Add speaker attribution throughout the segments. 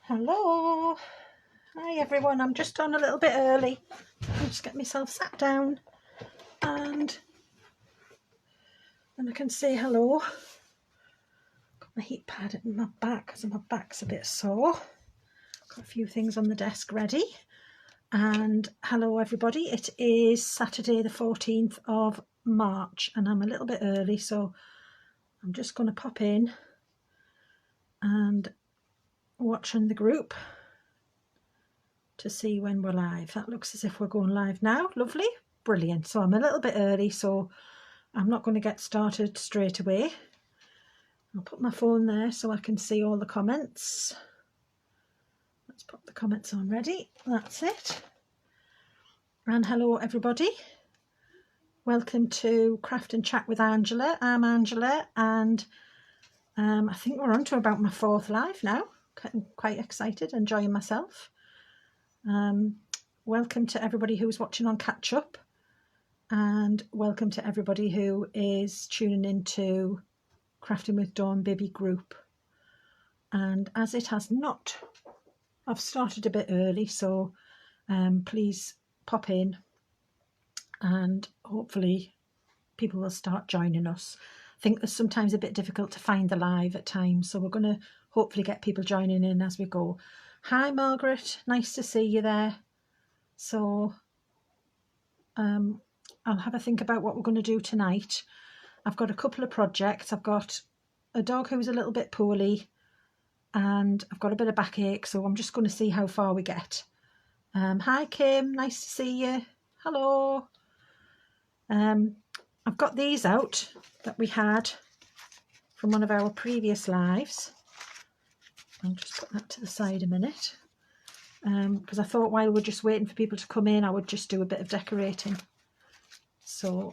Speaker 1: Hello. Hi everyone, I'm just on a little bit early. I'll just get myself sat down and then I can say hello. Got my heat pad in my back because my back's a bit sore. Got a few things on the desk ready. And hello everybody, it is Saturday the 14th of March and I'm a little bit early, so I'm just going to pop in and watch in the group to see when we're live. That looks as if we're going live now. Lovely, brilliant. So I'm a little bit early, so I'm not going to get started straight away. I'll put my phone there so I can see all the comments. Let's put the comments on ready. That's it. And hello everybody. Welcome to Craft and Chat with Angela. I'm Angela and I think we're on to about my 4th live now. I'm quite excited, enjoying myself. Welcome to everybody who's watching on catch up, and welcome to everybody who is tuning into Crafting with Dawn Bibby group. And as it has not, I've started a bit early, so please pop in and hopefully people will start joining us. I think there's sometimes a bit difficult to find the live at times, so we're going to hopefully get people joining in as we go. Hi Margaret, nice to see you there. So I'll have a think about what we're going to do tonight. I've got a couple of projects. I've got a dog who's a little bit poorly and I've got a bit of backache, so I'm just going to see how far we get. Hi Kim, nice to see you. Hello. I've got these out that we had from one of our previous lives. I'll just put that to the side a minute, because I thought while we're just waiting for people to come in, I would just do a bit of decorating. So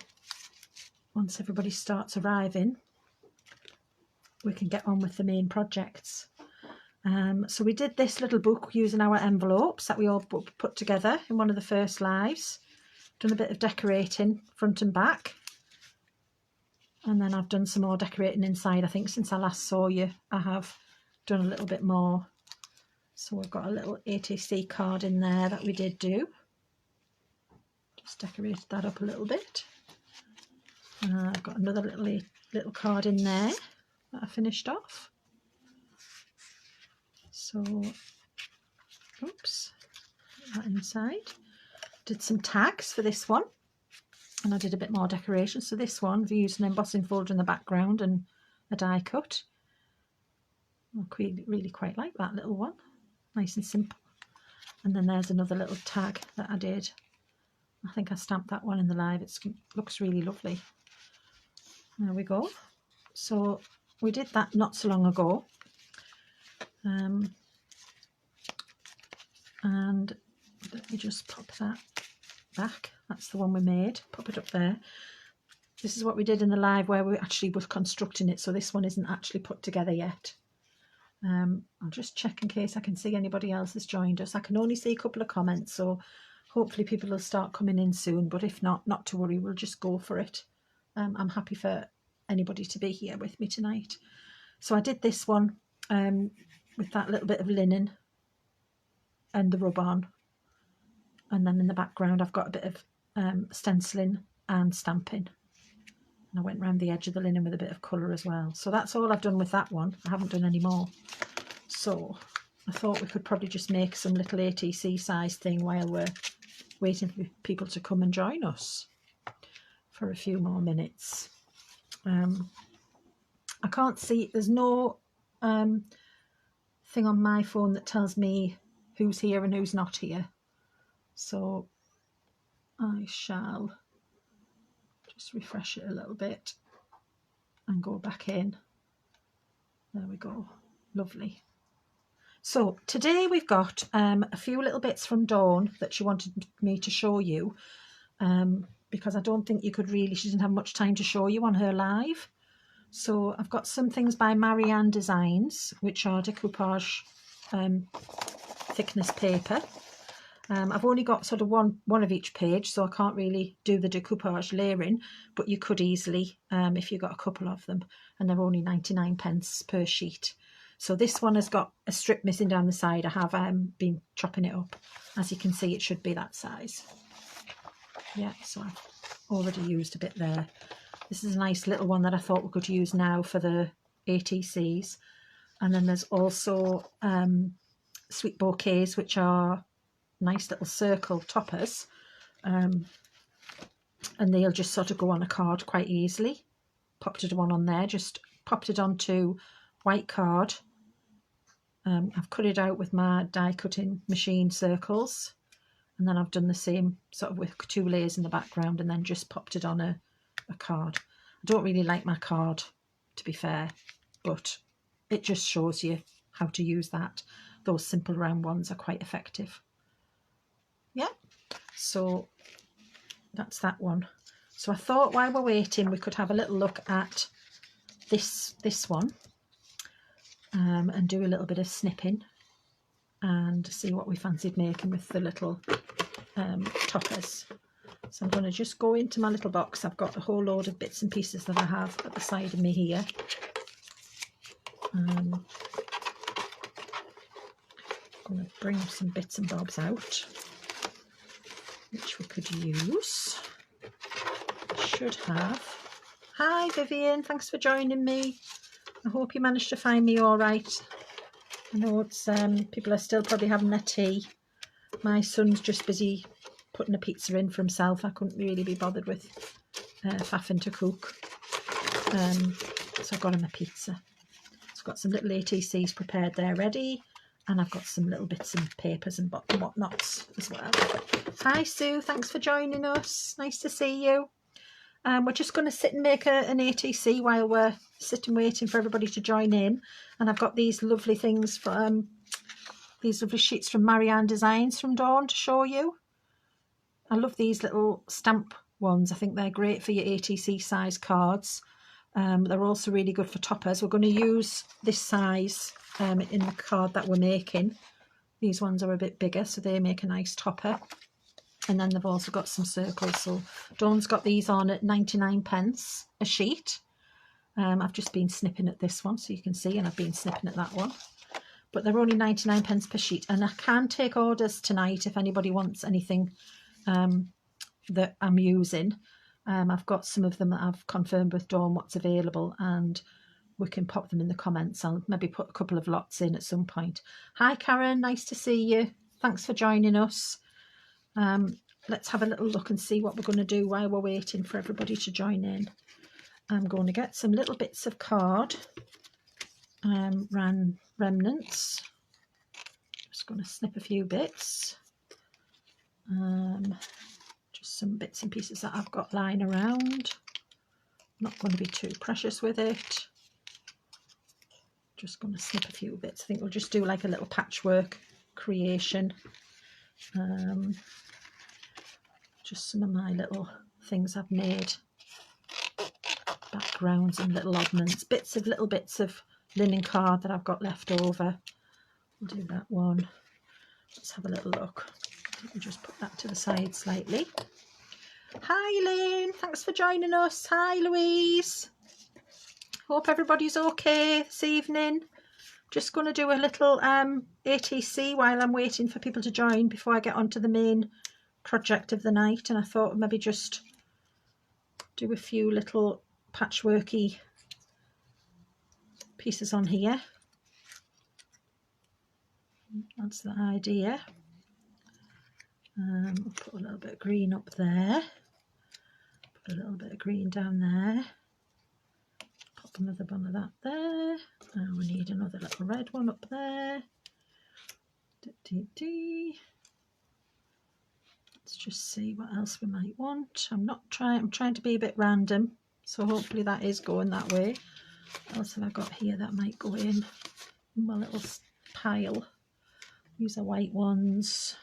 Speaker 1: once everybody starts arriving, we can get on with the main projects. So we did this little book using our envelopes that we all put together in one of the first lives. Done a bit of decorating front and back. And then I've done some more decorating inside. I think since I last saw you, I have done a little bit more. So we've got a little ATC card in there that we did do. Just decorated that up a little bit. I've got another little card in there that I finished off. So, oops, put that inside. Did some tags for this one, and I did a bit more decoration. So this one, we used an embossing folder in the background and a die cut. I really quite like that little one, nice and simple. And then there's another little tag that I did. I think I stamped that one in the live. It looks really lovely. There we go. So we did that not so long ago. And let me just pop that back. That's the one we made. Pop it up there. This is what we did in the live where we actually were constructing it. So this one isn't actually put together yet. I'll just check in case I can see anybody else has joined us. I can only see a couple of comments, so hopefully people will start coming in soon. But if not, not to worry, we'll just go for it. I'm happy for anybody to be here with me tonight. So I did this one with that little bit of linen and the rub on. And then in the background, I've got a bit of stenciling and stamping. And I went around the edge of the linen with a bit of colour as well. So that's all I've done with that one. I haven't done any more. So I thought we could probably just make some little ATC size thing while we're waiting for people to come and join us for a few more minutes. I can't see, there's no thing on my phone that tells me who's here and who's not here. So I shall just refresh it a little bit and go back in. There we go. Lovely. So today we've got a few little bits from Dawn that she wanted me to show you, because I don't think you could really, she didn't have much time to show you on her live. So I've got some things by Marianne Designs, which are decoupage thickness paper. I've only got sort of one of each page, so I can't really do the decoupage layering, but you could easily if you got a couple of them, and they're only 99 pence per sheet. So this one has got a strip missing down the side. I have been chopping it up. As you can see, it should be that size. Yeah, so I've already used a bit there. This is a nice little one that I thought we could use now for the ATCs. And then there's also sweet bouquets, which are nice little circle toppers. And they'll just sort of go on a card quite easily. Popped one on there, just popped it onto white card. I've cut it out with my die cutting machine circles, and then I've done the same sort of with 2 layers in the background, and then just popped it on a card. I don't really like my card, to be fair, but it just shows you how to use that. Those simple round ones are quite effective. Yeah, so that's that one. So I thought while we're waiting we could have a little look at this one and do a little bit of snipping and see what we fancied making with the little toppers. So I'm going to just go into my little box. I've got a whole load of bits and pieces that I have at the side of me here. I'm going to bring some bits and bobs out which we could use. Should have. Hi Vivian, thanks for joining me. I hope you managed to find me all right. I know it's people are still probably having their tea. My son's just busy putting a pizza in for himself. I couldn't really be bothered with faffing to cook, so I got him a pizza. So I've got some little ATCs prepared there ready, and I've got some little bits and papers and whatnots as well. Hi Sue, thanks for joining us. Nice to see you. We're just going to sit and make an ATC while we're sitting waiting for everybody to join in. And I've got these lovely things from these lovely sheets from Marianne Designs from Dawn to show you. I love these little stamp ones. I think they're great for your ATC size cards. They're also really good for toppers. We're going to use this size in the card that we're making. These ones are a bit bigger, so they make a nice topper. And then they've also got some circles. So Dawn's got these on at 99p a sheet. I've just been snipping at this one, so you can see, and I've been snipping at that one. But they're only 99p per sheet. And I can take orders tonight if anybody wants anything that I'm using. I've got some of them that I've confirmed with Dawn what's available, and we can pop them in the comments. I'll maybe put a couple of lots in at some point. Hi Karen, nice to see you. Thanks for joining us. Let's have a little look and see what we're going to do while we're waiting for everybody to join in. I'm going to get some little bits of card, remnants. Just going to snip a few bits. Just some bits and pieces that I've got lying around. Not going to be too precious with it. Just going to snip a few bits. I think we'll just do like a little patchwork creation. Just some of my little things I've made, backgrounds and little oddments, little bits of linen card that I've got left over. We'll do that one. Let's have a little look. We'll just put that to the side slightly. Hi Elaine, thanks for joining us. Hi Louise. Hope everybody's okay this evening. Just going to do a little ATC while I'm waiting for people to join before I get onto the main project of the night, and I thought maybe just do a few little patchworky pieces on here. That's the idea. We'll put a little bit of green up there, put a little bit of green down there, pop another one of that there, and we need another little red one up there. Let's just see what else we might want. I'm trying to be a bit random, so hopefully that is going that way. What else have I got here that might go in my little pile? These are white ones.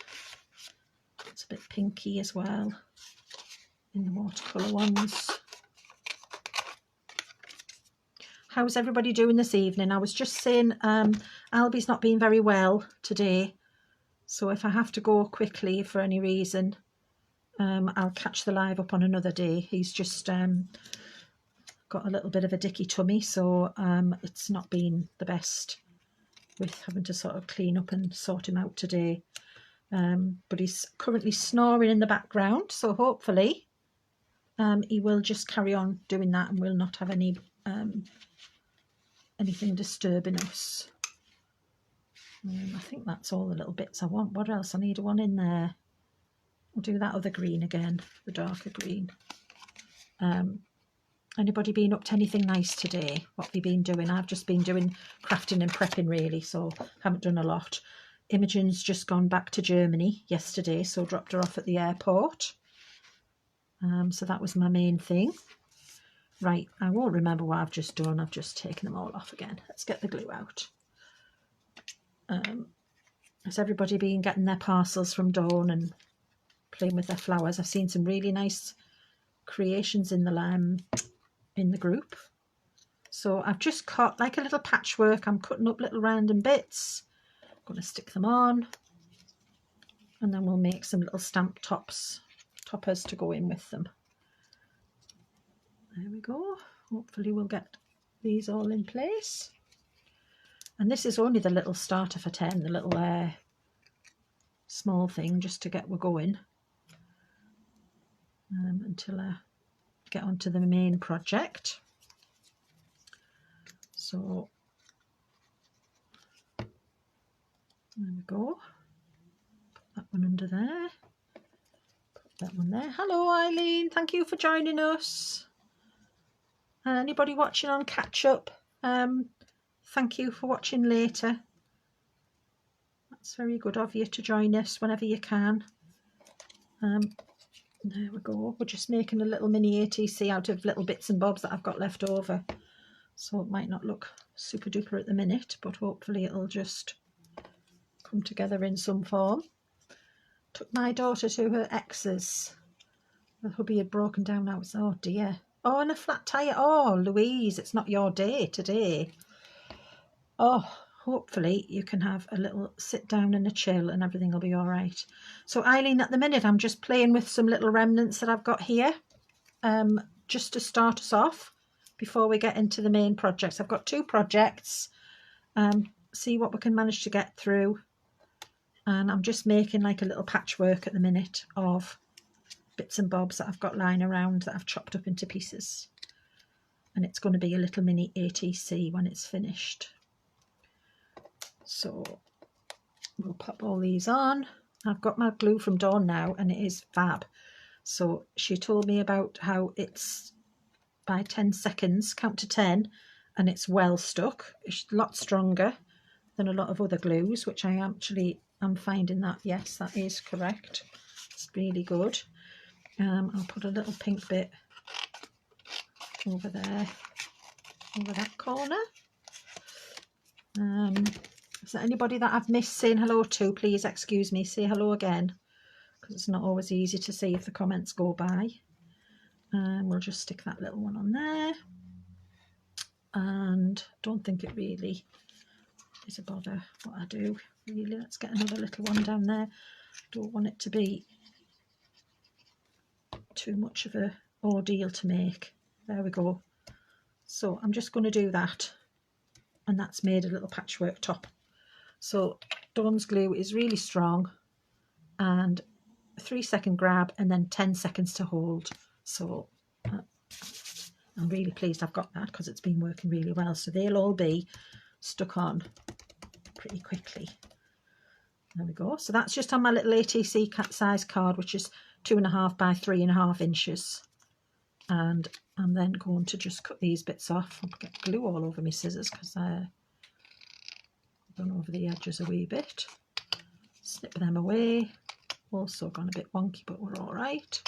Speaker 1: It's a bit pinky as well in the watercolour ones. How's everybody doing this evening? I was just saying Albie's not been very well today. So if I have to go quickly for any reason, I'll catch the live up on another day. He's just got a little bit of a dicky tummy, so it's not been the best with having to sort of clean up and sort him out today. But he's currently snoring in the background, so hopefully he will just carry on doing that and will not have any anything disturbing us. I think that's all the little bits I want. What else? I need one in there. I'll do that other green again, the darker green. Anybody been up to anything nice today? What have you been doing? I've just been doing crafting and prepping really, so haven't done a lot. Imogen's just gone back to Germany yesterday, so dropped her off at the airport. So that was my main thing. Right, I won't remember what I've just done. I've just taken them all off again. Let's get the glue out. Has everybody been getting their parcels from Dawn and playing with their flowers? I've seen some really nice creations in the group. So I've just cut like a little patchwork. I'm cutting up little random bits. I'm going to stick them on, and then we'll make some little stamp toppers to go in with them. There we go. Hopefully we'll get these all in place. And this is only the little starter for 10, the little small thing just to get we're going until I get onto the main project. So there we go. Put that one under there. Put that one there. Hello Eileen, thank you for joining us. And anybody watching on catch up, thank you for watching later. That's very good of you to join us whenever you can. There we go. We're just making a little mini ATC out of little bits and bobs that I've got left over. So it might not look super duper at the minute, but hopefully it'll just come together in some form. Took my daughter to her ex's. The hubby had broken down now. Oh dear. Oh, and a flat tyre. Oh, Louise, it's not your day today. Oh, hopefully you can have a little sit down and a chill and everything will be all right. So Eileen, at the minute, I'm just playing with some little remnants that I've got here, just to start us off before we get into the main projects. I've got 2 projects, see what we can manage to get through. And I'm just making like a little patchwork at the minute of bits and bobs that I've got lying around that I've chopped up into pieces. And it's going to be a little mini ATC when it's finished. So we'll pop all these on. I've got my glue from Dawn now and it is fab. So she told me about how it's by 10 seconds, count to 10, and it's well stuck. It's a lot stronger than a lot of other glues, which I actually am finding that, yes, that is correct. It's really good. I'll put a little pink bit over there, over that corner. Is there anybody that I've missed saying hello to? Please excuse me, say hello again, because it's not always easy to see if the comments go by. We'll just stick that little one on there, and don't think it really is a bother what I do really. Let's get another little one down there. Don't want it to be too much of a ordeal to make. There we go. So I'm just going to do that, and that's made a little patchwork top. So Dawn's glue is really strong, and a 3-second grab and then 10 seconds to hold. So I'm really pleased I've got that because it's been working really well. So they'll all be stuck on pretty quickly. There we go. So that's just on my little ATC size card, which is 2.5 by 3.5 inches. And I'm then going to just cut these bits off. I'll get glue all over my scissors because I've gone over the edges a wee bit. Snip them away. Also gone a bit wonky, but we're all right.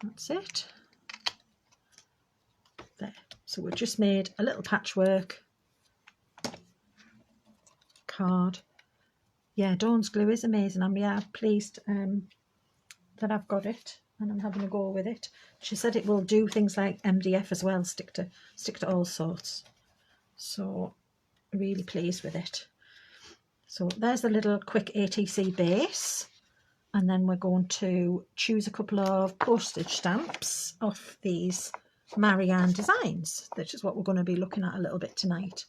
Speaker 1: That's it. There. So we've just made a little patchwork card. Yeah, Dawn's glue is amazing. I'm pleased that I've got it and I'm having a go with it. She said it will do things like MDF as well, stick to all sorts. So really pleased with it. So there's the little quick ATC base, and then we're going to choose a couple of postage stamps off these Marianne designs, which is what we're going to be looking at a little bit tonight.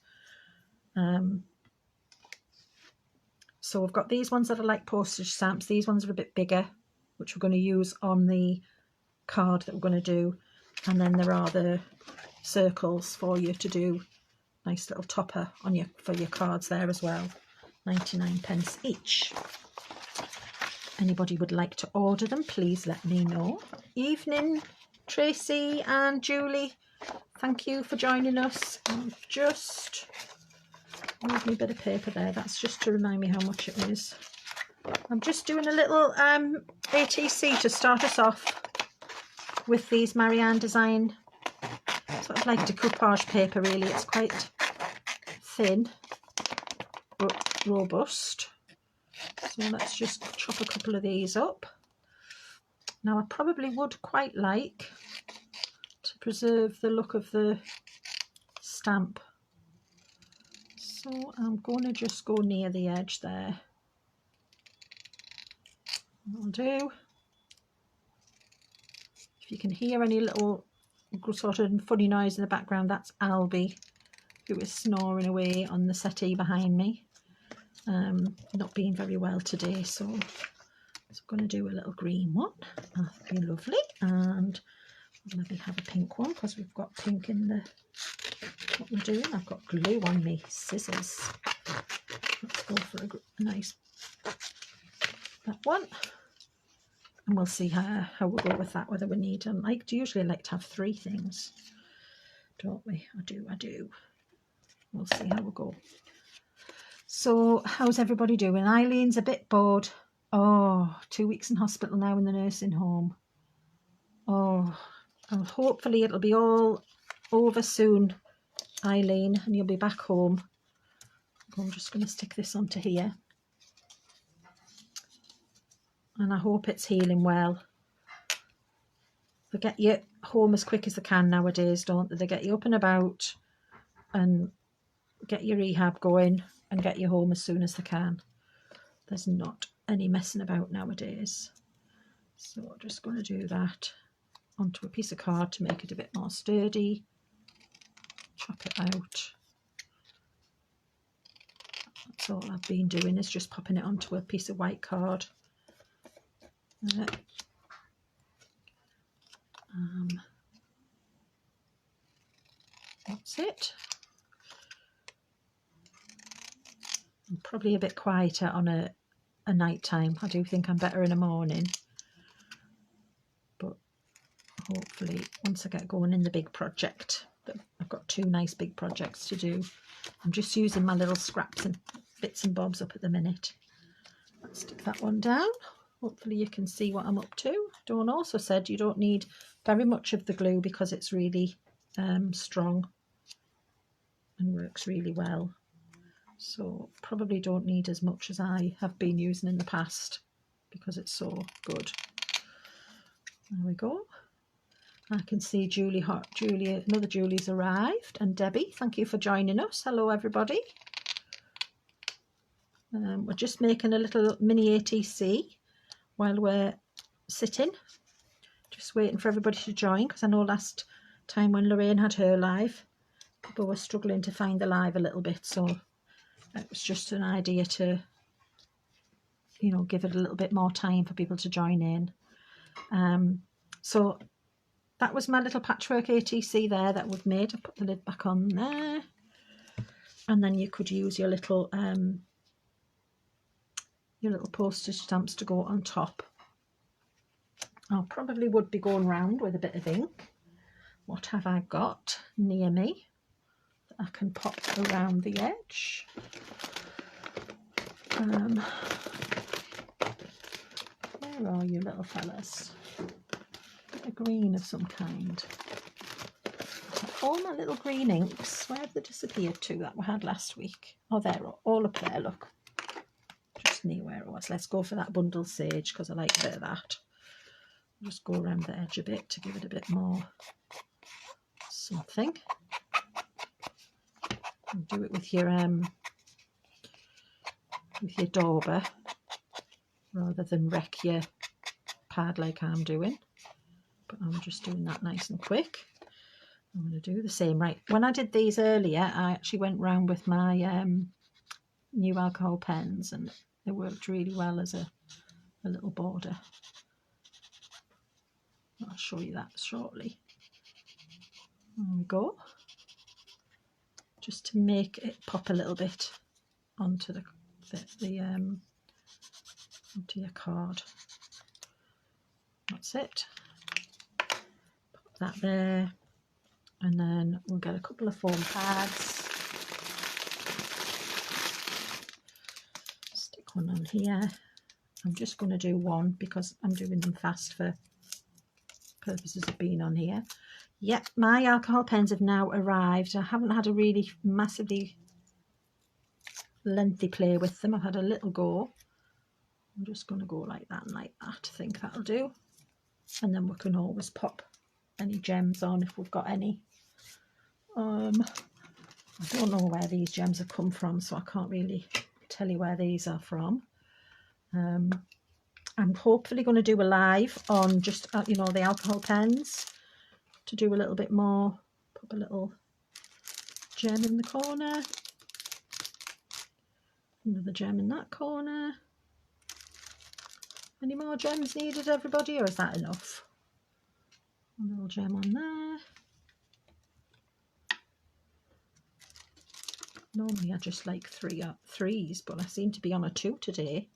Speaker 1: So we've got these ones that are like postage stamps. These ones are a bit bigger, which we're going to use on the card that we're going to do. And then there are the circles for you to do. Nice little topper on your for your cards there as well. 99p each. Anybody would like to order them, please let me know. Evening, Tracy and Julie. Thank you for joining us. Just move me a bit of paper there. That's just to remind me how much it is. I'm just doing a little ATC to start us off with these Marianne design, sort of like decoupage paper really. It's quite thin but robust. So let's just chop a couple of these up. Now I probably would quite like to preserve the look of the stamp. So I'm going to just go near the edge there. That'll do. If you can hear any little sort of funny noise in the background, that's Albie, who is snoring away on the settee behind me. Not being very well today, so I'm going to do a little green one. That'd be lovely. And maybe have a pink one because we've got pink in the what we're doing. I've got glue on me scissors. Let's go for a nice that one, and we'll see how we go with that, whether we need them. I usually like to have 3 things, don't we? I do. We'll see how we go. So how's everybody doing? Eileen's a bit bored. Oh, 2 weeks in hospital now in the nursing home. Oh, and hopefully it'll be all over soon, Eileen, and you'll be back home. I'm just going to stick this onto here. And I hope it's healing well. They get you home as quick as they can nowadays, don't they? They get you up and about and get your rehab going and get you home as soon as they can. There's not any messing about nowadays. So I'm just going to do that onto a piece of card to make it a bit more sturdy. Chop it out. That's all I've been doing, is just popping it onto a piece of white card. That's it. I'm probably a bit quieter on a night time. I do think I'm better in the morning, but hopefully once I get going in the big project, I've got 2 nice big projects to do. I'm just using my little scraps and bits and bobs up at the minute. Let's stick that one down. Hopefully you can see what I'm up to. Dawn also said you don't need very much of the glue because it's really strong and works really well. So probably don't need as much as I have been using in the past because it's so good. There we go. I can see another Julie's arrived, and Debbie, thank you for joining us. Hello everybody. We're just making a little mini ATC while we're sitting, just waiting for everybody to join, because I know last time when Lorraine had her live, people were struggling to find the live a little bit, so it was just an idea to, you know, give it a little bit more time for people to join in. So that was my little patchwork ATC there that we've made. I put the lid back on there, and then you could use your little postage stamps to go on top. I probably would be going round with a bit of ink. What have I got near me that I can pop around the edge? Where are you little fellas? A green of some kind. All my little green inks, where have they disappeared to that we had last week? Oh, they're all up there, look. Just near where it was. Let's go for that bundle sage because I like a bit of that. Just go around the edge a bit to give it a bit more something. And do it with your dauber rather than wreck your pad like I'm doing. But I'm just doing that nice and quick. I'm going to do the same. Right, when I did these earlier, I actually went round with my new alcohol pens, and they worked really well as a little border. I'll show you that shortly. There we go. Just to make it pop a little bit onto onto your card. That's it. Pop that there, and then we'll get a couple of foam pads. Stick one on here. I'm just going to do one because I'm doing them fast for purposes of being on here. Yep, my alcohol pens have now arrived. I haven't had a really massively lengthy play with them. I've had a little go. I'm just going to go like that and like that. I think that'll do. And then we can always pop any gems on if we've got any. I don't know where these gems have come from, so I can't really tell you where these are from. I'm hopefully going to do a live on just, you know, the alcohol pens to do a little bit more. Pop a little gem in the corner. Another gem in that corner. Any more gems needed, everybody, or is that enough? A little gem on there. Normally I just like threes, but I seem to be on a 2 today.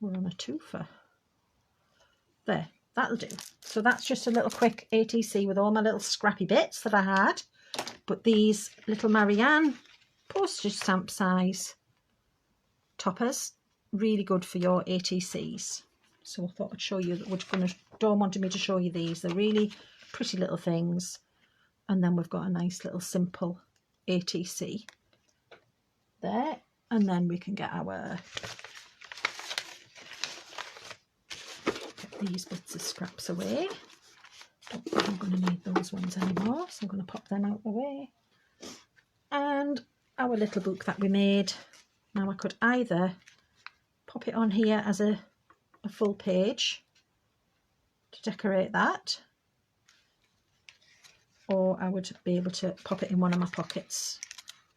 Speaker 1: We're on a 2 for there. That'll do. So that's just a little quick ATC with all my little scrappy bits that I had. But these little Marianne postage stamp size toppers, really good for your ATCs. So I thought I'd show you that. Dawn wanted me to show you these. They're really pretty little things. And then we've got a nice little simple ATC there. And then we can get these bits of scraps away. Don't think I'm going to need those ones anymore, so I'm going to pop them out the way. And our little book that we made. Now I could either pop it on here as a full page to decorate that, or I would be able to pop it in one of my pockets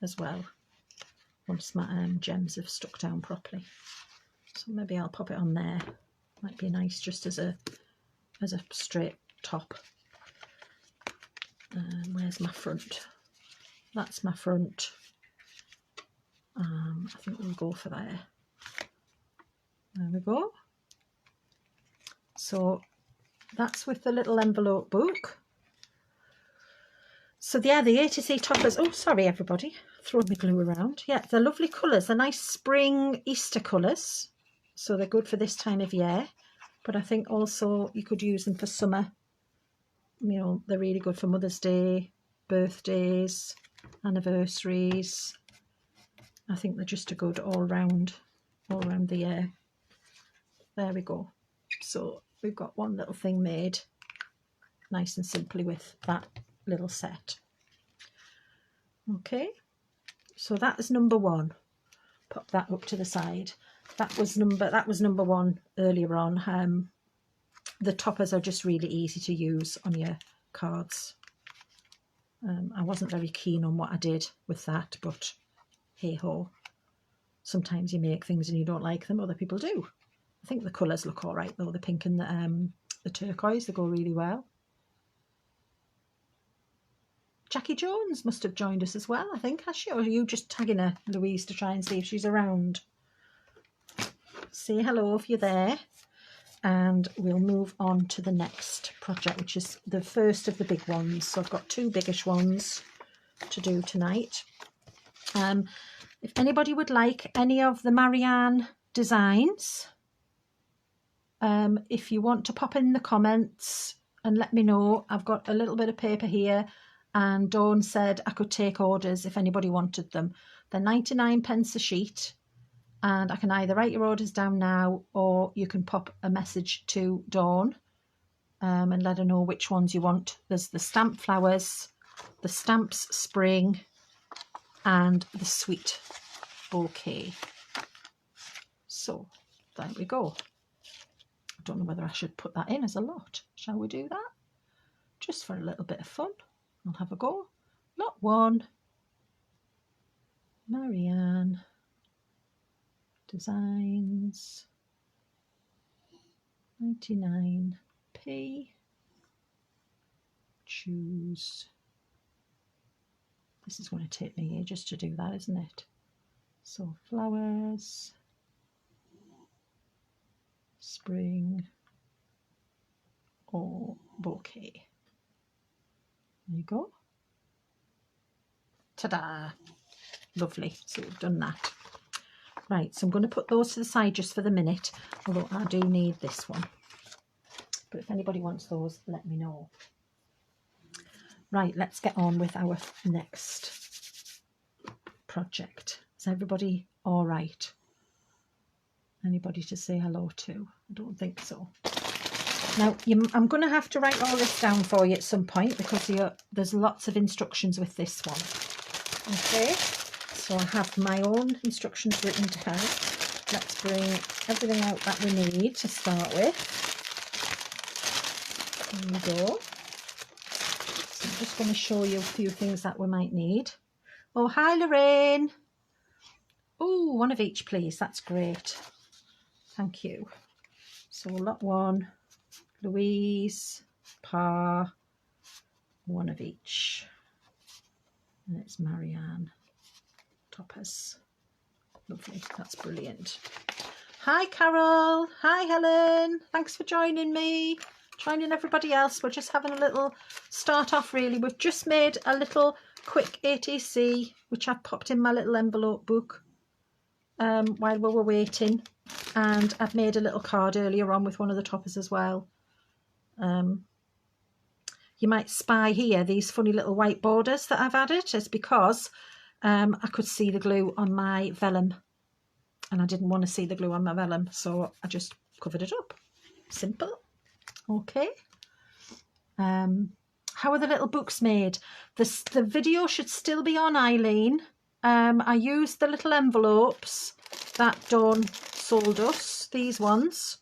Speaker 1: as well once my gems have stuck down properly. So maybe I'll pop it on there. Might be nice just as a straight top. Where's my front? That's my front. I think we'll go for there. There we go. So that's with the little envelope book. So yeah, the ATC toppers. Oh, sorry everybody, throwing the glue around. Yeah, they're lovely colours. They're nice spring Easter colours. So they're good for this time of year. But I think also you could use them for summer. You know, they're really good for Mother's Day, birthdays, anniversaries. I think they're just a good all round the year. There we go. So we've got one little thing made nice and simply with that little set. Okay, so that is number one. Pop that up to the side. That was number one earlier on. The toppers are just really easy to use on your cards. I wasn't very keen on what I did with that, but hey ho. Sometimes you make things and you don't like them, other people do. I think the colours look all right though, the pink and the turquoise, they go really well. Jackie Jones must have joined us as well, I think, has she? Or are you just tagging her, Louise, to try and see if she's around? Say hello if you're there. And we'll move on to the next project, which is the first of the big ones. So I've got two biggish ones to do tonight. If anybody would like any of the Marianne designs, if you want to pop in the comments and let me know. I've got a little bit of paper here, and Dawn said I could take orders if anybody wanted them. They're 99p a sheet, and I can either write your orders down now, or you can pop a message to Dawn and let her know which ones you want. There's the stamp flowers, the stamps spring, and the sweet bouquet. So there we go. I don't know whether I should put that in as a lot. Shall we do that? Just for a little bit of fun. I'll have a go. Lot 1, Marianne Designs 99p. Choose. This is going to take me ages to do that, isn't it? So flowers, spring, or bouquet. There you go. Ta-da! Lovely. So we've done that. Right, so I'm going to put those to the side just for the minute, although I do need this one. But if anybody wants those, let me know. Right, let's get on with our next project. Is everybody all right? Anybody to say hello to? I don't think so. Now, I'm going to have to write all this down for you at some point because there's lots of instructions with this one. Okay, so I have my own instructions written down. Let's bring everything out that we need to start with. There we go. So I'm just going to show you a few things that we might need. Oh, hi Lorraine. Oh, one of each, please. That's great. Thank you. So lot 1, Louise, Pa, one of each. And it's Marianne Toppers. Lovely. That's brilliant. Hi Carol. Hi Helen. Thanks for joining me. Joining everybody else. We're just having a little start off really. We've just made a little quick ATC, which I've popped in my little envelope book while we were waiting. And I've made a little card earlier on with one of the toppers as well. You might spy here these funny little white borders that I've added. It's because I could see the glue on my vellum and I didn't want to see the glue on my vellum, so I just covered it up. Simple. Okay. How are the little books made? The video should still be on, Eileen. I used the little envelopes that Dawn sold us, these ones.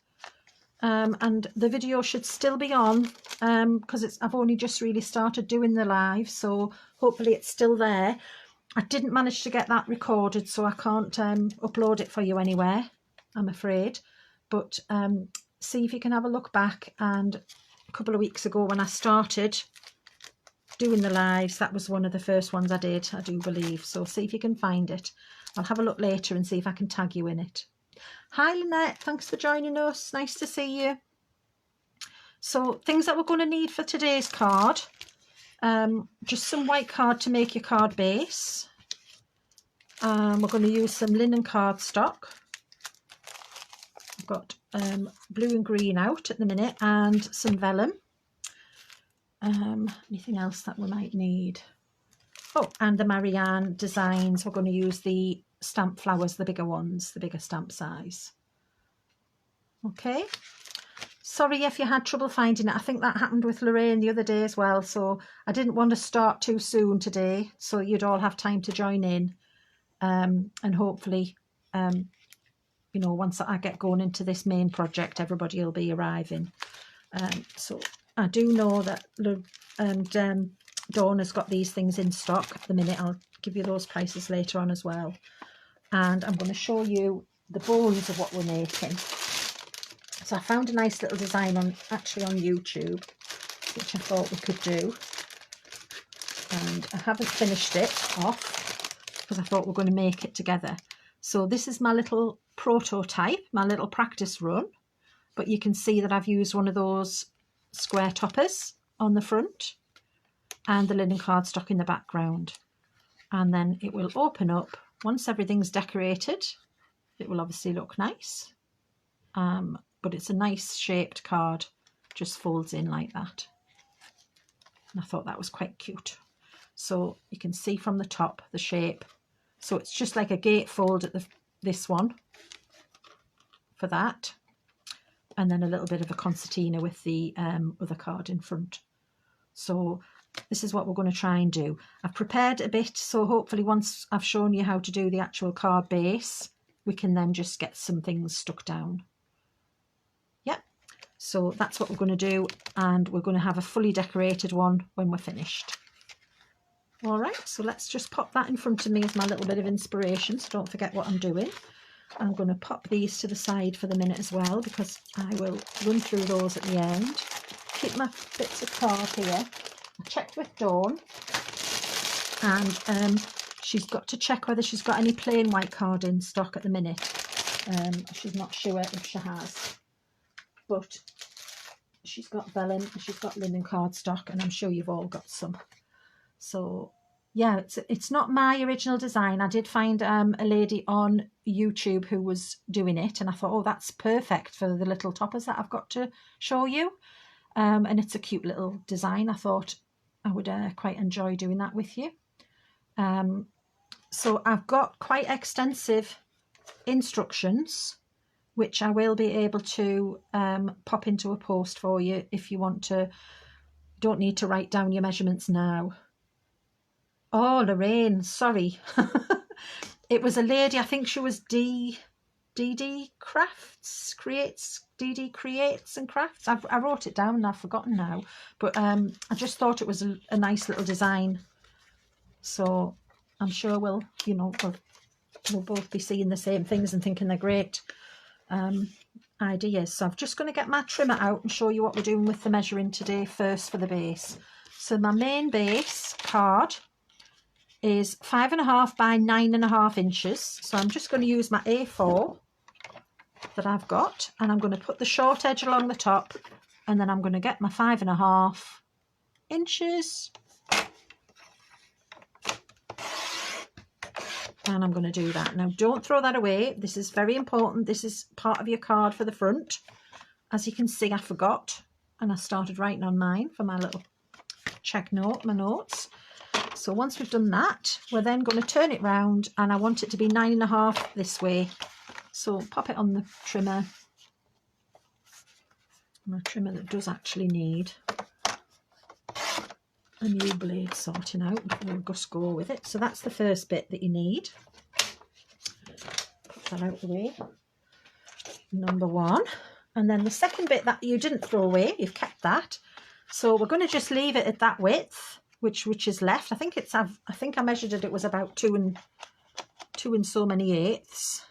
Speaker 1: And the video should still be on because I've only just really started doing the live, so hopefully it's still there. I didn't manage to get that recorded, so I can't upload it for you anywhere, I'm afraid. But see if you can have a look back. And a couple of weeks ago when I started doing the lives, that was one of the first ones I did, I do believe. So see if you can find it. I'll have a look later and see if I can tag you in it. Hi Lynette, thanks for joining us. Nice to see you. So things that we're going to need for today's card. Just some white card to make your card base. We're going to use some linen cardstock. I've got blue and green out at the minute and some vellum. Anything else that we might need? Oh, and the Marianne Designs. We're going to use the stamp flowers, the bigger ones, the bigger stamp size. Okay. Sorry if you had trouble finding it. I think that happened with Lorraine the other day as well. So I didn't want to start too soon today, so you'd all have time to join in. And hopefully, you know, once I get going into this main project, everybody will be arriving. So I do know that Dawn has got these things in stock at the minute. I'll give you those prices later on as well. And I'm going to show you the bones of what we're making. So I found a nice little design actually on YouTube, which I thought we could do. And I haven't finished it off because I thought we're going to make it together. So this is my little prototype, my little practice run. But you can see that I've used one of those square toppers on the front and the linen cardstock in the background. And then it will open up once everything's decorated. It will obviously look nice. But it's a nice shaped card, just folds in like that. And I thought that was quite cute. So you can see from the top the shape. So it's just like a gatefold at this one for that. And then a little bit of a concertina with the other card in front. So this is what we're going to try and do. I've prepared a bit, so hopefully once I've shown you how to do the actual card base, we can then just get some things stuck down. Yep, so that's what we're going to do, and we're going to have a fully decorated one when we're finished. All right, so let's just pop that in front of me as my little bit of inspiration, so don't forget what I'm doing. I'm going to pop these to the side for the minute as well, because I will run through those at the end. Keep my bits of card here. I checked with Dawn, and she's got to check whether she's got any plain white card in stock at the minute. She's not sure if she has, but she's got vellum and she's got linen card stock, and I'm sure you've all got some. So yeah, it's not my original design. I did find a lady on YouTube who was doing it, and I thought, oh, that's perfect for the little toppers that I've got to show you. And it's a cute little design. I thought I would quite enjoy doing that with you. So I've got quite extensive instructions, which I will be able to pop into a post for you if you want to. Don't need to write down your measurements now. Oh, Lorraine, sorry. It was a lady, I think she was DD Creates and Crafts. I wrote it down and I've forgotten now, but I just thought it was a nice little design. So I'm sure we'll both be seeing the same things and thinking they're great ideas. So I'm just going to get my trimmer out and show you what we're doing with the measuring today first for the base. So my main base card is 5.5 by 9.5 inches. So I'm just going to use my A4 that I've got, and I'm going to put the short edge along the top, and then I'm going to get my 5.5 inches, and I'm going to do that. Now don't throw that away, this is very important. This is part of your card for the front. As you can see, I forgot, and I started writing on mine for my little check note, my notes. So once we've done that, we're then going to turn it round, and I want it to be 9.5 this way. So pop it on the trimmer. My trimmer that does actually need a new blade sorting out before we just go with it. So that's the first bit that you need. Put that out the way. Number one. And then the second bit that you didn't throw away, you've kept that. So we're going to just leave it at that width, which is left. I think I measured it. It was about 2 and so many eighths.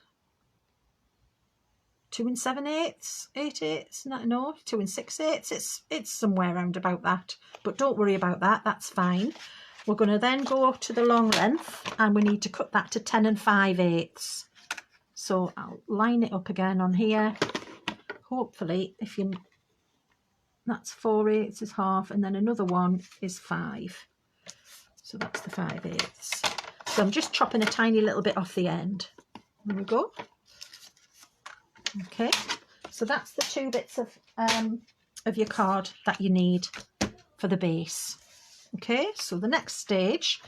Speaker 1: 2 and 7/8, 8/8, no, 2 and 6/8. It's somewhere around about that, but don't worry about that. That's fine. We're going to then go up to the long length, and we need to cut that to 10 and 5/8. So I'll line it up again on here. Hopefully, that's 4/8 is half, and then another one is 5. So that's the 5/8. So I'm just chopping a tiny little bit off the end. There we go. Okay, so that's the 2 bits of your card that you need for the base. Okay, so the next stage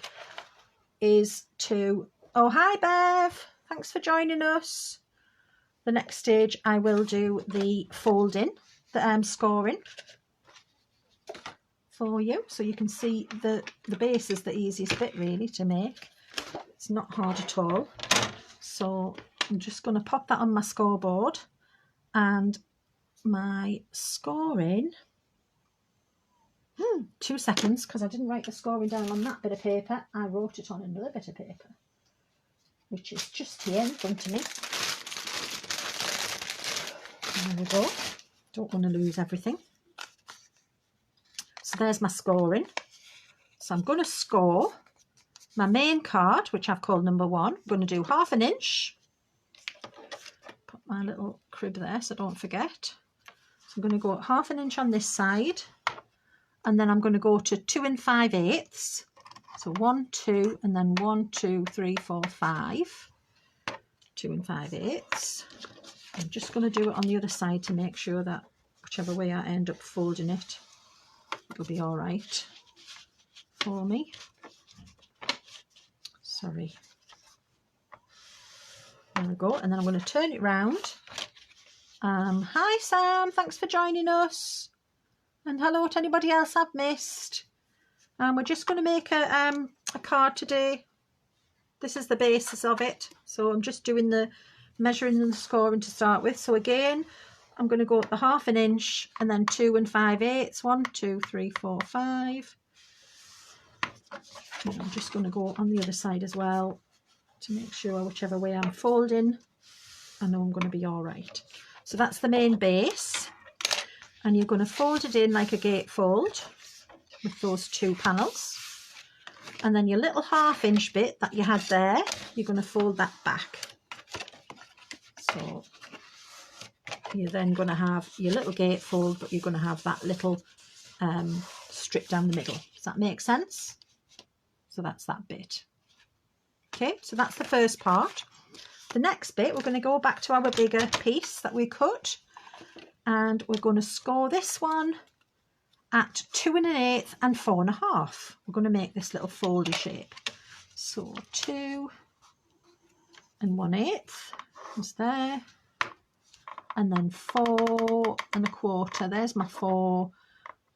Speaker 1: is to, oh hi Bev, thanks for joining us. The next stage I will do the folding, the scoring for you, so you can see the base is the easiest bit really to make. It's not hard at all. So I'm just going to pop that on my scoreboard, and my scoring, 2 seconds, because I didn't write the scoring down on that bit of paper. I wrote it on another bit of paper, which is just here in front of me. There we go. Don't want to lose everything. So there's my scoring. So I'm going to score my main card, which I've called number 1. I'm going to do 1/2 inch. Put my little crib there so don't forget. So I'm going to go 1/2 inch on this side, and then I'm going to go to 2 and 5/8. So 1, 2, and then 1, 2, 3, 4, 5. 2 and 5/8. I'm just going to do it on the other side to make sure that whichever way I end up folding it, it'll be all right for me. Sorry. There we go. And then I'm going to turn it round. Hi Sam, thanks for joining us. And hello to anybody else I've missed. We're just going to make a card today. This is the basis of it. So I'm just doing the measuring and the scoring to start with. So again, I'm going to go up the 1/2 inch and then 2 and 5/8. 1, 2, 3, 4, 5. And I'm just going to go on the other side as well to make sure whichever way I'm folding, I know I'm going to be all right. So that's the main base, and you're going to fold it in like a gatefold with those two panels, and then your little 1/2 inch bit that you had there, you're going to fold that back. So you're then going to have your little gatefold, but you're going to have that little strip down the middle. Does that make sense? So that's that bit. Okay, so that's the first part. The next bit, we're going to go back to our bigger piece that we cut, and we're going to score this one at 2 1/8 and 4 1/2. We're going to make this little foldy shape. So 2 1/8 is there, and then 4 1/4. There's my 4,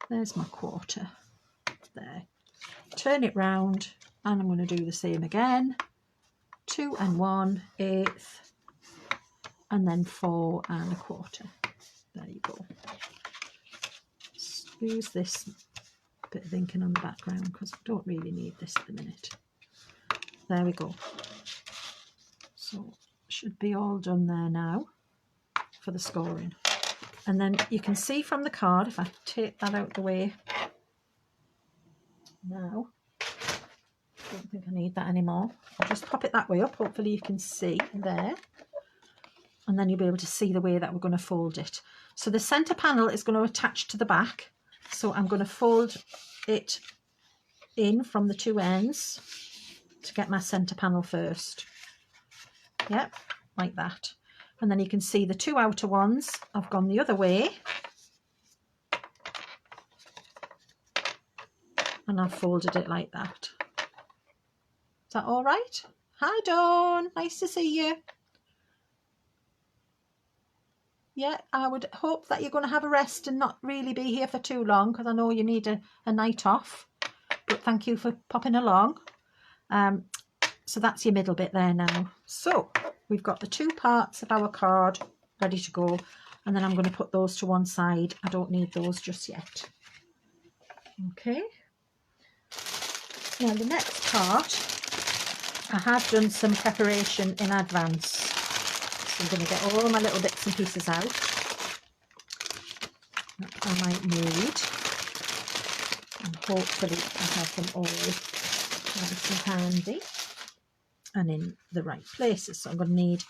Speaker 1: there's my 1/4 there. Turn it round, and I'm going to do the same again. 2 1/8, and then 4 1/4. There you go. Use this bit of inking on the background because I don't really need this at the minute. There we go. So should be all done there now for the scoring. And then you can see from the card, if I take that out the way now, I don't think I need that anymore. I'll just pop it that way up. Hopefully you can see there. And then you'll be able to see the way that we're going to fold it. So the centre panel is going to attach to the back. So I'm going to fold it in from the two ends to get my centre panel first. Yep, like that. And then you can see the two outer ones have gone the other way. And I've folded it like that. Is that all right? Hi, Dawn. Nice to see you. Yeah, I would hope that you're going to have a rest and not really be here for too long, because I know you need a night off. But thank you for popping along. So that's your middle bit there now. So we've got the two parts of our card ready to go. And then I'm going to put those to one side. I don't need those just yet. Okay. Now the next part, I have done some preparation in advance. So I'm going to get all my little bits and pieces out that I might need. And hopefully I have them all nice and handy and in the right places. So I'm going to need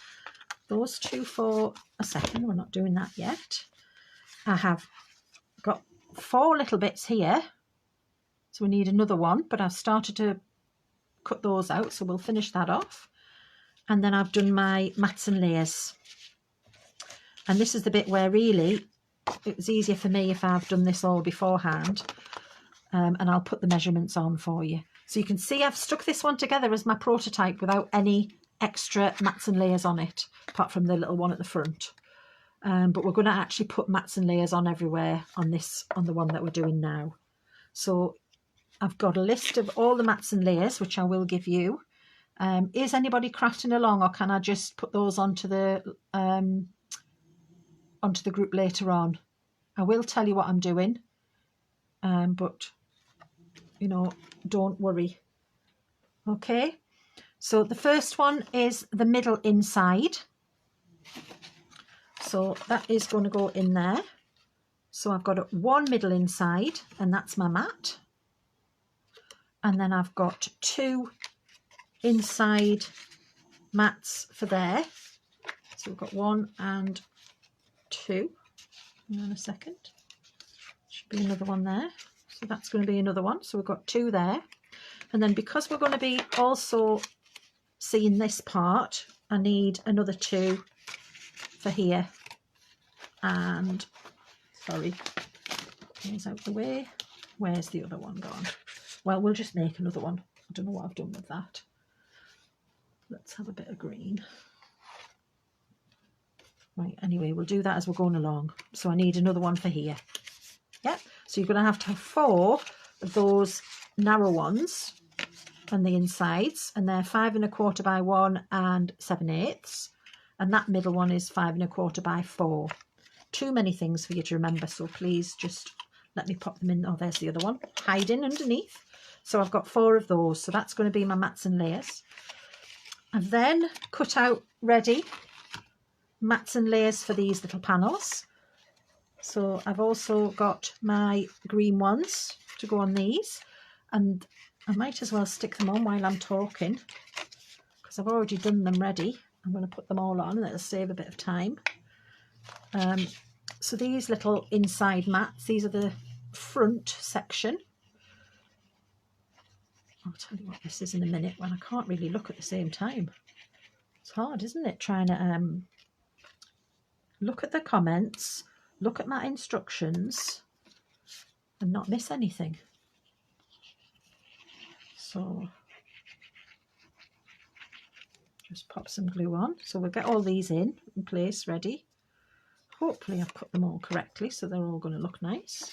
Speaker 1: those two for a second. We're not doing that yet. I have got 4 little bits here. So we need another one, but I've started to cut those out, so we'll finish that off. And then I've done my mats and layers. And this is the bit where really it was easier for me if I've done this all beforehand. And I'll put the measurements on for you. So you can see I've stuck this one together as my prototype without any extra mats and layers on it, apart from the little one at the front. But we're going to actually put mats and layers on everywhere on the one that we're doing now. So I've got a list of all the mats and layers, which I will give you. Is anybody crafting along, or can I just put those onto the group later on? I will tell you what I'm doing, but you know, don't worry. Okay, so the first one is the middle inside. So that is going to go in there. So I've got one middle inside, and that's my mat. And then I've got 2 inside mats for there. So we've got 1 and 2. Hang on a second. Should be another one there. So that's going to be another one. So we've got 2 there. And then because we're going to be also seeing this part, I need another 2 for here. And, sorry, here's out the way. Where's the other one gone? Well, we'll just make another one. I don't know what I've done with that. Let's have a bit of green. Right, anyway, we'll do that as we're going along. So I need another one for here. Yep, so you're going to have 4 of those narrow ones on the insides, and they're 5 1/4 by 1 and 7/8. And that middle one is 5 1/4 by 4. Too many things for you to remember, so please just let me pop them in. Oh, there's the other one, hiding underneath. So I've got 4 of those. So that's going to be my mats and layers. I've then cut out ready mats and layers for these little panels. So I've also got my green ones to go on these, and I might as well stick them on while I'm talking because I've already done them ready. I'm going to put them all on and it'll save a bit of time. So these little inside mats, these are the front section. I'll tell you what this is in a minute when I can't really look at the same time. It's hard, isn't it, trying to look at the comments, look at my instructions and not miss anything. So just pop some glue on. So we'll get all these in place ready. Hopefully I've cut them all correctly so they're all going to look nice.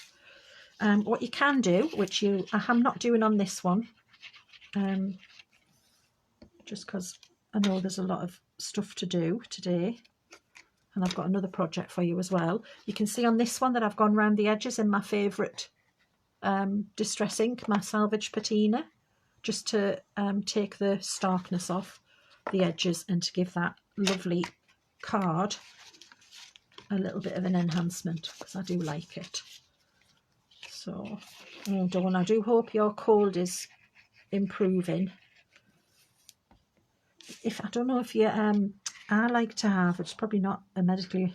Speaker 1: What you can do, which I'm not doing on this one, just because I know there's a lot of stuff to do today and I've got another project for you as well. You can see on this one that I've gone around the edges in my favourite distress ink, my Salvage Patina, just to take the starkness off the edges and to give that lovely card a little bit of an enhancement because I do like it. So, oh Dawn, I do hope your cold is improving. I don't know if you I like to have, it's probably not a medically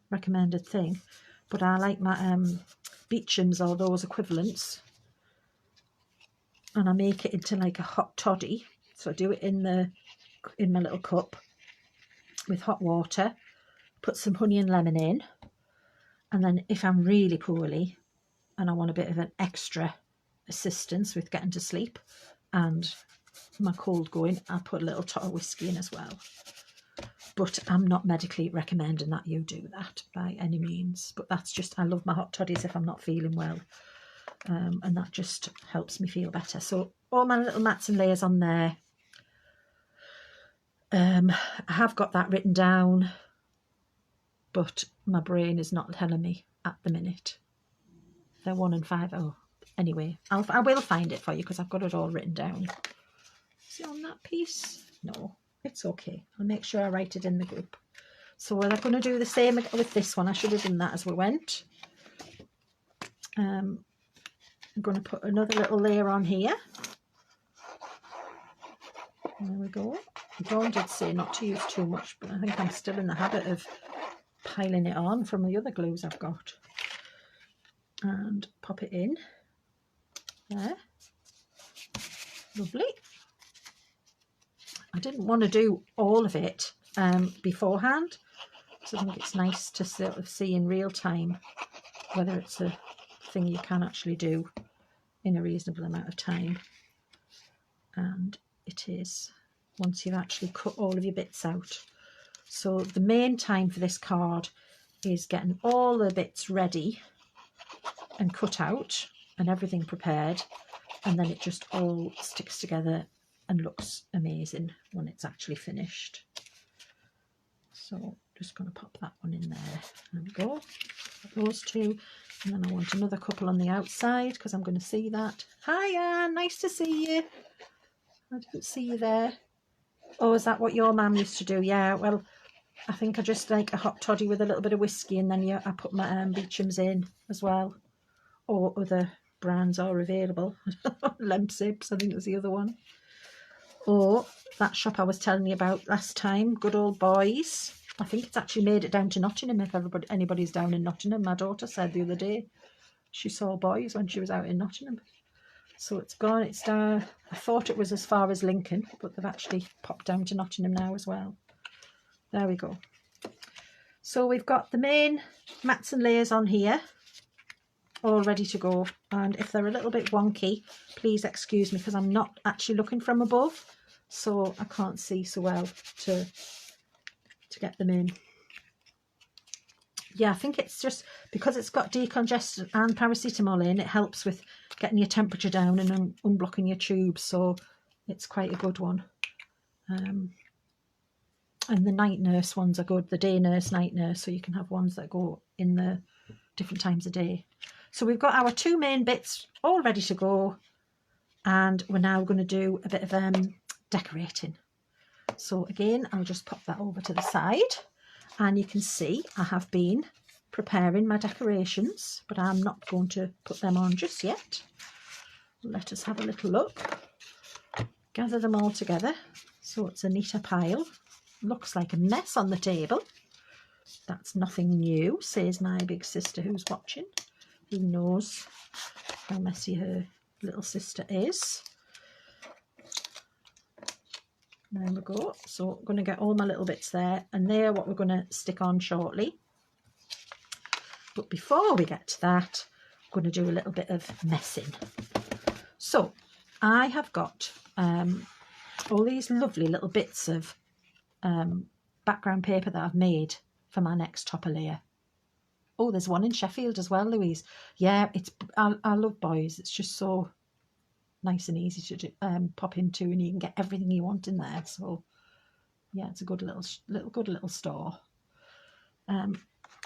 Speaker 1: recommended thing, but I like my Beecham's or those equivalents, and I make it into like a hot toddy. So I do it in my little cup with hot water, put some honey and lemon in, and then if I'm really poorly and I want a bit of an extra assistance with getting to sleep and my cold going, I'll put a little tot of whiskey in as well. But I'm not medically recommending that you do that by any means. But that's just, I love my hot toddies if I'm not feeling well. And that just helps me feel better. So all my little mats and layers on there. I have got that written down, but my brain is not telling me at the minute. They're 1 and 5. Oh, anyway, I will find it for you because I've got it all written down. Is it on that piece? No, it's okay. I'll make sure I write it in the group. So we're going to do the same with this one. I should have done that as we went. I'm going to put another little layer on here. There we go. Dawn did say not to use too much, but I think I'm still in the habit of piling it on from the other glues I've got. And pop it in there. Lovely. I didn't want to do all of it beforehand, so I think it's nice to sort of see in real time whether it's a thing you can actually do in a reasonable amount of time. And it is, once you've actually cut all of your bits out. So the main time for this card is getting all the bits ready and cut out and everything prepared, and then it just all sticks together and looks amazing when it's actually finished. So just going to pop that one in there. There we go. Those two, and then I want another couple on the outside because I'm going to see that. Hi Anne, nice to see you. I didn't see you there. Oh, is that what your mum used to do? Yeah, well, I think I just like a hot toddy with a little bit of whiskey, and then I put my Beecham's in as well. Or other brands are available. Lemsips, I think was the other one. Or that shop I was telling you about last time, Good Old Boys. I think it's actually made it down to Nottingham if anybody's down in Nottingham. My daughter said the other day she saw Boys when she was out in Nottingham. So it's gone, it's down. I thought it was as far as Lincoln, but they've actually popped down to Nottingham now as well. There we go. So we've got the main mats and layers on here, all ready to go. And if they're a little bit wonky, please excuse me because I'm not actually looking from above, so I can't see so well to get them in. Yeah, I think it's just because it's got decongestant and paracetamol in, it helps with getting your temperature down and unblocking your tubes, so it's quite a good one. And the night nurse ones are good, the day nurse, night nurse, so you can have ones that go in the different times of day. So we've got our two main bits all ready to go. and we're now going to do a bit of decorating. So again, I'll just pop that over to the side, and you can see I have been preparing my decorations, but I'm not going to put them on just yet. Let us have a little look. Gather them all together so it's a neater pile. Looks like a mess on the table. That's nothing new, says my big sister who's watching. Who knows how messy her little sister is. There we go. So I'm going to get all my little bits there, and they're what we're going to stick on shortly. But before we get to that, I'm going to do a little bit of messing. So I have got all these lovely little bits of background paper that I've made for my next topper layer. Oh, there's one in Sheffield as well, Louise. Yeah, I love boys. It's just so nice and easy to do, pop into, and you can get everything you want in there. So yeah, it's a good little store.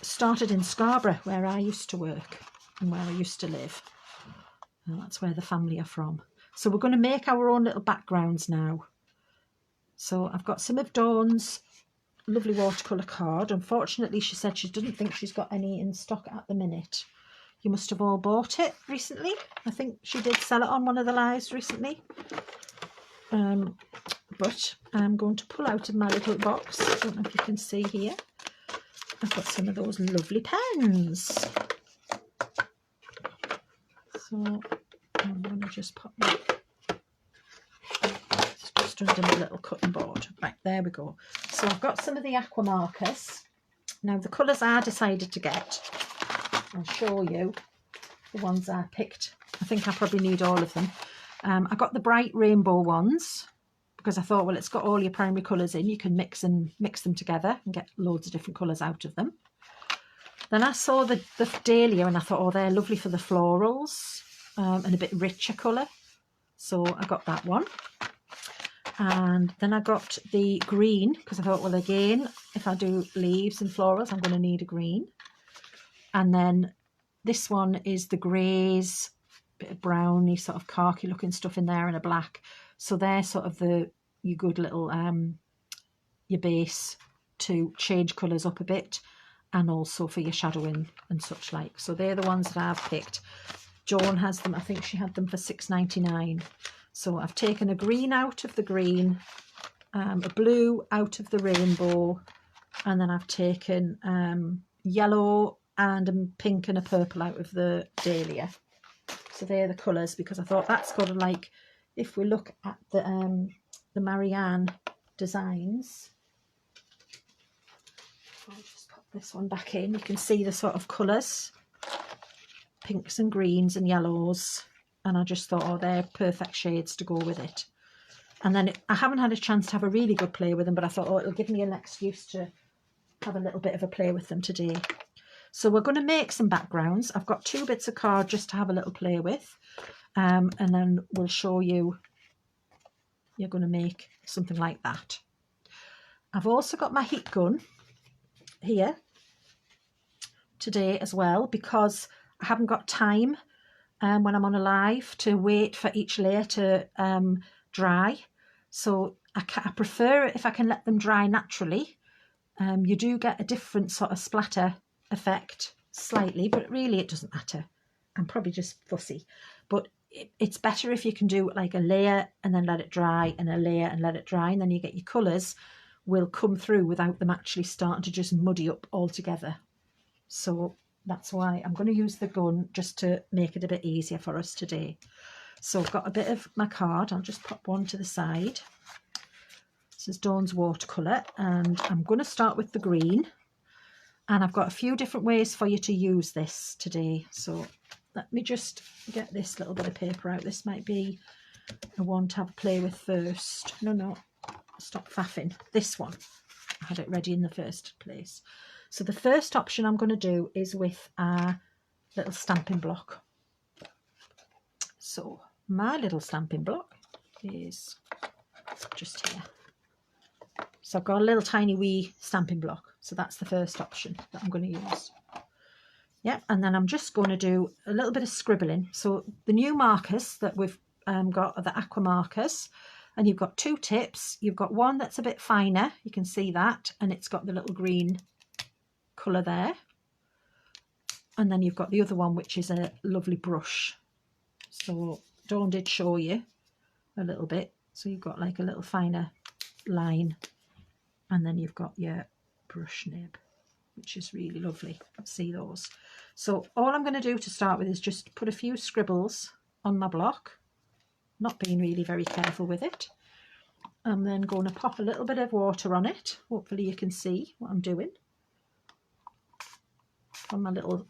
Speaker 1: Started in Scarborough, where I used to work and where I used to live. And that's where the family are from. So we're going to make our own little backgrounds now. So I've got some of Dawn's lovely watercolour card. Unfortunately, she said she doesn't think she's got any in stock at the minute. You must have all bought it recently. I think she did sell it on one of the lives recently. But I'm going to pull out of my little box. I don't know if you can see here. I've got some of those lovely pens. So I'm going to just pop that. It's just under my little cutting board. Right, there we go. So I've got some of the aqua markers. Now the colours I decided to get, I'll show you the ones I picked. I think I probably need all of them. I got the bright rainbow ones because I thought, well, it's got all your primary colours in. You can mix them together and get loads of different colours out of them. Then I saw the dahlia and I thought, oh, they're lovely for the florals and a bit richer colour. So I got that one. And then I got the green because I thought, well, again, if I do leaves and florals, I'm going to need a green. And then this one is the greys, bit of browny, sort of khaki looking stuff in there, and a black. So they're sort of your good little, your base to change colours up a bit, and also for your shadowing and such like. So they're the ones that I've picked. Joan has them, I think she had them for £6.99. So I've taken a green out of the green, a blue out of the rainbow, and then I've taken yellow and a pink and a purple out of the dahlia. So they're the colours, because I thought that's got to, like, if we look at the Marianne designs, I'll just pop this one back in. You can see the sort of colours, pinks and greens and yellows, and I just thought, oh, they're perfect shades to go with it. And then I haven't had a chance to have a really good play with them, but I thought, oh, it'll give me an excuse to have a little bit of a play with them today. So we're going to make some backgrounds. I've got 2 bits of card just to have a little play with, and then we'll show you. You're going to make something like that. I've also got my heat gun here today as well, because I haven't got time when I'm on a live to wait for each layer to dry. So I prefer it if I can let them dry naturally. You do get a different sort of splatter effect slightly, but really it doesn't matter. I'm probably just fussy, but it's better if you can do like a layer and then let it dry, and a layer and let it dry, and then you get your colours will come through without them actually starting to just muddy up altogether. So that's why I'm going to use the gun, just to make it a bit easier for us today. So I've got a bit of my card. I'll just pop one to the side. This is Dawn's watercolour, and I'm going to start with the green. And I've got a few different ways for you to use this today. So let me just get this little bit of paper out. This might be a one to have a play with first. No, stop faffing. This one. I had it ready in the first place. So the first option I'm going to do is with a little stamping block. So my little stamping block is just here. So I've got a little tiny wee stamping block. So that's the first option that I'm going to use. Yeah, and then I'm just going to do a little bit of scribbling. So the new markers that we've got are the aqua markers, and you've got two tips. You've got one that's a bit finer, you can see that, and it's got the little green colour there. And then you've got the other one, which is a lovely brush. So Dawn did show you a little bit. So you've got like a little finer line, and then you've got your brush nib, which is really lovely. See those? So all I'm going to do to start with is just put a few scribbles on my block, not being really very careful with it. I'm then going to pop a little bit of water on it. Hopefully you can see what I'm doing on my little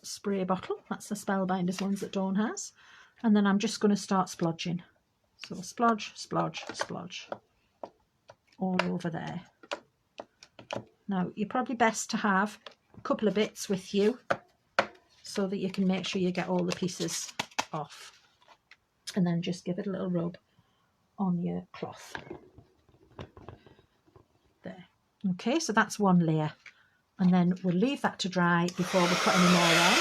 Speaker 1: spray bottle. That's the Spellbinders ones that Dawn has. And then I'm just going to start splodging. So splodge, splodge, splodge all over there. Now you're probably best to have a couple of bits with you so that you can make sure you get all the pieces off, and then just give it a little rub on your cloth there. Okay, so that's one layer, and then we'll leave that to dry before we put any more on.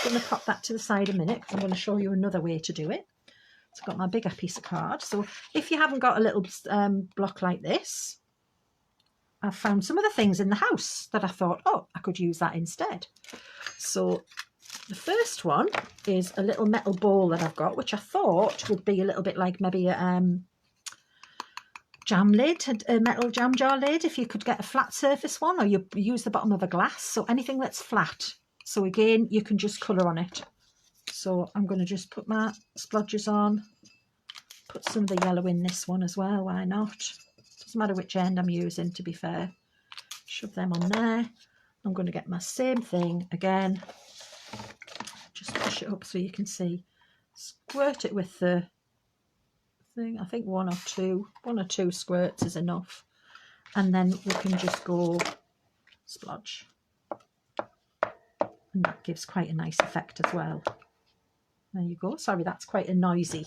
Speaker 1: I'm going to pop that to the side a minute because I'm going to show you another way to do it. So I've got my bigger piece of card. So if you haven't got a little block like this, I've found some of the things in the house that I thought, oh, I could use that instead. So the first one is a little metal bowl that I've got, which I thought would be a little bit like maybe a jam lid, a metal jam jar lid, if you could get a flat surface one, or you use the bottom of a glass. So anything that's flat. So again, you can just colour on it. So I'm going to just put my splodges on, put some of the yellow in this one as well, why not? Doesn't matter which end I'm using, to be fair. Shove them on there. I'm going to get my same thing again. Just push it up so you can see. Squirt it with the thing. I think one or two squirts is enough. And then we can just go splodge. And that gives quite a nice effect as well. There you go. Sorry, that's quite a noisy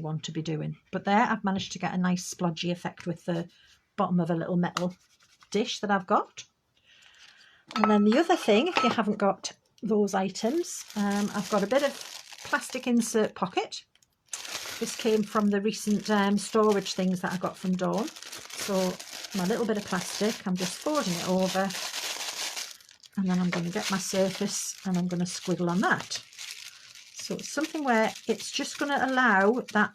Speaker 1: one to be doing. But there, I've managed to get a nice splodgy effect with the bottom of a little metal dish that I've got. And then the other thing, if you haven't got those items, I've got a bit of plastic insert pocket. This came from the recent storage things that I got from Dawn. So my little bit of plastic, I'm just folding it over. And then I'm going to get my surface and I'm going to squiggle on that. So it's something where it's just going to allow that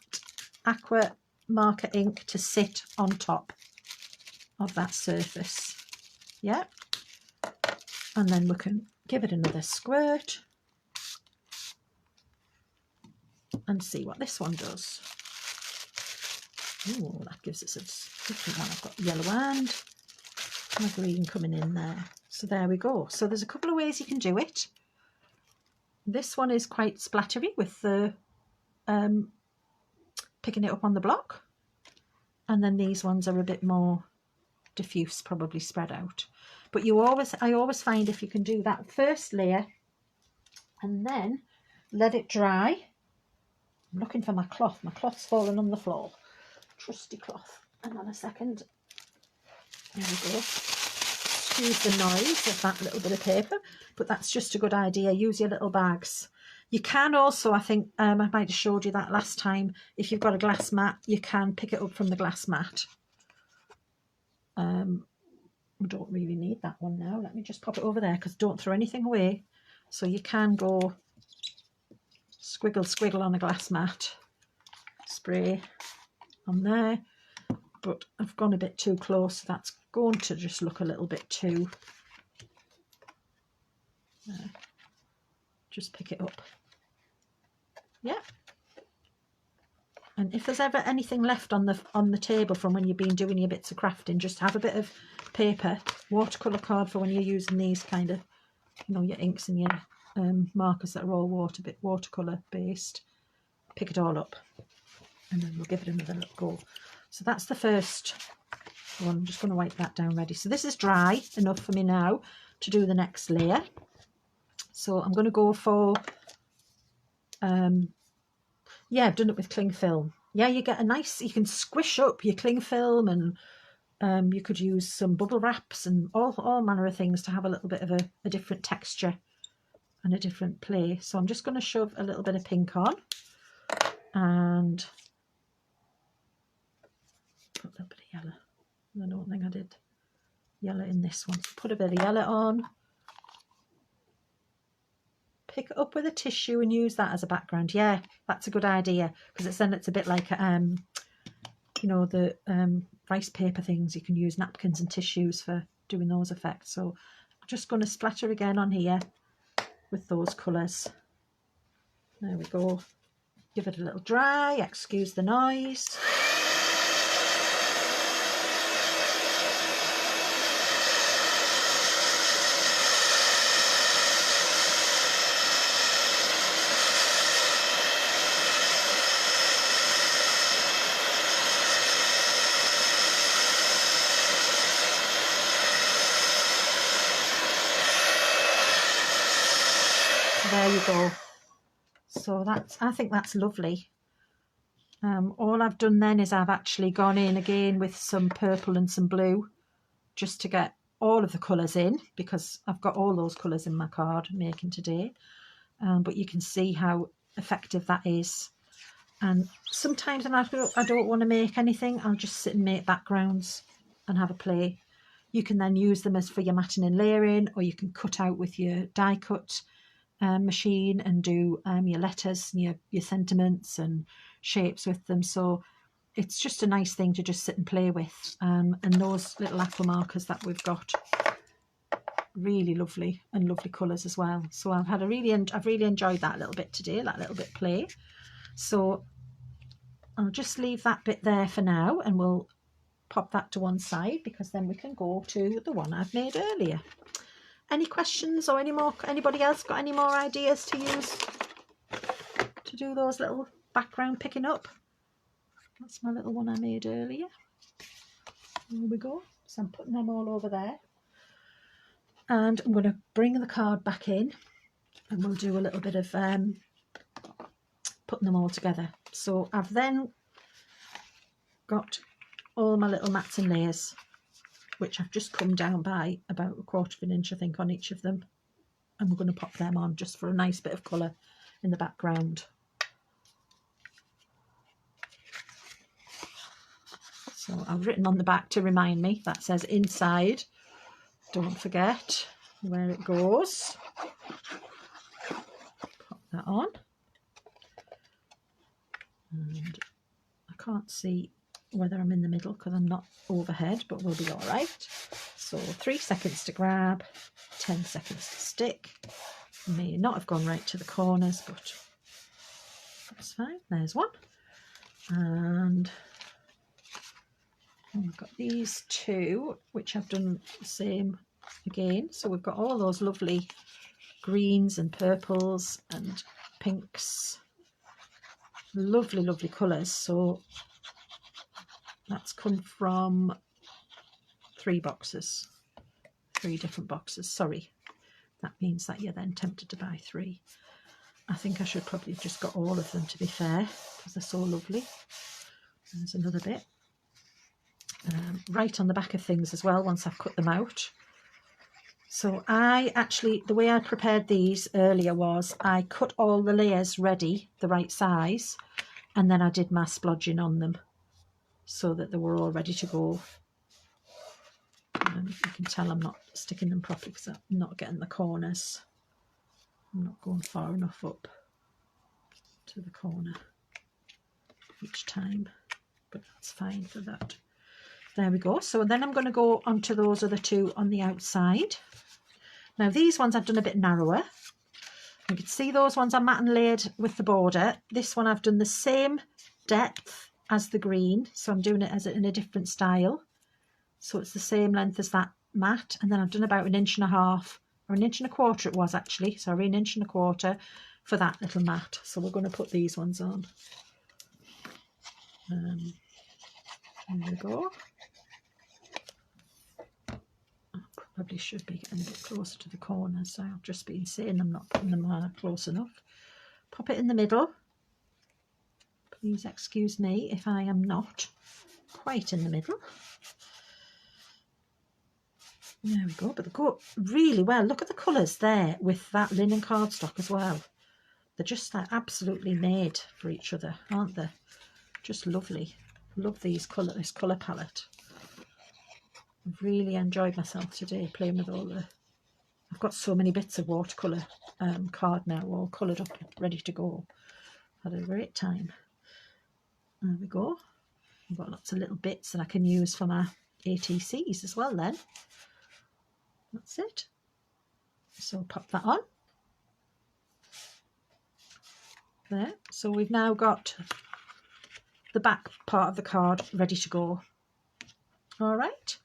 Speaker 1: aqua marker ink to sit on top of that surface. Yeah. And then we can give it another squirt and see what this one does. Oh, that gives us a different one. I've got yellow and my green coming in there. So there we go. So there's a couple of ways you can do it. This one is quite splattery with the picking it up on the block. And then these ones are a bit more diffuse, probably spread out. But I always find if you can do that first layer and then let it dry. I'm looking for my cloth. My cloth's fallen on the floor. Trusty cloth. Hang on a second. There we go. Excuse the noise of that little bit of paper, but that's just a good idea. Use your little bags. You can also, I think I might have showed you that last time, if you've got a glass mat, you can pick it up from the glass mat. We don't really need that one now. Let me just pop it over there because don't throw anything away. So you can go squiggle, squiggle on a glass mat, spray on there, but I've gone a bit too close. That's going to just look a little bit too. Just pick it up. Yeah. And if there's ever anything left on the table from when you've been doing your bits of crafting, just have a bit of paper, watercolour card for when you're using these kind of, you know, your inks and your markers that are all watercolour based. Pick it all up and then we'll give it another go. So that's the first one. I'm just going to wipe that down ready. So this is dry enough for me now to do the next layer. So I'm going to go for Yeah, I've done it with cling film. Yeah, you get a nice, you can squish up your cling film, and you could use some bubble wraps and all manner of things to have a little bit of a different texture and a different play. So I'm just going to shove a little bit of pink on and put a little bit of yellow. I don't think I did yellow in this one. So put a bit of yellow on. Pick it up with a tissue and use that as a background. Yeah, that's a good idea, because it's a bit like you know, the rice paper things. You can use napkins and tissues for doing those effects. So I'm just going to splatter again on here with those colours. There we go. Give it a little dry, excuse the noise. There you go. So I think that's lovely. All I've done then is I've actually gone in again with some purple and some blue just to get all of the colours in, because I've got all those colours in my card making today. But you can see how effective that is. And sometimes when I don't want to make anything, I'll just sit and make backgrounds and have a play. You can then use them as for your matting and layering, or you can cut out with your die cut machine and do your letters and your sentiments and shapes with them. So it's just a nice thing to just sit and play with. And those little aqua markers that we've got, really lovely, and lovely colours as well. So I've really enjoyed that little bit today, that little bit play. So I'll just leave that bit there for now, and we'll pop that to one side, because then we can go to the one I've made earlier. Any questions, or anybody else got any more ideas to use to do those little background picking up? That's my little one I made earlier. There we go. So I'm putting them all over there. And I'm going to bring the card back in, and we'll do a little bit of putting them all together. So I've then got all my little mats and layers, which I've just come down by about 1/4 of an inch, I think, on each of them. And we're going to pop them on just for a nice bit of colour in the background. So I've written on the back to remind me, that says inside. Don't forget where it goes. Pop that on. And I can't see whether I'm in the middle because I'm not overhead, but we'll be all right. So 3 seconds to grab, 10 seconds to stick. May not have gone right to the corners, but that's fine. There's one. And we've got these two, which I've done the same again. So we've got all those lovely greens and purples and pinks. Lovely, lovely colours. So that's come from 3 boxes, 3 different boxes. Sorry, that means that you're then tempted to buy 3. I think I should probably have just got all of them, to be fair, because they're so lovely. There's another bit. Right on the back of things as well, once I've cut them out. So the way I prepared these earlier was I cut all the layers ready, the right size, and then I did my splodging on them so that they were all ready to go. You can tell I'm not sticking them properly because I'm not getting the corners. I'm not going far enough up to the corner each time, but that's fine for that. There we go. So then I'm going to go onto those other 2 on the outside. Now these ones I've done a bit narrower. You can see those ones are matte and layered with the border. This one I've done the same depth as the green, so I'm doing it in a different style. So it's the same length as that mat, and then I've done about 1.5 inches, or 1.25 inches it was actually, sorry, 1.25 inches for that little mat. So we're going to put these ones on. There we go. I probably should be getting a bit closer to the corners, so I've just been saying I'm not putting them close enough. Pop it in the middle. Please excuse me if I am not quite in the middle. There we go, but they go really well. Look at the colours there with that linen cardstock as well. They're just like absolutely made for each other, aren't they? Just lovely. Love this colour palette. I've really enjoyed myself today playing with all the... I've got so many bits of watercolour card now, all coloured up, ready to go. Had a great time. There we go. I've got lots of little bits that I can use for my ATCs as well then. That's it. So pop that on. There. So we've now got the back part of the card ready to go. All right.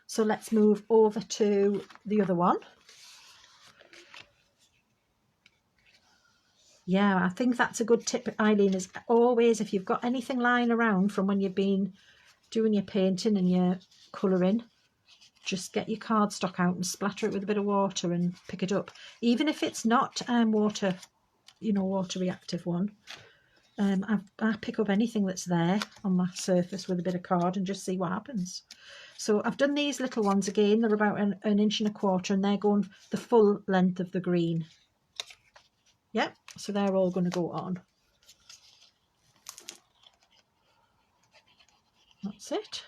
Speaker 1: So let's move over to the other one. Yeah, I think that's a good tip, Eileen, is always, if you've got anything lying around from when you've been doing your painting and your colouring, just get your cardstock out and splatter it with a bit of water and pick it up. Even if it's not water, you know, water reactive one. I pick up anything that's there on my surface with a bit of card and just see what happens. So I've done these little ones again. They're about an 1.25 inches and they're going the full length of the green. Yep, so they're all going to go on. That's it.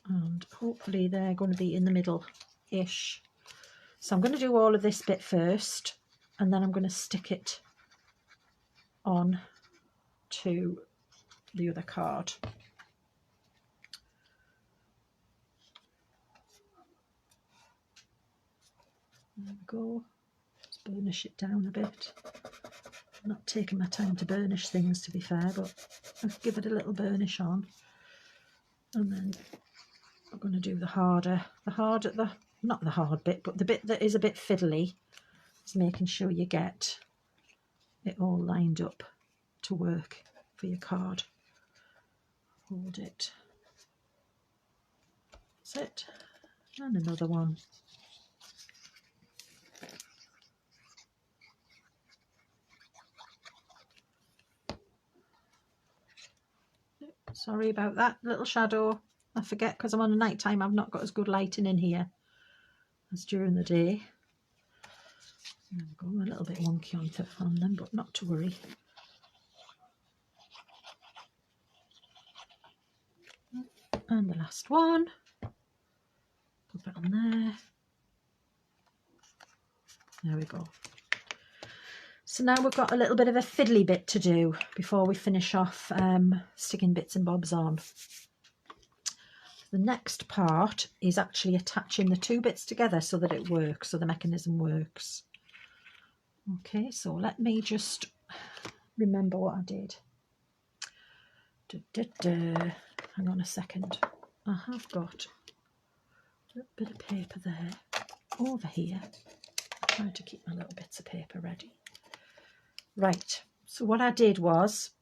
Speaker 1: And hopefully they're going to be in the middle-ish. So I'm going to do all of this bit first, and then I'm going to stick it on to the other card. There we go. Let's burnish it down a bit. I'm not taking my time to burnish things, to be fair, but I'll give it a little burnish on. And then I'm going to do not the hard bit, but the bit that is a bit fiddly is making sure you get it all lined up to work for your card. Hold it. That's it. And another one. Sorry about that little shadow. I forget because I'm on a night time, I've not got as good lighting in here as during the day. There we go, a little bit wonky on them, but not to worry. And the last one. Put it on there. There we go. So now we've got a little bit of a fiddly bit to do before we finish off sticking bits and bobs on. The next part is actually attaching the two bits together so that it works, so the mechanism works. Okay, so let me just remember what I did. Hang on a second. I have got a little bit of paper there over here. I'm trying to keep my little bits of paper ready. Right, so what I did was,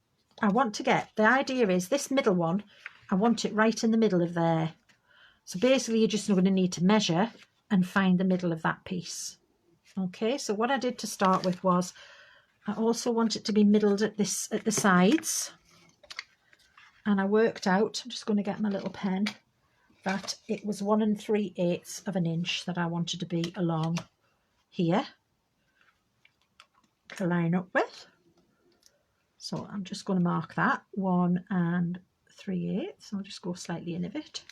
Speaker 1: I want to get, the idea is this middle one, I want it right in the middle of there. So basically you're just going to need to measure and find the middle of that piece. Okay, so what I did to start with was, I also want it to be middled at the sides. And I worked out, I'm just going to get my little pen, that it was 1 3/8 of an inch that I wanted to be along here to line up with. So I'm just going to mark that 1 3/8. I'll just go slightly in a bit,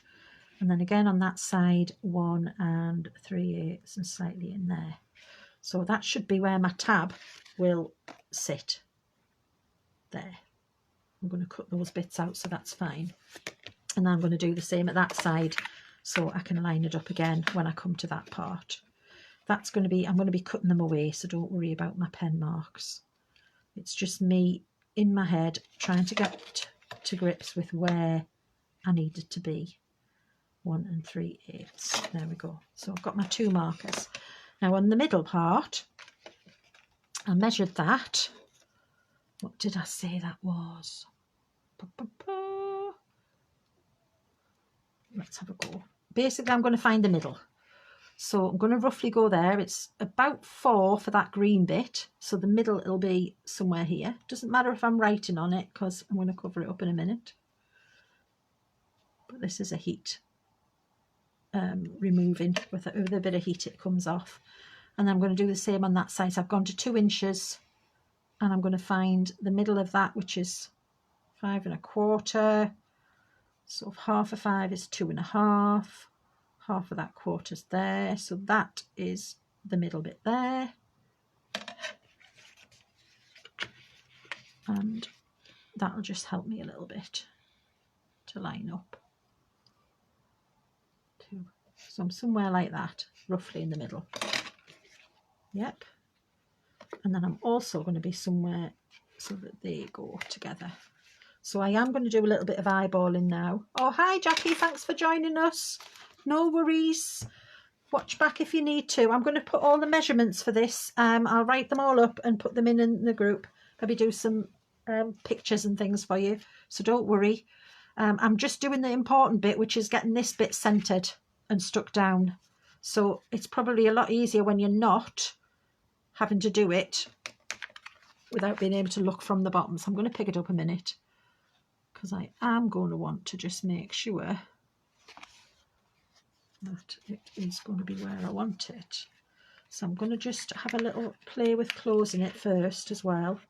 Speaker 1: and then again on that side 1 3/8 and slightly in there. So that should be where my tab will sit there. I'm going to cut those bits out, so that's fine, and then I'm going to do the same at that side so I can line it up again when I come to that part. That's going to be, I'm going to be cutting them away, so don't worry about my pen marks. It's just me in my head trying to get to grips with where I need it to be. 1 3/8. There we go. So I've got my 2 markers. Now on the middle part, I measured that. What did I say that was? Let's have a go. Basically, I'm going to find the middle. So I'm going to roughly go there. It's about 4 for that green bit. So the middle it'll be somewhere here. Doesn't matter if I'm writing on it because I'm going to cover it up in a minute. But this is a heat removing. With a bit of heat it comes off. And then I'm going to do the same on that side. So I've gone to 2 inches and I'm going to find the middle of that, which is 5 1/4. So half of 5 is 2 1/2. Half of that quarter's there, so that is the middle bit there, and that'll just help me a little bit to line up. So I'm somewhere like that, roughly in the middle. Yep. And then I'm also going to be somewhere so that they go together. So I am going to do a little bit of eyeballing now. Oh, hi Jackie, thanks for joining us. No worries. Watch back if you need to. I'm going to put all the measurements for this. I'll write them all up and put them in the group. Maybe do some pictures and things for you. So don't worry. I'm just doing the important bit, which is getting this bit centered and stuck down. So it's probably a lot easier when you're not having to do it without being able to look from the bottom. So I'm going to pick it up a minute because I am going to want to just make sure that it is going to be where I want it. So I'm going to just have a little play with closing it first as well,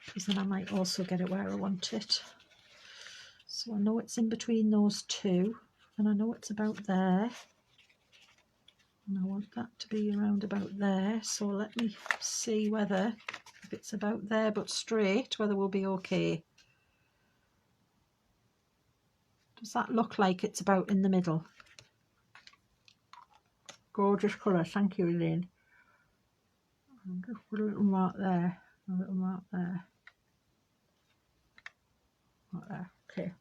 Speaker 1: because then I might also get it where I want it. So I know it's in between those two, and I know it's about there, and I want that to be around about there. So let me see whether, if it's about there but straight, whether we'll be okay. Does that look like it's about in the middle? Gorgeous colour, thank you, Elaine. I'll just put a little mark there, a little mark there, right there. Okay,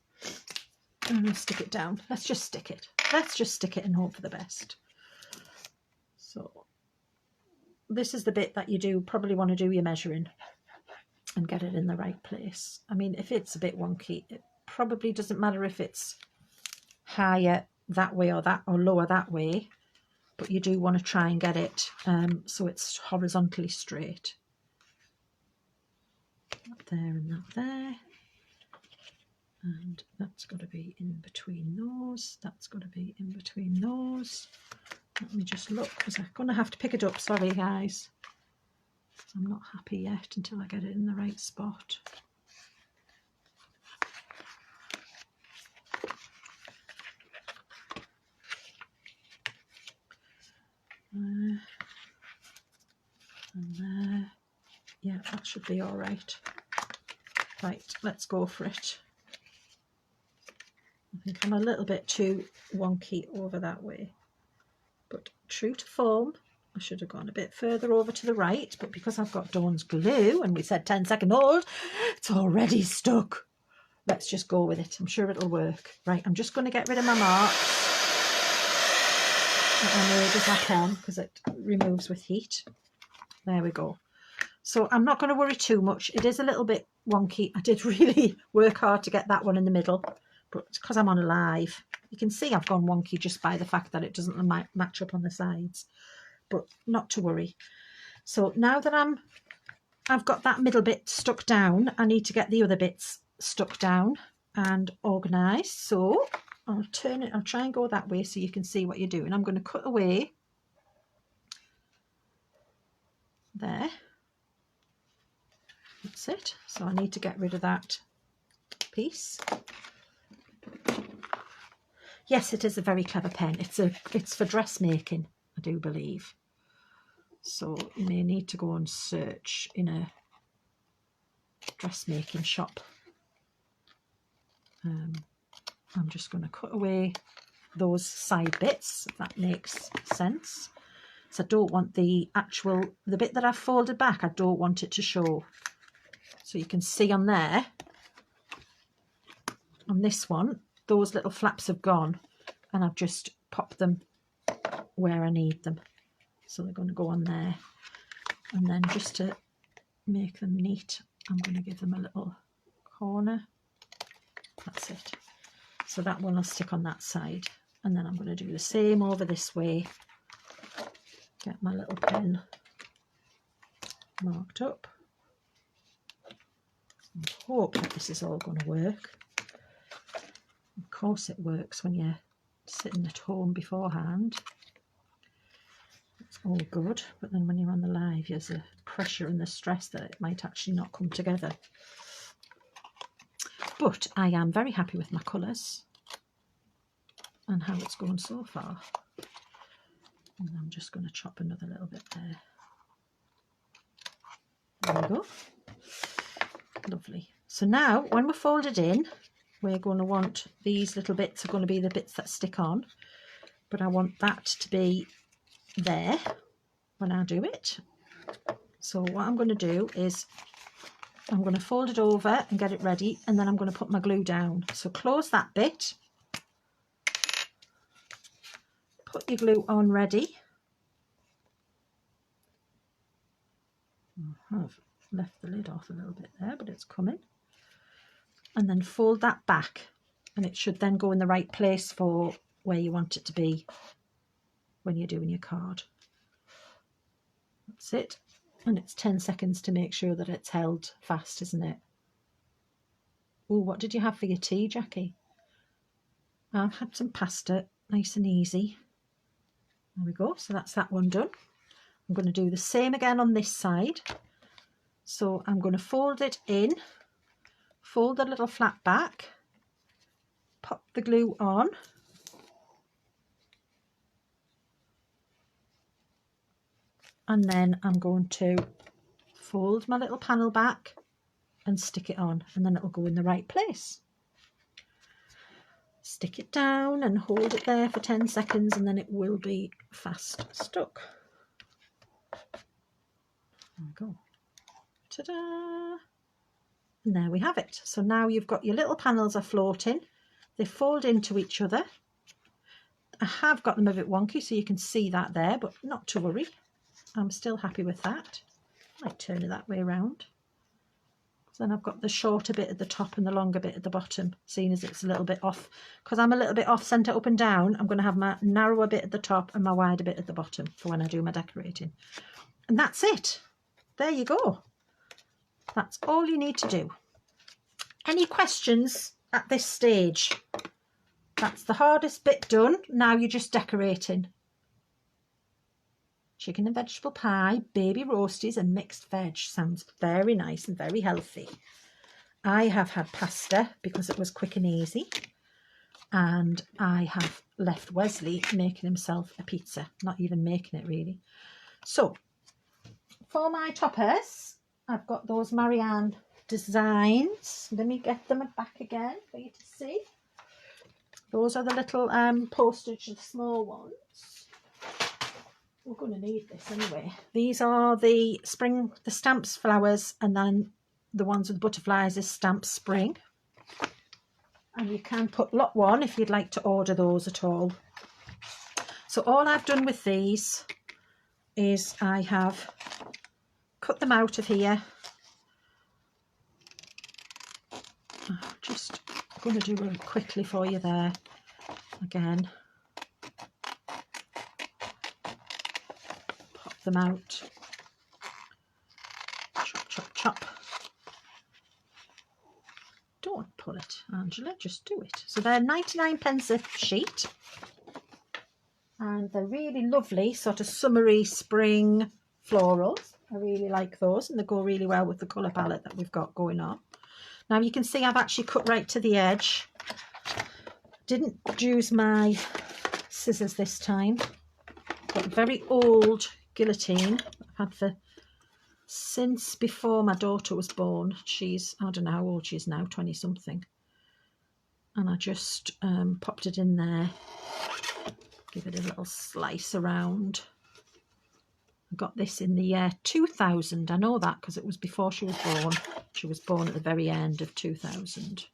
Speaker 1: I'm going to stick it down. Let's just stick it. Let's just stick it and hope for the best. So this is the bit that you do probably want to do your measuring and get it in the right place. I mean, if it's a bit wonky, it probably doesn't matter if it's higher that way or lower that way. But you do want to try and get it so it's horizontally straight. That there and that there. And that's got to be in between those. That's got to be in between those. Let me just look, because I'm going to have to pick it up. Sorry, guys. I'm not happy yet until I get it in the right spot. And there, yeah, that should be all right. Right, let's go for it. I think I'm a little bit too wonky over that way, but true to form, I should have gone a bit further over to the right, but because I've got Dawn's glue and we said 10-second hold, it's already stuck. Let's just go with it. I'm sure it'll work. Right, I'm just going to get rid of my marks. I know as I can because it removes with heat. There we go. So I'm not going to worry too much. It is a little bit wonky. I did really work hard to get that one in the middle, but it's because I'm on a live. You can see I've gone wonky just by the fact that it doesn't match up on the sides, but not to worry. So now that I've got that middle bit stuck down, I need to get the other bits stuck down and organised. So I'll turn it, I'll try and go that way so you can see what you're doing. I'm going to cut away there. That's it. So I need to get rid of that piece. Yes, it is a very clever pen. It's for dressmaking, I do believe. So you may need to go and search in a dressmaking shop. I'm just going to cut away those side bits, if that makes sense. So I don't want the bit that I've folded back, I don't want it to show. So you can see on there, on this one, those little flaps have gone and I've just popped them where I need them. So they're going to go on there. And then just to make them neat, I'm going to give them a little corner. That's it. So that one will stick on that side, and then I'm going to do the same over this way get my little pen marked up. I hope that this is all going to work. Of course it works when you're sitting at home beforehand. It's all good, but then when you're on the live, there's the pressure and the stress that it might actually not come together. But I am very happy with my colours and how it's going so far. And I'm just going to chop another little bit there. There we go. Lovely. So now when we're folded in, we're going to want these little bits are going to be the bits that stick on, but I want that to be there when I do it. So what I'm going to do is I'm going to fold it over and get it ready, and then I'm going to put my glue down. So close that bit, put your glue on ready. I've left the lid off a little bit there, but it's coming. And then fold that back, and it should then go in the right place for where you want it to be when you're doing your card. That's it. And it's 10 seconds to make sure that it's held fast, isn't it? Oh, what did you have for your tea, Jackie? I've had some pasta, nice and easy. There we go. So that's that one done. I'm going to do the same again on this side. So I'm going to fold it in, fold the little flap back, pop the glue on, and then I'm going to fold my little panel back and stick it on, and then it'll go in the right place. Stick it down and hold it there for 10 seconds, and then it will be fast stuck. There we go. Ta-da! And there we have it. So now you've got your little panels are floating. They fold into each other. I have got them a bit wonky, so you can see that there, but not to worry. I'm still happy with that. I might turn it that way around. So then I've got the shorter bit at the top and the longer bit at the bottom, seeing as it's a little bit off. Because I'm a little bit off centre up and down, I'm going to have my narrower bit at the top and my wider bit at the bottom for when I do my decorating. And that's it. There you go. That's all you need to do. Any questions at this stage? That's the hardest bit done. Now you're just decorating. Chicken and vegetable pie, baby roasties and mixed veg. Sounds very nice and very healthy. I have had pasta because it was quick and easy. And I have left Wesley making himself a pizza. Not even making it really. So, for my toppers, I've got those Marianne designs. Let me get them back again for you to see. Those are the little postage, the small ones. We're going to need this anyway. These are the spring, the stamps flowers, and then the ones with butterflies is stamps spring. And you can put lot one if you'd like to order those at all. So all I've done with these is I have cut them out of here. Just going to do it quickly for you there again. Pop them out. Chop, chop, chop. Don't pull it, Angela, just do it. So they're 99p a sheet. And they're really lovely, sort of summery spring florals. I really like those, and they go really well with the colour palette that we've got going on. Now you can see I've actually cut right to the edge. Didn't use my scissors this time. Got a very old guillotine I've had for since before my daughter was born. She's, I don't know how old she is now, 20 something. And I just popped it in there. Give it a little slice around. I got this in the year 2000. I know that because it was before she was born. She was born at the very end of 2000.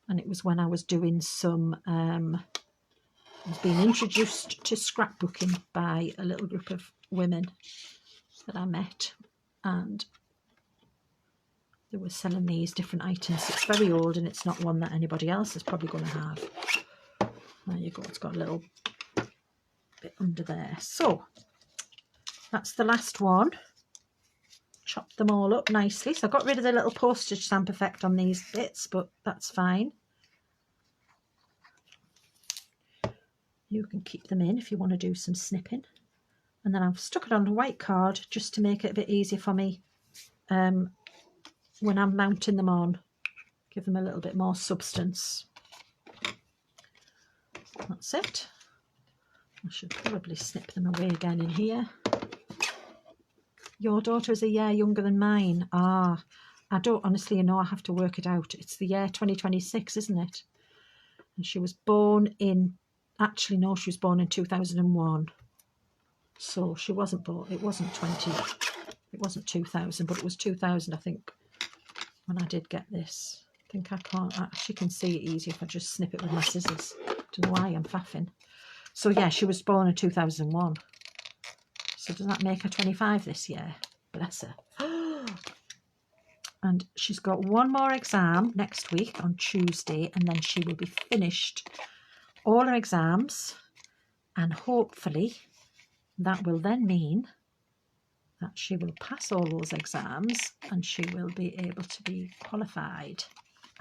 Speaker 1: And it was when I was doing some, I was being introduced to scrapbooking by a little group of women that I met. And they were selling these different items. It's very old and it's not one that anybody else is probably going to have. There you go. It's got a little bit under there. So that's the last one. Chopped them all up nicely. So I got rid of the little postage stamp effect on these bits, but that's fine. You can keep them in if you want to do some snipping. And then I've stuck it on a white card just to make it a bit easier for me when I'm mounting them on. Give them a little bit more substance. That's it. I should probably snip them away again in here. Your daughter is a year younger than mine. Ah, I don't honestly know. I have to work it out. It's the year 2026, isn't it? And she was born in, actually no, she was born in 2001. So she wasn't born, it wasn't 2000, but it was 2000, I think, when I did get this. I think I can't, actually can see it easier if I just snip it with my scissors. Don't know why I'm faffing. So yeah, she was born in 2001. So does that make her 25 this year? Bless her. And she's got one more exam next week on Tuesday, and then she will be finished all her exams, and hopefully that will then mean that she will pass all those exams and she will be able to be qualified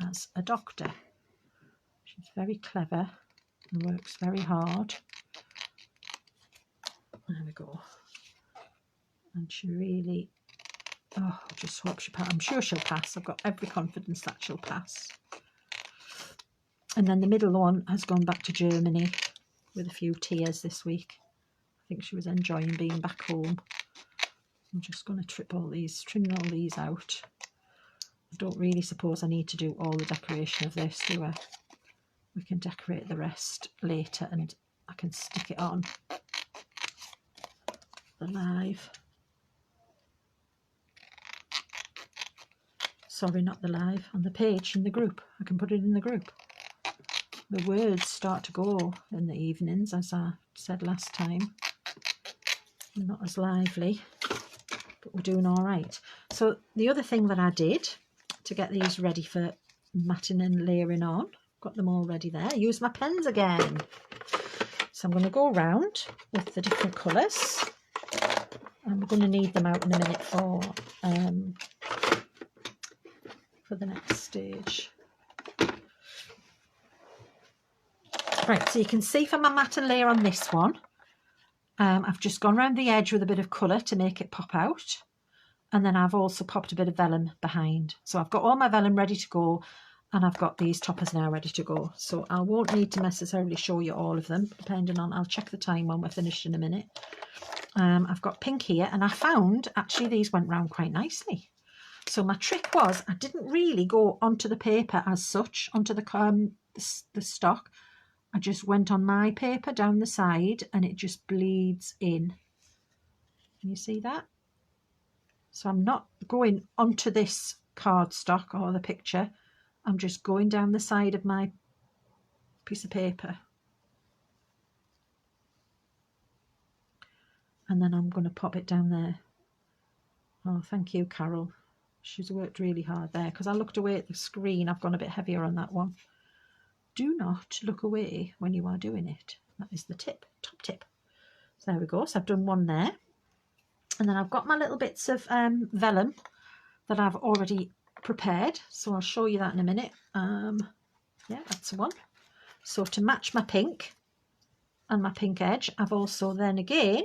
Speaker 1: as a doctor. She's very clever and works very hard. There we go. And she really, oh, I just hope she passes. I'm sure she'll pass. I've got every confidence that she'll pass. And then the middle one has gone back to Germany with a few tears this week. I think she was enjoying being back home. I'm just going to trim all these out. I don't really suppose I need to do all the decoration of this, do I? We can decorate the rest later, and I can stick it on the live. Sorry, not the live, on the page in the group. I can put it in the group. The words start to go in the evenings, as I said last time. They're not as lively, but we're doing all right. So the other thing that I did to get these ready for matting and layering on, got them all ready there. I used my pens again. So I'm going to go around with the different colours, and we're going to need them out in a minute for the next stage. Right, so you can see for my matte and layer on this one, I've just gone around the edge with a bit of colour to make it pop out, and then I've also popped a bit of vellum behind. So I've got all my vellum ready to go, and I've got these toppers now ready to go. So I won't need to necessarily show you all of them, depending on, I'll check the time when we're finished in a minute. I've got pink here, and I found actually these went round quite nicely. So my trick was I didn't really go onto the paper as such, onto the stock. I just went on my paper down the side, and it just bleeds in. Can you see that? So I'm not going onto this cardstock or the picture. I'm just going down the side of my piece of paper. And then I'm going to pop it down there. Oh, thank you, Carol. She's worked really hard there, because I looked away at the screen. I've gone a bit heavier on that one. Do not look away when you are doing it. That is the tip, top tip. So there we go. So I've done one there. And then I've got my little bits of vellum that I've already prepared. So I'll show you that in a minute. Yeah, that's one. So to match my pink and my pink edge, I've also then again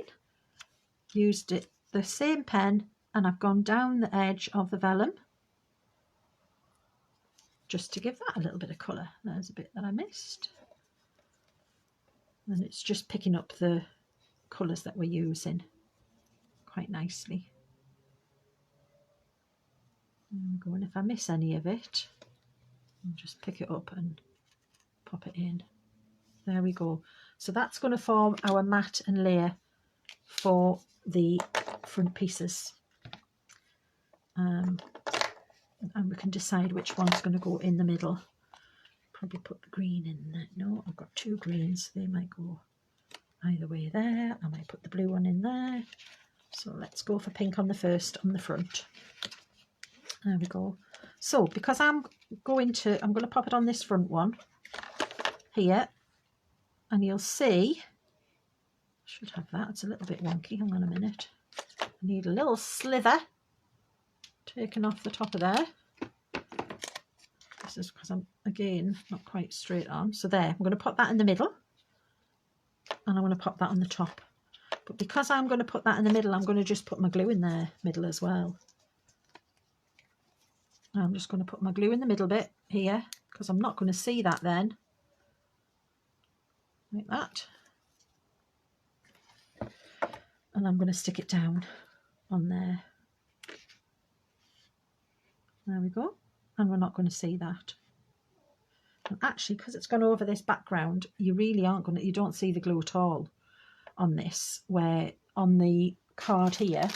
Speaker 1: used the same pen, and I've gone down the edge of the vellum just to give that a little bit of colour. There's a bit that I missed. And it's just picking up the colours that we're using quite nicely. And go, and if I miss any of it, I'll just pick it up and pop it in. There we go. So that's going to form our mat and layer for the front pieces. And we can decide which one's going to go in the middle. Probably put the green in there. No, I've got two greens. They might go either way there. I might put the blue one in there. So let's go for pink on the first, on the front. There we go. So because I'm going to pop it on this front one here, and you'll see, I should have that. It's a little bit wonky. Hang on a minute. I need a little slither taken off the top of there. This is because I'm, again, not quite straight on. So there, I'm going to put that in the middle. And I'm going to pop that on the top. But because I'm going to put that in the middle, I'm going to just put my glue in there middle as well. I'm just going to put my glue in the middle bit here, because I'm not going to see that then. Like that. And I'm going to stick it down on there. There we go. And we're not going to see that. And actually, because it's gone over this background, you really aren't going to, you don't see the glue at all on this, where on the card here,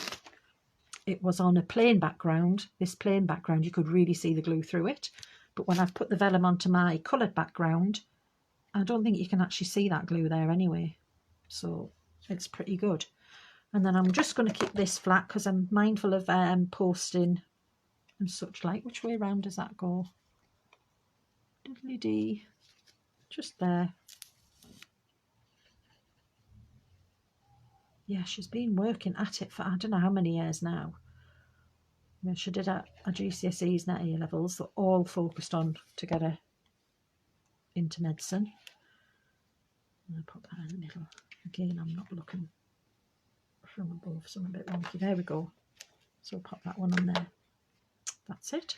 Speaker 1: it was on a plain background. This plain background, you could really see the glue through it. But when I've put the vellum onto my coloured background, I don't think you can actually see that glue there anyway. So it's pretty good. And then I'm just going to keep this flat because I'm mindful of posting and such like. Which way around does that go? Diddly dee. Just there. Yeah, she's been working at it for I don't know how many years now. I mean, she did her GCSEs and her A levels, so all focused on to get her into medicine. And I put that in the middle. Again, I'm not looking from above, so I'm a bit wonky. There we go. So I'll pop that one on there. That's it.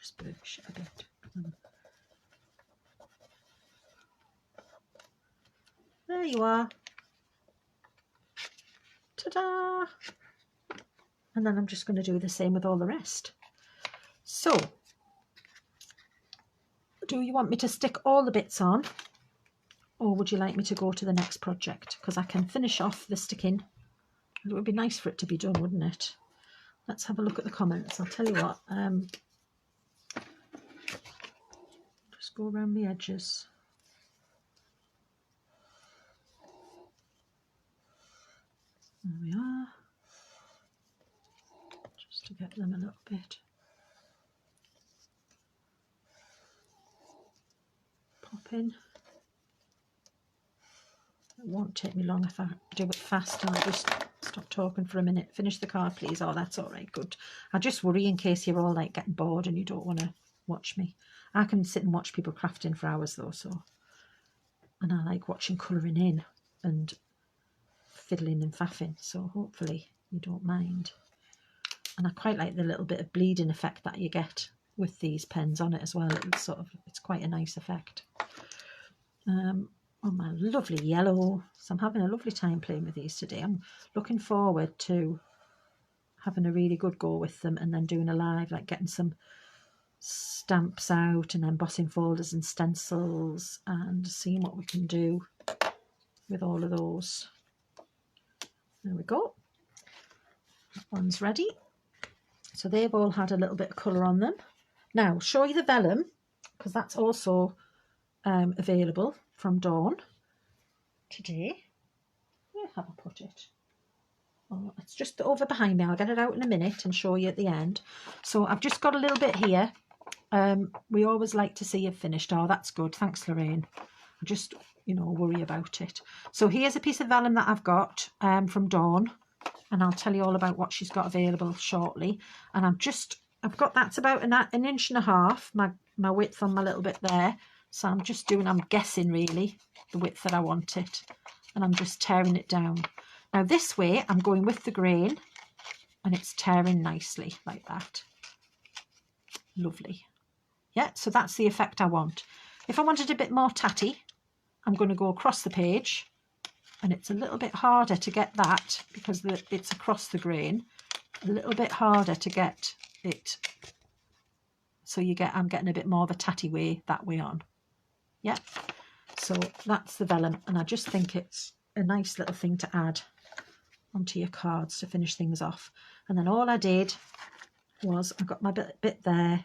Speaker 1: Just burnish it a bit. There you are. Ta-da! And then I'm just going to do the same with all the rest. So, do you want me to stick all the bits on? Or would you like me to go to the next project? Because I can finish off the sticking. It would be nice for it to be done, wouldn't it? Let's have a look at the comments. I'll tell you what. Just go around the edges. There we are. Just to get them a little bit. Pop in. It won't take me long if I do it fast. I'll just stop talking for a minute. Finish the card, please. Oh, that's all right. Good. I just worry in case you're all like getting bored and you don't want to watch me. I can sit and watch people crafting for hours though, so. And I like watching colouring in and fiddling and faffing, so hopefully you don't mind. And I quite like the little bit of bleeding effect that you get with these pens on it as well. It's sort of, it's quite a nice effect. Oh, my lovely yellow. So I'm having a lovely time playing with these today. I'm looking forward to having a really good go with them and then doing a live, like getting some stamps out and embossing folders and stencils and seeing what we can do with all of those. There we go. That one's ready. So they've all had a little bit of colour on them. Now, show you the vellum, because that's also available from Dawn today. Where have I put it? Oh, it's just over behind me. I'll get it out in a minute and show you at the end. So I've just got a little bit here. We always like to see you finished. Oh, that's good. Thanks, Lorraine. I just, you know, worry about it. So here's a piece of vellum that I've got from Dawn, and I'll tell you all about what she's got available shortly. And I've got that's about an inch and a half, my width on my little bit there. So I'm guessing really the width that I want it, and I'm just tearing it down. Now this way I'm going with the grain, and it's tearing nicely like that. Lovely. Yeah, so that's the effect I want. If I wanted a bit more tatty, I'm going to go across the page, and it's a little bit harder to get that because it's across the grain. A little bit harder to get it, so I'm getting a bit more of a tatty way that way on. Yeah, so that's the vellum, and I just think it's a nice little thing to add onto your cards to finish things off. And then all I did was I got my bit there,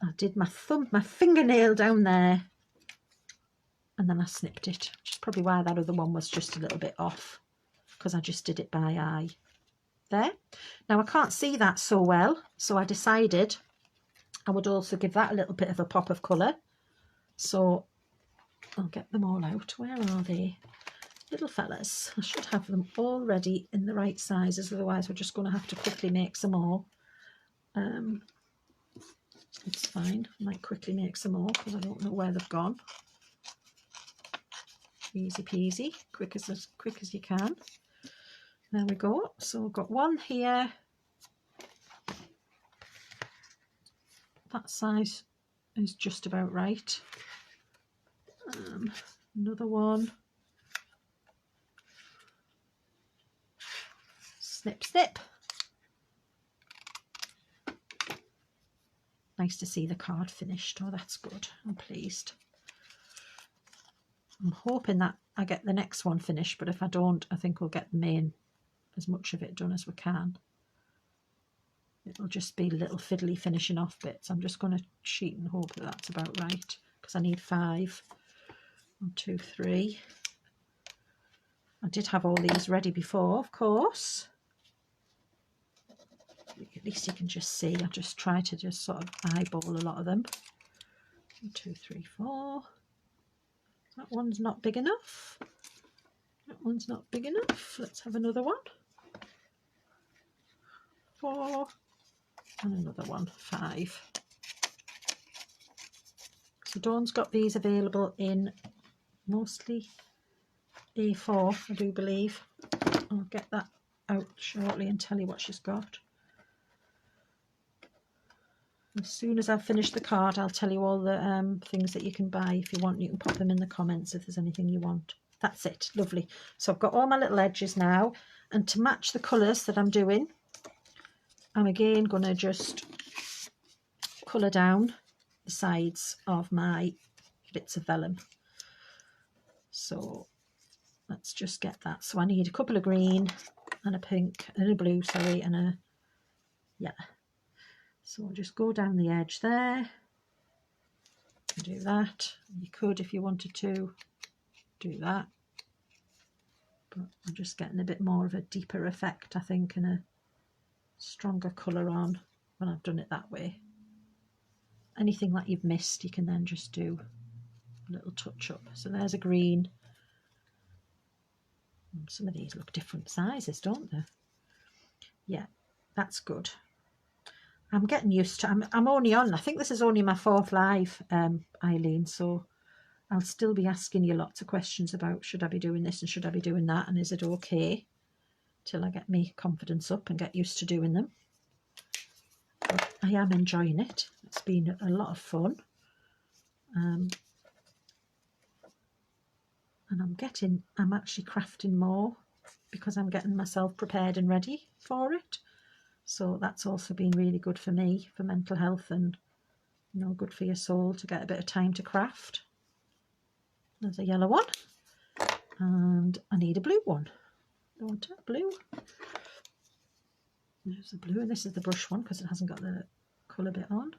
Speaker 1: I did my fingernail down there, and then I snipped it, which is probably why that other one was just a little bit off, because I just did it by eye. There. Now I can't see that so well, so I decided I would also give that a little bit of a pop of colour. So I'll get them all out. Where are they? little fellas. I should have them already in the right sizes, otherwise we're just going to have to quickly make some more. It's fine, I might quickly make some more because I don't know where they've gone. Easy peasy, quick as you can. There we go. So we've got one here. That size is just about right. Another one. Snip, snip. Nice to see the card finished. Oh, that's good. I'm pleased. I'm hoping that I get the next one finished, but if I don't, I think we'll get the main, as much of it done as we can. It'll just be little fiddly finishing off bits. I'm just going to cheat and hope that that's about right, because I need 5. 1, 2, 3. I did have all these ready before, of course. At least you can just see. I just try to just sort of eyeball a lot of them. 1, 2, 3, 4. That one's not big enough. That one's not big enough. Let's have another one. 4. And another one. 5. So Dawn's got these available in mostly A4, I do believe. I'll get that out shortly and tell you what she's got. As soon as I've finished the card, I'll tell you all the things that you can buy. If you want, you can pop them in the comments if there's anything you want. That's it. Lovely. So I've got all my little edges now, and to match the colours that I'm doing, I'm again going to just colour down the sides of my bits of vellum. So let's just get that. So I need a couple of green and a pink and a blue, sorry, and a yellow. So I'll just go down the edge there and do that. You could, if you wanted to, do that. But I'm just getting a bit more of a deeper effect, I think, and a stronger colour on when I've done it that way. Anything that you've missed, you can then just do a little touch up. So there's a green. Some of these look different sizes, don't they? Yeah, that's good. I'm getting used to, I'm only on, I think this is only my 4th live, Eileen, so I'll still be asking you lots of questions about should I be doing this and should I be doing that, and is it okay, till I get me confidence up and get used to doing them. But I am enjoying it. It's been a lot of fun. And I'm actually crafting more because I'm getting myself prepared and ready for it. So that's also been really good for me, for mental health, and, you know, good for your soul to get a bit of time to craft. There's a yellow one, and I need a blue one. Don't I? Blue. There's the blue, and this is the brush one because it hasn't got the colour bit on.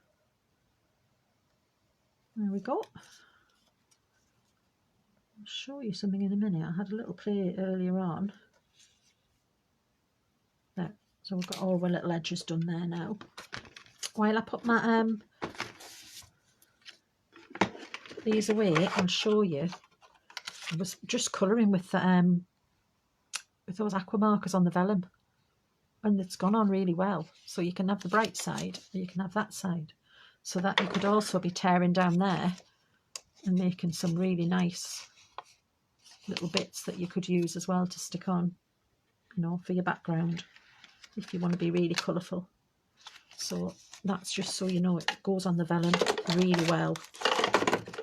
Speaker 1: There we go. I'll show you something in a minute. I had a little play earlier on. There. So we've got all our little edges done there now. While I put my these away, I'll show you. I was just colouring with those aqua markers on the vellum, and it's gone on really well. So you can have the bright side, or you can have that side. So that you could also be tearing down there and making some really nice little bits that you could use as well to stick on, you know, for your background, if you want to be really colourful. So that's just so you know, it goes on the vellum really well.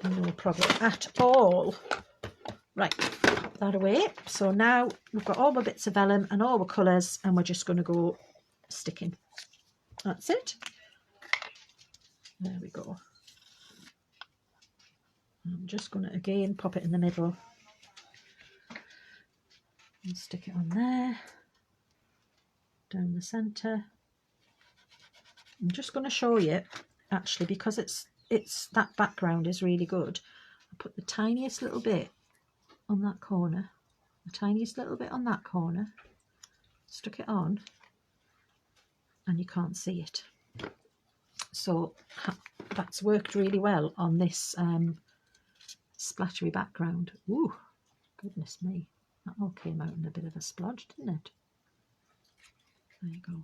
Speaker 1: No problem at all. Right, pop that away. So now we've got all the bits of vellum and all the colours, and we're just going to go sticking. That's it. There we go. I'm just going to again pop it in the middle and stick it on there, down the centre. I'm just going to show you, actually, because it's that background is really good. I put the tiniest little bit on that corner, the tiniest little bit on that corner, stuck it on, and you can't see it. So that's worked really well on this splattery background. Ooh, goodness me. That all came out in a bit of a splodge, didn't it? There you go.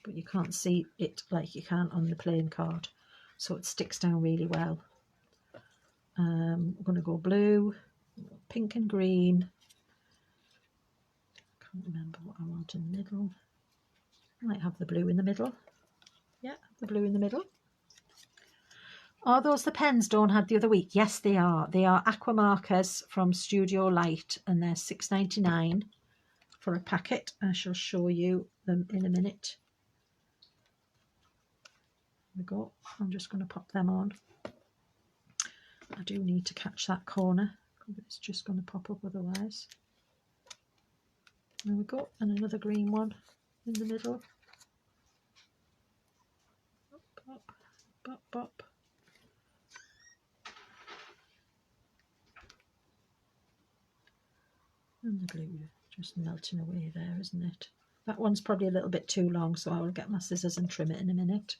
Speaker 1: But you can't see it like you can on the plain card, so it sticks down really well. We're going to go blue, pink and green. Can't remember what I want in the middle. I might have the blue in the middle. Yeah, the blue in the middle. Are those the pens Dawn had the other week? Yes, they are. They are aqua markers from Studio Light, and they're $6.99 for a packet. I shall show you them in a minute. There we go. I'm just going to pop them on. I do need to catch that corner. It's just going to pop up otherwise. There we go. And another green one in the middle. Bop, bop, bop. And the glue just melting away there, isn't it? That one's probably a little bit too long, so I will get my scissors and trim it in a minute.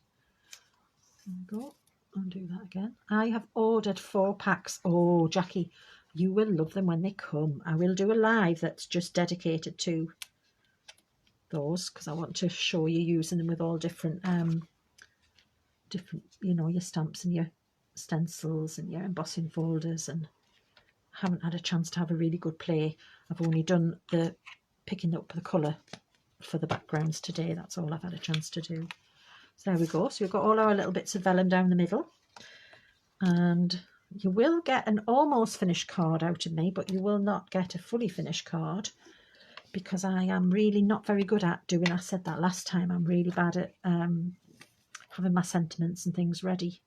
Speaker 1: There we go. I'll do that again. I have ordered 4 packs. Oh, Jackie, you will love them when they come. I will do a live that's just dedicated to those, because I want to show you using them with all different, you know, your stamps and your stencils and your embossing folders. And I haven't had a chance to have a really good play. I've only done the picking up the colour for the backgrounds today. That's all I've had a chance to do. So there we go. So we've got all our little bits of vellum down the middle. And you will get an almost finished card out of me, but you will not get a fully finished card, because I am really not very good at doing, I said that last time, I'm really bad at having my sentiments and things ready.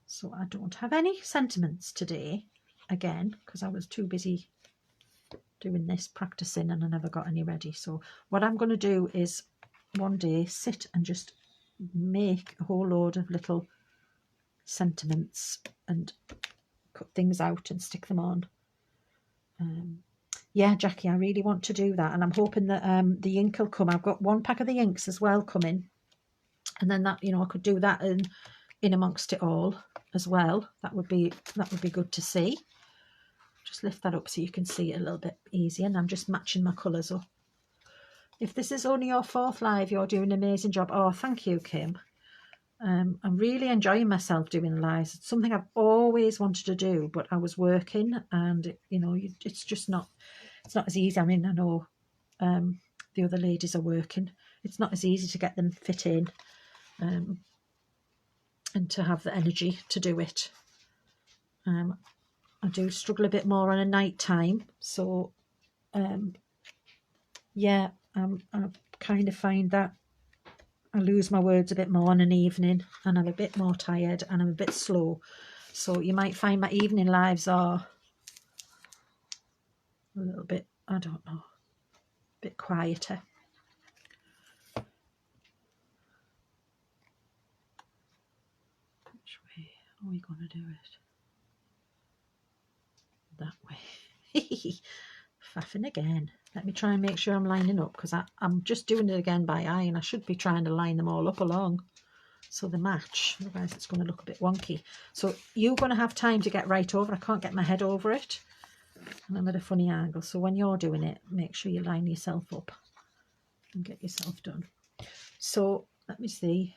Speaker 1: So I don't have any sentiments today, again, because I was too busy doing this, practicing, and I never got any ready. So what I'm going to do is one day sit and just make a whole load of little sentiments and cut things out and stick them on. Yeah, Jackie, I really want to do that, and I'm hoping that the ink will come. I've got 1 pack of the inks as well coming, and then that, you know, I could do that in amongst it all as well. That would be good to see. Just lift that up so you can see it a little bit easier, and I'm just matching my colours up. If this is only your 4th live, you're doing an amazing job. Oh, thank you, Kim. I'm really enjoying myself doing lives. It's something I've always wanted to do, but I was working, and you know, it's just not, it's not as easy. I mean, I know the other ladies are working. It's not as easy to get them fit in and to have the energy to do it. I do struggle a bit more on a night time, so yeah, I kind of find that I lose my words a bit more on an evening, and I'm a bit more tired, and I'm a bit slow. So you might find my evening lives are a little bit, I don't know, a bit quieter. Which way are we going to do it? That way. Faffing again. Let me try and make sure I'm lining up, because I'm just doing it again by eye, and I should be trying to line them all up along so they match. Otherwise it's going to look a bit wonky. So you're going to have time to get right over. I can't get my head over it, and I'm at a funny angle. So when you're doing it, make sure you line yourself up and get yourself done. So let me see.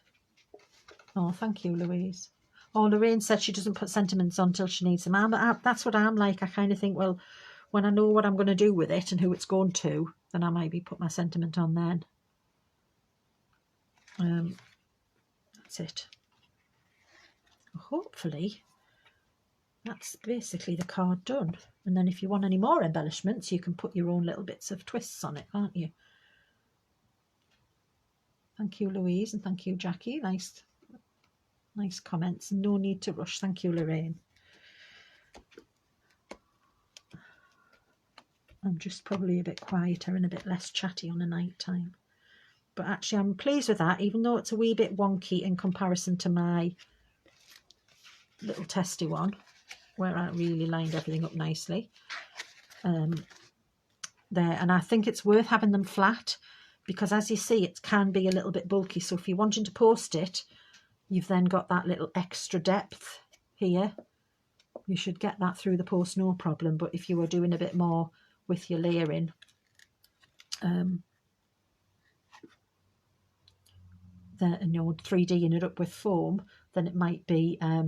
Speaker 1: Oh, thank you, Louise. Oh, Lorraine said she doesn't put sentiments on till she needs them. That's what I'm like. I kind of think, well, when I know what I'm going to do with it and who it's going to, then I maybe put my sentiment on then. That's it. Hopefully, that's basically the card done. And then if you want any more embellishments, you can put your own little bits of twists on it, can't you? Thank you, Louise, and thank you, Jackie. Nice comments. No need to rush. Thank you, Lorraine. I'm just probably a bit quieter and a bit less chatty on a night time. But actually I'm pleased with that, even though it's a wee bit wonky in comparison to my little testy one, where I really lined everything up nicely. There, and I think it's worth having them flat, because as you see, it can be a little bit bulky. So if you're wanting to post it, you've then got that little extra depth here. You should get that through the post, no problem. But if you were doing a bit more with your layering. And you're 3D'ing it up with foam, then it might be a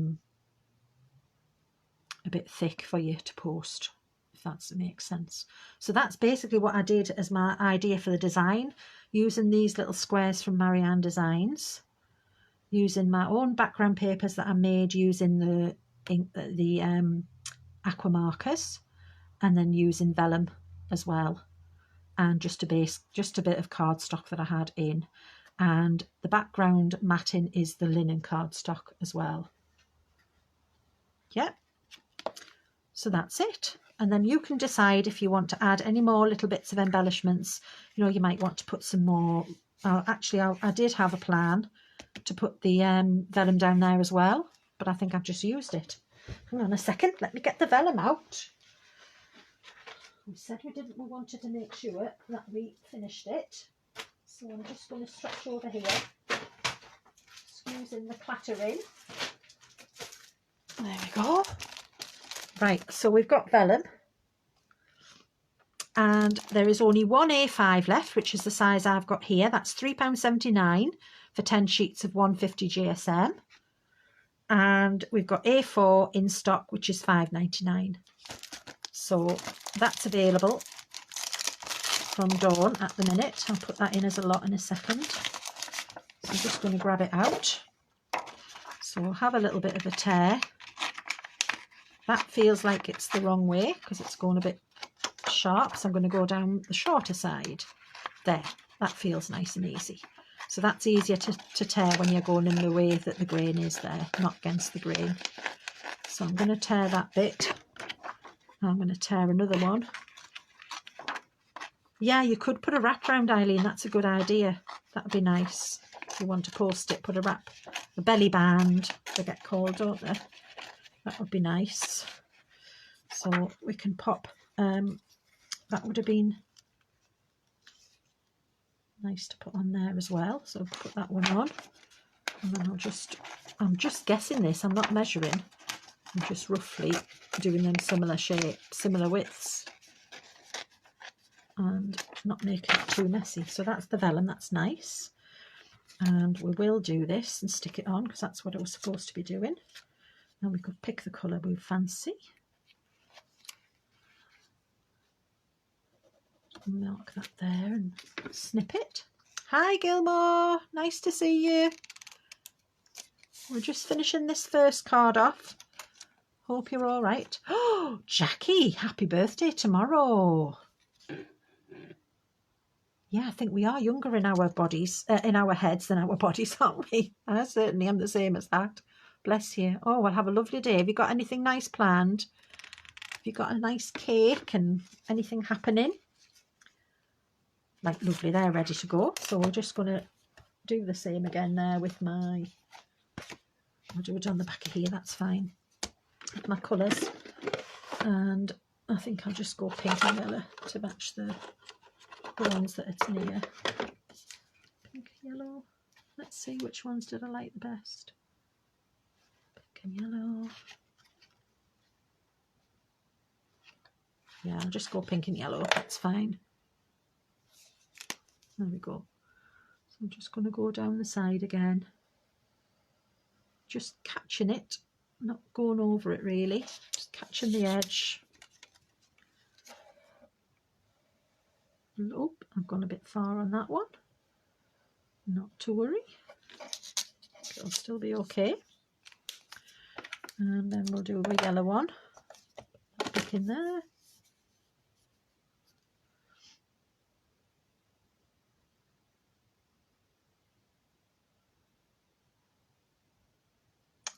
Speaker 1: bit thick for you to post, if that makes sense. So that's basically what I did as my idea for the design, using these little squares from Marianne Designs, using my own background papers that I made using the aqua markers, and then using vellum as well, and just a bit of cardstock that I had in. And the background matting is the linen cardstock as well. Yep. So that's it. And then you can decide if you want to add any more little bits of embellishments. You know, you might want to put some more. Actually, I did have a plan to put the vellum down there as well, but I think I've just used it. Hang on a second. Let me get the vellum out. We said we wanted to make sure that we finished it. So I'm just going to stretch over here, excusing the clattering. There we go. Right, so we've got vellum, and there is only one A5 left, which is the size I've got here. That's £3.79 for 10 sheets of 150 GSM. And we've got A4 in stock, which is £5.99. So that's available from Dawn at the minute. I'll put that in as a lot in a second. So I'm just going to grab it out. So we'll have a little bit of a tear. That feels like it's the wrong way because it's going a bit sharp. So I'm going to go down the shorter side. There, that feels nice and easy. So that's easier to tear when you're going in the way that the grain is there, not against the grain. So I'm going to tear that bit. I'm going to tear another one. Yeah, you could put a wrap round, Eileen. That's a good idea. That would be nice. If you want to post it, put a wrap, a belly band, they get called, don't they? That would be nice. So we can pop, that would have been nice to put on there as well. So put that one on. And then I'm just guessing this. I'm not measuring. I'm just roughly doing them similar shape, similar widths, and not making it too messy. So that's the vellum, that's nice. And we will do this and stick it on because that's what it was supposed to be doing. And we could pick the colour we fancy. Mark that there and snip it. Hi Gilmore, nice to see you. We're just finishing this first card off. Hope you're all right. Oh, Jackie, happy birthday tomorrow. Yeah, I think we are younger in our bodies, in our heads than our bodies, aren't we? I certainly am the same as that. Bless you. Oh, well, have a lovely day. Have you got anything nice planned? Have you got a nice cake and anything happening? Like, lovely, they're ready to go. So we're just going to do the same again there with my... I'll do it on the back of here, that's fine. With my colours. And I think I'll just go pink and yellow to match the ones that it's near. Pink, yellow. Let's see which ones did I like the best. Pink and yellow. Yeah, I'll just go pink and yellow. That's fine. There we go. So I'm just going to go down the side again. Just catching it, not going over it really. Just catching the edge. Oh, I've gone a bit far on that one. Not to worry. It'll still be okay. And then we'll do a yellow one. Pick in there.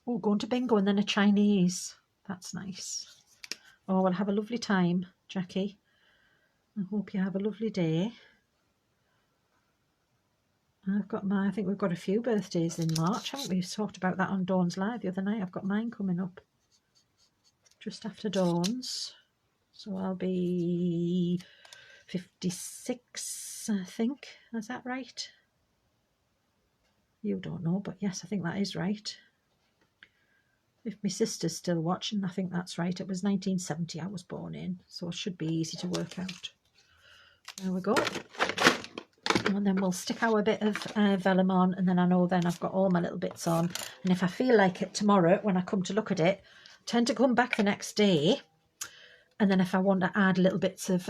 Speaker 1: Oh, going to bingo and then a Chinese. That's nice. Oh, we'll have a lovely time, Jackie. I hope you have a lovely day. I think we've got a few birthdays in March, haven't we? We talked about that on Dawn's Live the other night. I've got mine coming up just after Dawn's. So I'll be 56, I think. Is that right? You don't know, but yes, I think that is right. If my sister's still watching, I think that's right. It was 1970 I was born in, so it should be easy to work out. There we go. And then we'll stick our bit of vellum on, and then I know then I've got all my little bits on. And if I feel like it tomorrow, when I come to look at it, I tend to come back the next day. And then if I want to add little bits of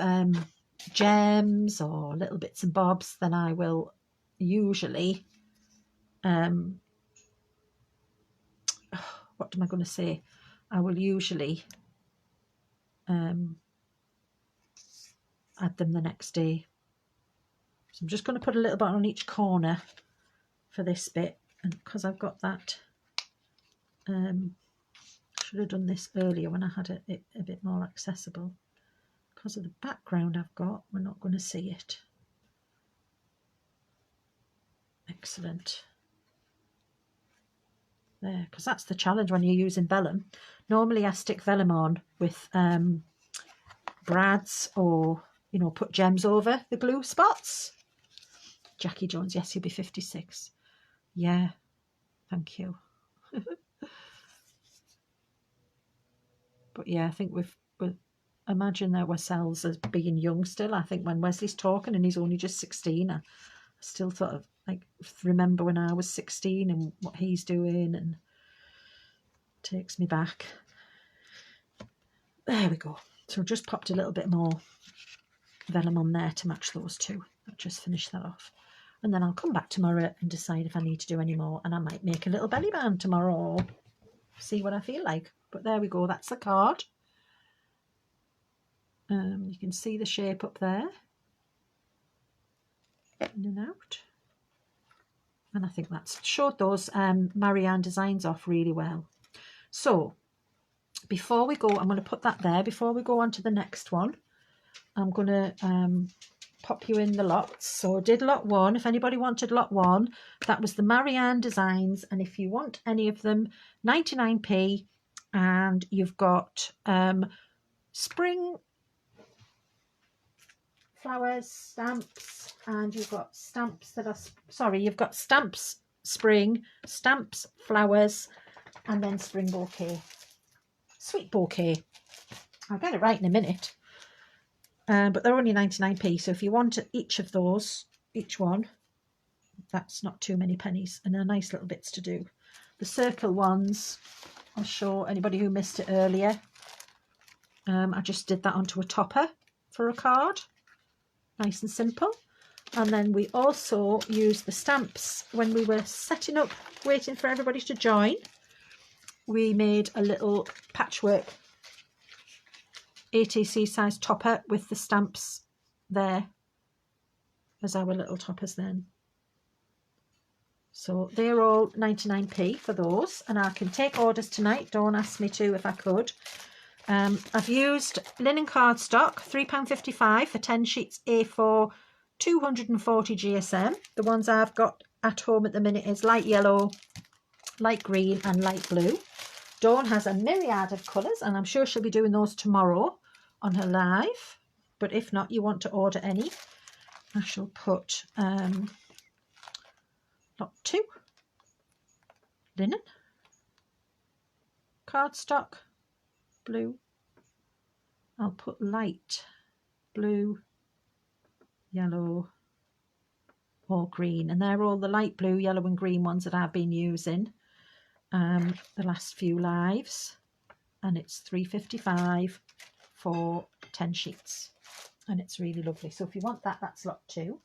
Speaker 1: gems or little bits and bobs, then I will usually... what am I going to say? I will usually add them the next day. So I'm just going to put a little bit on each corner for this bit, and because I've got that, should have done this earlier when I had it a bit more accessible. Because of the background I've got, we're not going to see it. Excellent. There, because that's the challenge when you're using vellum. Normally I stick vellum on with brads, or, you know, put gems over the glue spots. Jackie Jones, yes, you'll be 56. Yeah, thank you. But yeah, I think we've imagine ourselves as being young still. I think when Wesley's talking and he's only just 16, I still sort of like remember when I was 16 and what he's doing, and takes me back. There we go. So just popped a little bit more vellum on there to match those two. I'll just finish that off, and then I'll come back tomorrow and decide if I need to do any more, and I might make a little belly band tomorrow, see what I feel like. But there we go, that's the card. You can see the shape up there, in and out, and I think that's showed those Marianne designs off really well. So before we go, I'm going to put that there. Before we go on to the next one, I'm going to pop you in the lots. So I did lot 1. If anybody wanted lot 1, that was the Marianne designs, and if you want any of them, 99p, and you've got spring flowers, stamps, and you've got stamps that are, sorry, you've got stamps spring, stamps flowers, and then spring bouquet, sweet bouquet. I'll get it right in a minute. But they're only 99p, so if you want each of those, each one, that's not too many pennies, and they're nice little bits to do. The circle ones, I'll show anybody who missed it earlier. I just did that onto a topper for a card. Nice and simple. And then we also used the stamps when we were setting up, waiting for everybody to join. We made a little patchwork ATC size topper with the stamps there as our little toppers then. So they're all 99p for those, and I can take orders tonight. Don't ask me to if I could. I've used linen cardstock, £3.55 for 10 sheets A4, 240 GSM. The ones I've got at home at the minute is light yellow, light green and light blue. Dawn has a myriad of colours, and I'm sure she'll be doing those tomorrow on her live. But if not, you want to order any, I shall put lot 2, linen, cardstock, blue. I'll put light blue, yellow or green, and they're all the light blue, yellow and green ones that I've been using the last few lives, and it's £3.55 for 10 sheets, and it's really lovely. So if you want that, that's lot 2.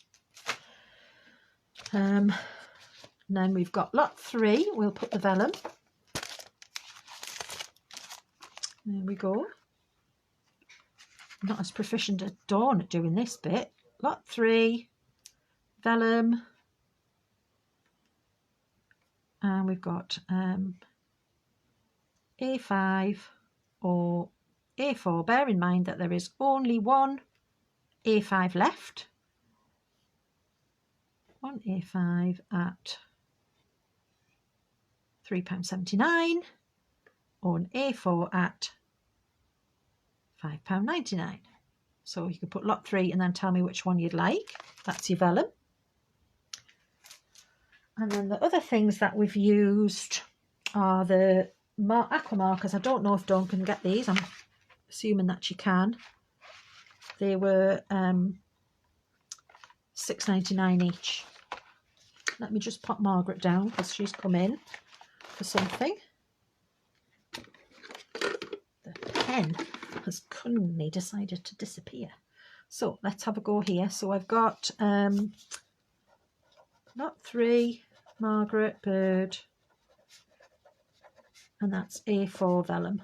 Speaker 1: And then we've got lot 3. We'll put the vellum. There we go. I'm not as proficient as Dawn at doing this bit. Lot 3, vellum, and we've got A5 or A4. Bear in mind that there is only one A5 left. One A5 at £3.79 or an A4 at £5.99. So you could put lot 3 and then tell me which one you'd like. That's your vellum. And then the other things that we've used are the aqua markers. I don't know if Dawn can get these. I'm assuming that she can. They were $6.99 each. Let me just pop Margaret down because she's come in for something. The pen has cunningly decided to disappear. So let's have a go here. So I've got lot 3, Margaret, bird, and that's A4 vellum.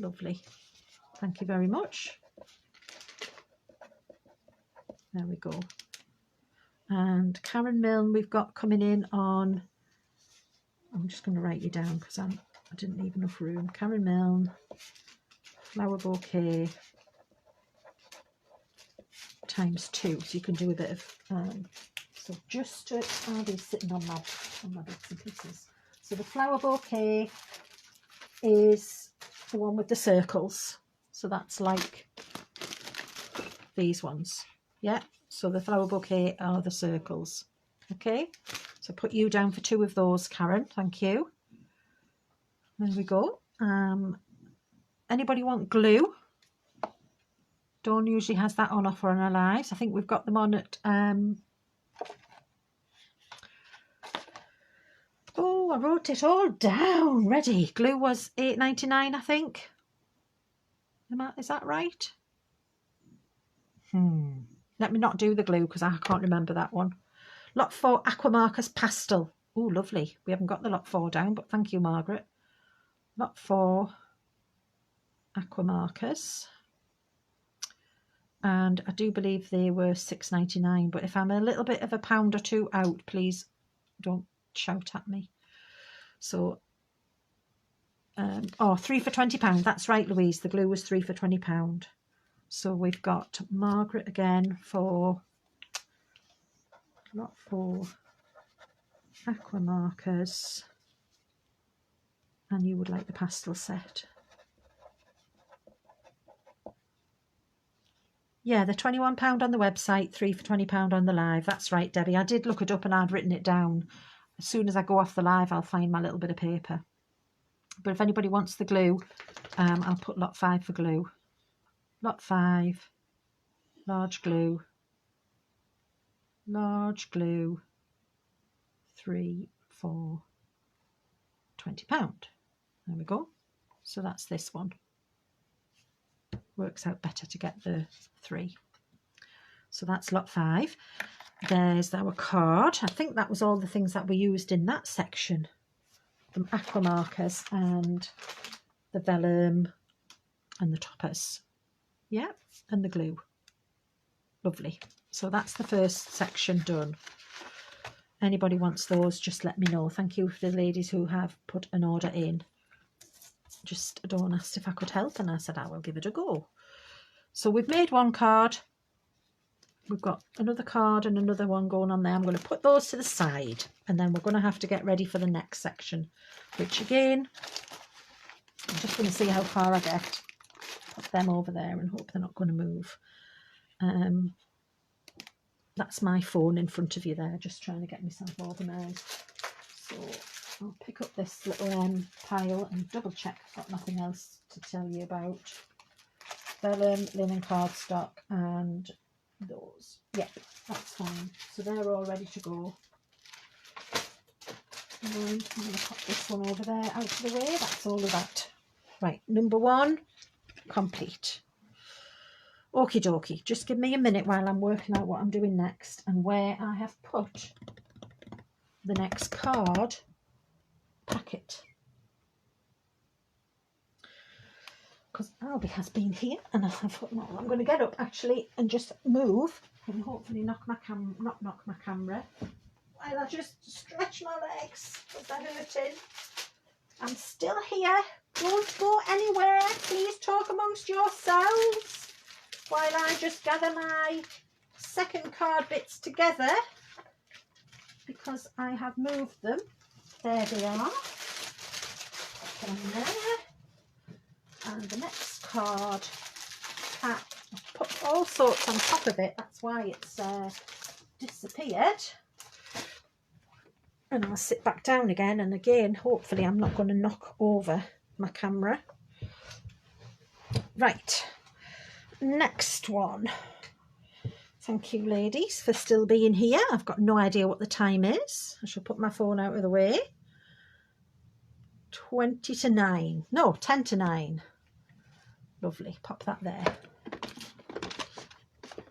Speaker 1: Lovely. Thank you very much. There we go. And Karen Milne we've got coming in on, I'm just going to write you down because I didn't leave enough room. Karen Milne, flower bouquet, ×2. So you can do a bit of, so just to, I'll be sitting on my bits and pieces. So the flower bouquet is the one with the circles. So that's like these ones. Yeah. So the flower bouquet are the circles. Okay. So put you down for 2 of those, Karen. Thank you. There we go. Anybody want glue? Dawn usually has that on offer on her lives. I think we've got them on at oh, I wrote it all down. Ready. Glue was $8.99, I think. Is that right? Let me not do the glue because I can't remember that one. Lot 4 aqua markers pastel. Oh, lovely. We haven't got the lot 4 down, but thank you, Margaret. Lot 4 aqua markers. And I do believe they were $6.99, but if I'm a little bit of a pound or 2 out, please don't shout at me. So, oh, 3 for £20. That's right, Louise. The glue was 3 for £20. So we've got Margaret again for lot 4 aqua markers, and you would like the pastel set. Yeah, they're £21 on the website, 3 for £20 on the live. That's right, Debbie. I did look it up and I'd written it down. As soon as I go off the live, I'll find my little bit of paper. But if anybody wants the glue, I'll put lot 5 for glue. Lot 5, large glue, 3 for £20. There we go. So that's this one. Works out better to get the 3. So that's lot 5. There's our card. I think that was all the things that we used in that section. The aqua markers and the vellum and the toppers. Yeah, and the glue. Lovely. So that's the first section done. Anybody wants those, just let me know. Thank you for the ladies who have put an order in. Just Dawn asked if I could help and I said I will give it a go. So we've made one card. We've got another card and another one going on there. I'm going to put those to the side and then we're going to have to get ready for the next section, which again, I'm just going to see how far I get. Put them over there and hope they're not going to move. That's my phone in front of you there, just trying to get myself organised. So I'll pick up this little pile and double check I've got nothing else to tell you about. Vellum, linen cardstock and those. Yep, that's fine. So they're all ready to go. And I'm going to pop this one over there out of the way. That's all of that. Right, number 1, complete. Okie dokie, just give me a minute while I'm working out what I'm doing next and where I have put the next card packet. Because Albie has been here and I'm going to get up actually and just move and hopefully knock my camera while I just stretch my legs because they're hurting. I'm still here. Don't go anywhere. Please talk amongst yourselves while I just gather my second card bits together because I have moved them. There they are. Put them there. And the next card pack, I've put all sorts on top of it. That's why it's disappeared. And I'll sit back down again, and again hopefully I'm not going to knock over my camera. Right, next one. Thank you ladies for still being here. I've got no idea what the time is. I shall put my phone out of the way. 20 to 9. No, 10 to 9. Lovely, pop that there.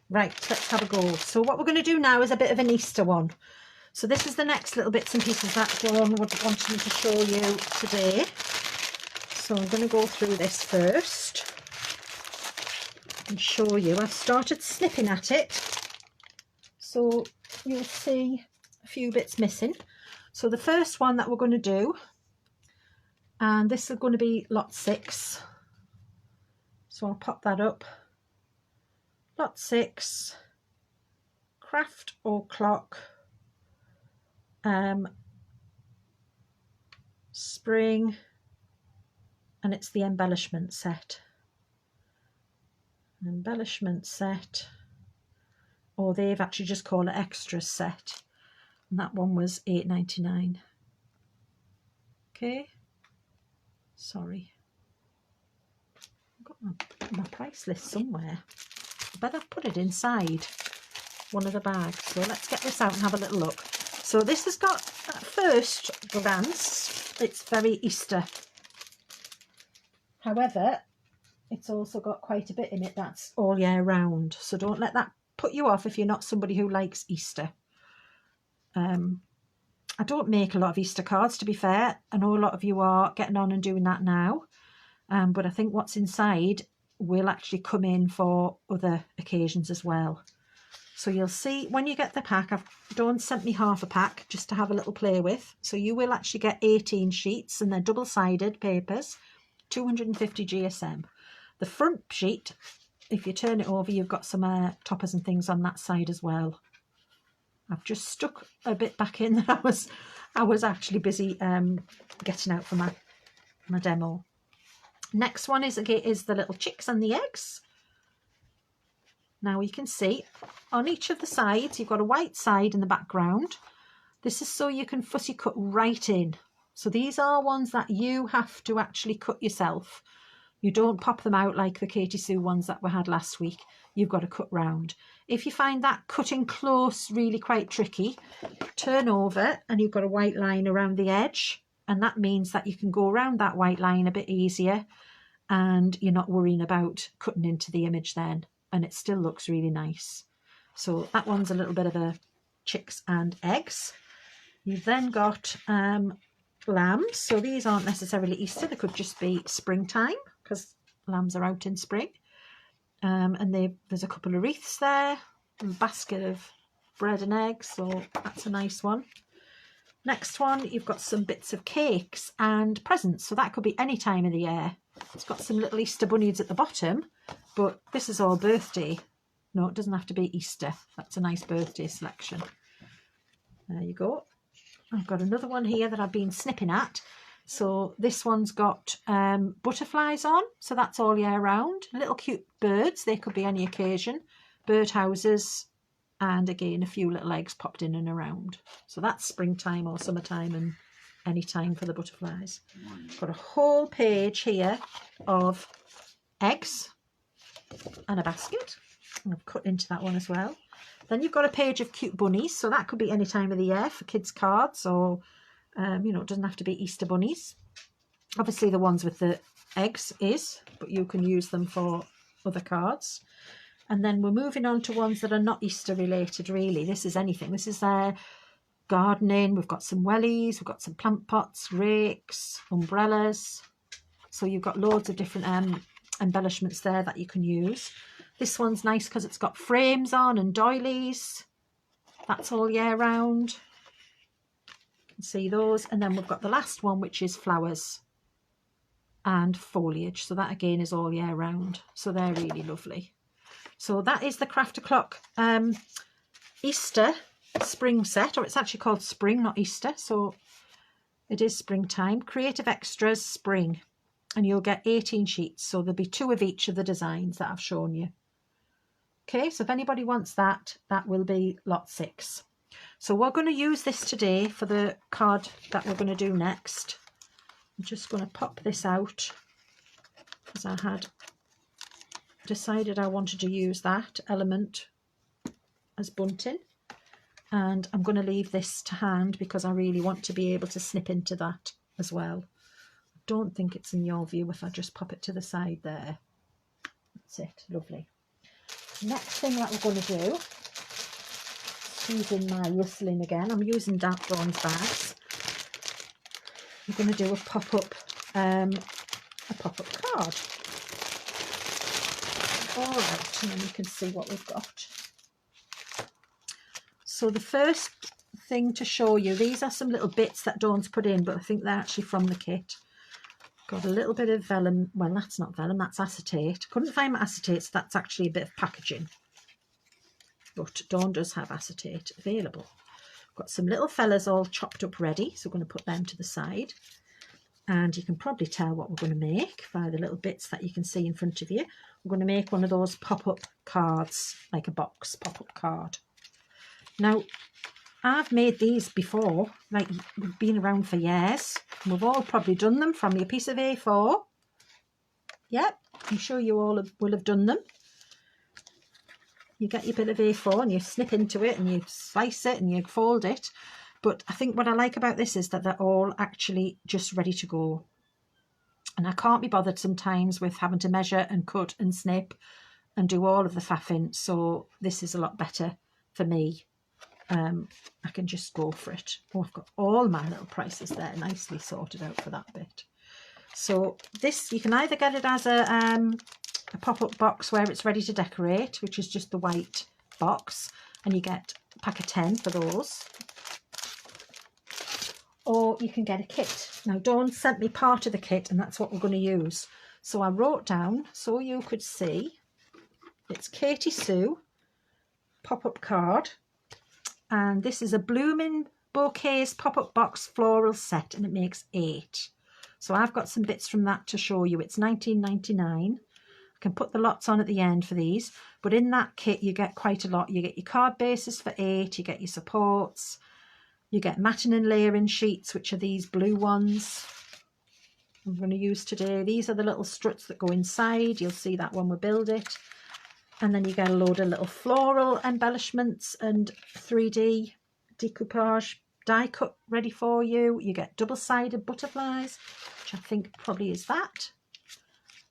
Speaker 1: Right, let's have a go. So what we're going to do now is a bit of an Easter one. So this is the next little bits and pieces that Dawn wanted me to show you today. So I'm going to go through this first and show you. I've started snipping at it, so you'll see a few bits missing. So the first one that we're going to do, and this is going to be lot 6. So I'll pop that up. Lot 6, craft or clock, spring, and it's the embellishment set. Embellishment set, or they've actually just called it extras set, and that one was £8.99. Okay, sorry, I've got my price list somewhere. I better put it inside one of the bags. So let's get this out and have a little look. So this has got, at first glance, it's very Easter. However, it's also got quite a bit in it that's all year round. So don't let that put you off if you're not somebody who likes Easter. I don't make a lot of Easter cards, to be fair. I know a lot of you are getting on and doing that now. But I think what's inside will actually come in for other occasions as well. So you'll see when you get the pack, Dawn sent me half a pack just to have a little play with. So you will actually get 18 sheets, and they're double-sided papers, 250 GSM. The front sheet, if you turn it over, you've got some toppers and things on that side as well. I've just stuck a bit back in that I was actually busy getting out for my demo. Next one is the little chicks and the eggs. Now you can see on each of the sides you've got a white side in the background. This is so you can fussy cut right in. So these are ones that you have to actually cut yourself. You don't pop them out like the Katie Sue ones that we had last week. You've got to cut round. If you find that cutting close really quite tricky, turn over and you've got a white line around the edge, and that means that you can go around that white line a bit easier and you're not worrying about cutting into the image then, and it still looks really nice. So that one's a little bit of a chicks and eggs. You've then got lambs. So these aren't necessarily Easter, they could just be springtime because lambs are out in spring. And there's a couple of wreaths there, and a basket of bread and eggs, so that's a nice one. Next one, you've got some bits of cakes and presents, so that could be any time of the year. It's got some little Easter bunnies at the bottom, but this is all birthday. No, it doesn't have to be Easter. That's a nice birthday selection. There you go. I've got another one here that I've been snipping at. So this one's got butterflies on, so that's all year round. Little cute birds, they could be any occasion. Birdhouses, and again a few little eggs popped in and around. So that's springtime or summertime and any time for the butterflies. Got a whole page here of eggs and a basket. I've cut into that one as well. Then you've got a page of cute bunnies, so that could be any time of the year for kids' cards, or you know, it doesn't have to be Easter bunnies. Obviously the ones with the eggs is, but you can use them for other cards. And then we're moving on to ones that are not Easter related really. This is anything. This is gardening. We've got some wellies, we've got some plant pots, rakes, umbrellas. So you've got loads of different embellishments there that you can use. This one's nice because it's got frames on and doilies. That's all year round. You can see those. And then we've got the last one, which is flowers and foliage. So that again is all year round. So they're really lovely. So that is the Craft O'Clock Easter spring set, or it's actually called spring, not Easter. So it is springtime. Creative Extras Spring. And you'll get 18 sheets. So there'll be 2 of each of the designs that I've shown you. Okay, so if anybody wants that, that will be lot 6. So we're going to use this today for the card that we're going to do next. I'm just going to pop this out because I had decided I wanted to use that element as bunting, and I'm going to leave this to hand because I really want to be able to snip into that as well. I don't think it's in your view if I just pop it to the side there. That's it, lovely. Next thing that we're going to do, using my rustling again, I'm using Dawn's bags. I'm going to do a pop-up card. All right, and then you can see what we've got. So the first thing to show you, these are some little bits that Dawn's put in, but I think they're actually from the kit. Got a little bit of vellum. Well, that's not vellum, that's acetate. Couldn't find my acetate, so that's actually a bit of packaging. But Dawn does have acetate available. Got some little fellas all chopped up ready, so we're going to put them to the side. And you can probably tell what we're going to make by the little bits that you can see in front of you. We're going to make one of those pop-up cards, like a box pop-up card. Now, I've made these before, like we've been around for years. We've all probably done them from your piece of A4. Yep, I'm sure you all will have done them. You get your bit of A4 and you snip into it and you slice it and you fold it. But I think what I like about this is that they're all actually just ready to go. And I can't be bothered sometimes with having to measure and cut and snip and do all of the faffing. So this is a lot better for me. I can just go for it. Oh, I've got all my little prices there nicely sorted out for that bit. So this, you can either get it as a pop-up box where it's ready to decorate, which is just the white box, and you get a pack of 10 for those. Or you can get a kit. Now Dawn sent me part of the kit and that's what we're going to use. So I wrote down so you could see, it's Katie Sue pop-up card, and this is a Blooming Bouquets pop-up box floral set, and it makes 8. So I've got some bits from that to show you. It's $19.99. I can put the lots on at the end for these, but in that kit you get quite a lot. You get your card bases for 8, you get your supports, you get matting and layering sheets, which are these blue ones I'm going to use today. These are the little struts that go inside. You'll see that when we build it. And then you get a load of little floral embellishments and 3D decoupage die cut ready for you. You get double-sided butterflies, which I think probably is that.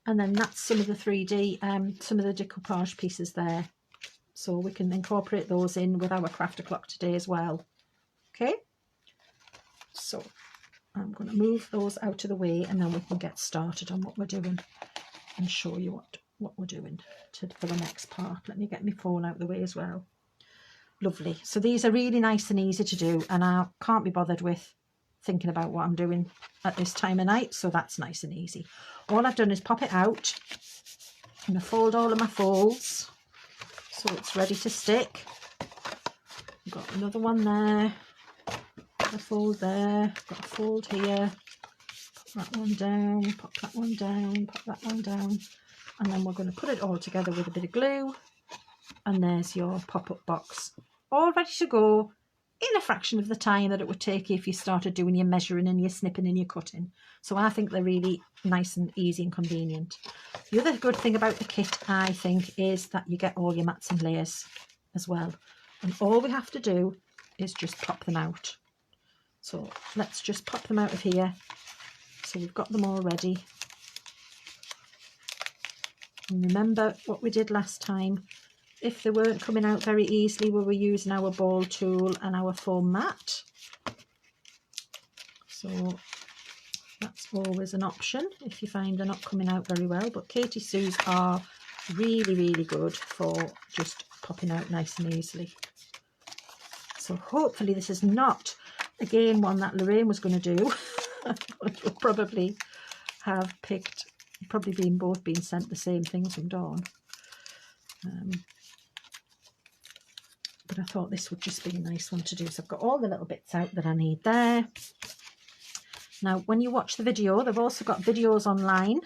Speaker 1: And then that's some of the 3D, some of the decoupage pieces there. So we can incorporate those in with our crafter clock today as well. Okay, so I'm going to move those out of the way and then we can get started on what we're doing and show you what we're doing for the next part. Let me get my phone out of the way as well. Lovely. So these are really nice and easy to do, and I can't be bothered with thinking about what I'm doing at this time of night, so that's nice and easy. All I've done is pop it out and I fold all of my folds so it's ready to stick. I've got another one there. A fold there, got a fold here, pop that one down, pop that one down, pop that one down, and then we're going to put it all together with a bit of glue, and there's your pop-up box all ready to go in a fraction of the time that it would take you if you started doing your measuring and your snipping and your cutting. So I think they're really nice and easy and convenient. The other good thing about the kit, I think, is that you get all your mats and layers as well, and all we have to do is just pop them out. So let's just pop them out of here. So we've got them all ready. And remember what we did last time. If they weren't coming out very easily, we were using our ball tool and our foam mat. So that's always an option if you find they're not coming out very well. But Katie Sue's are really, really good for just popping out nice and easily. So hopefully this is not again one that Lorraine was going to do. Which will probably have picked, probably both being sent the same things from Dawn. But I thought this would just be a nice one to do. So I've got all the little bits out that I need there. Now when you watch the video, they've also got videos online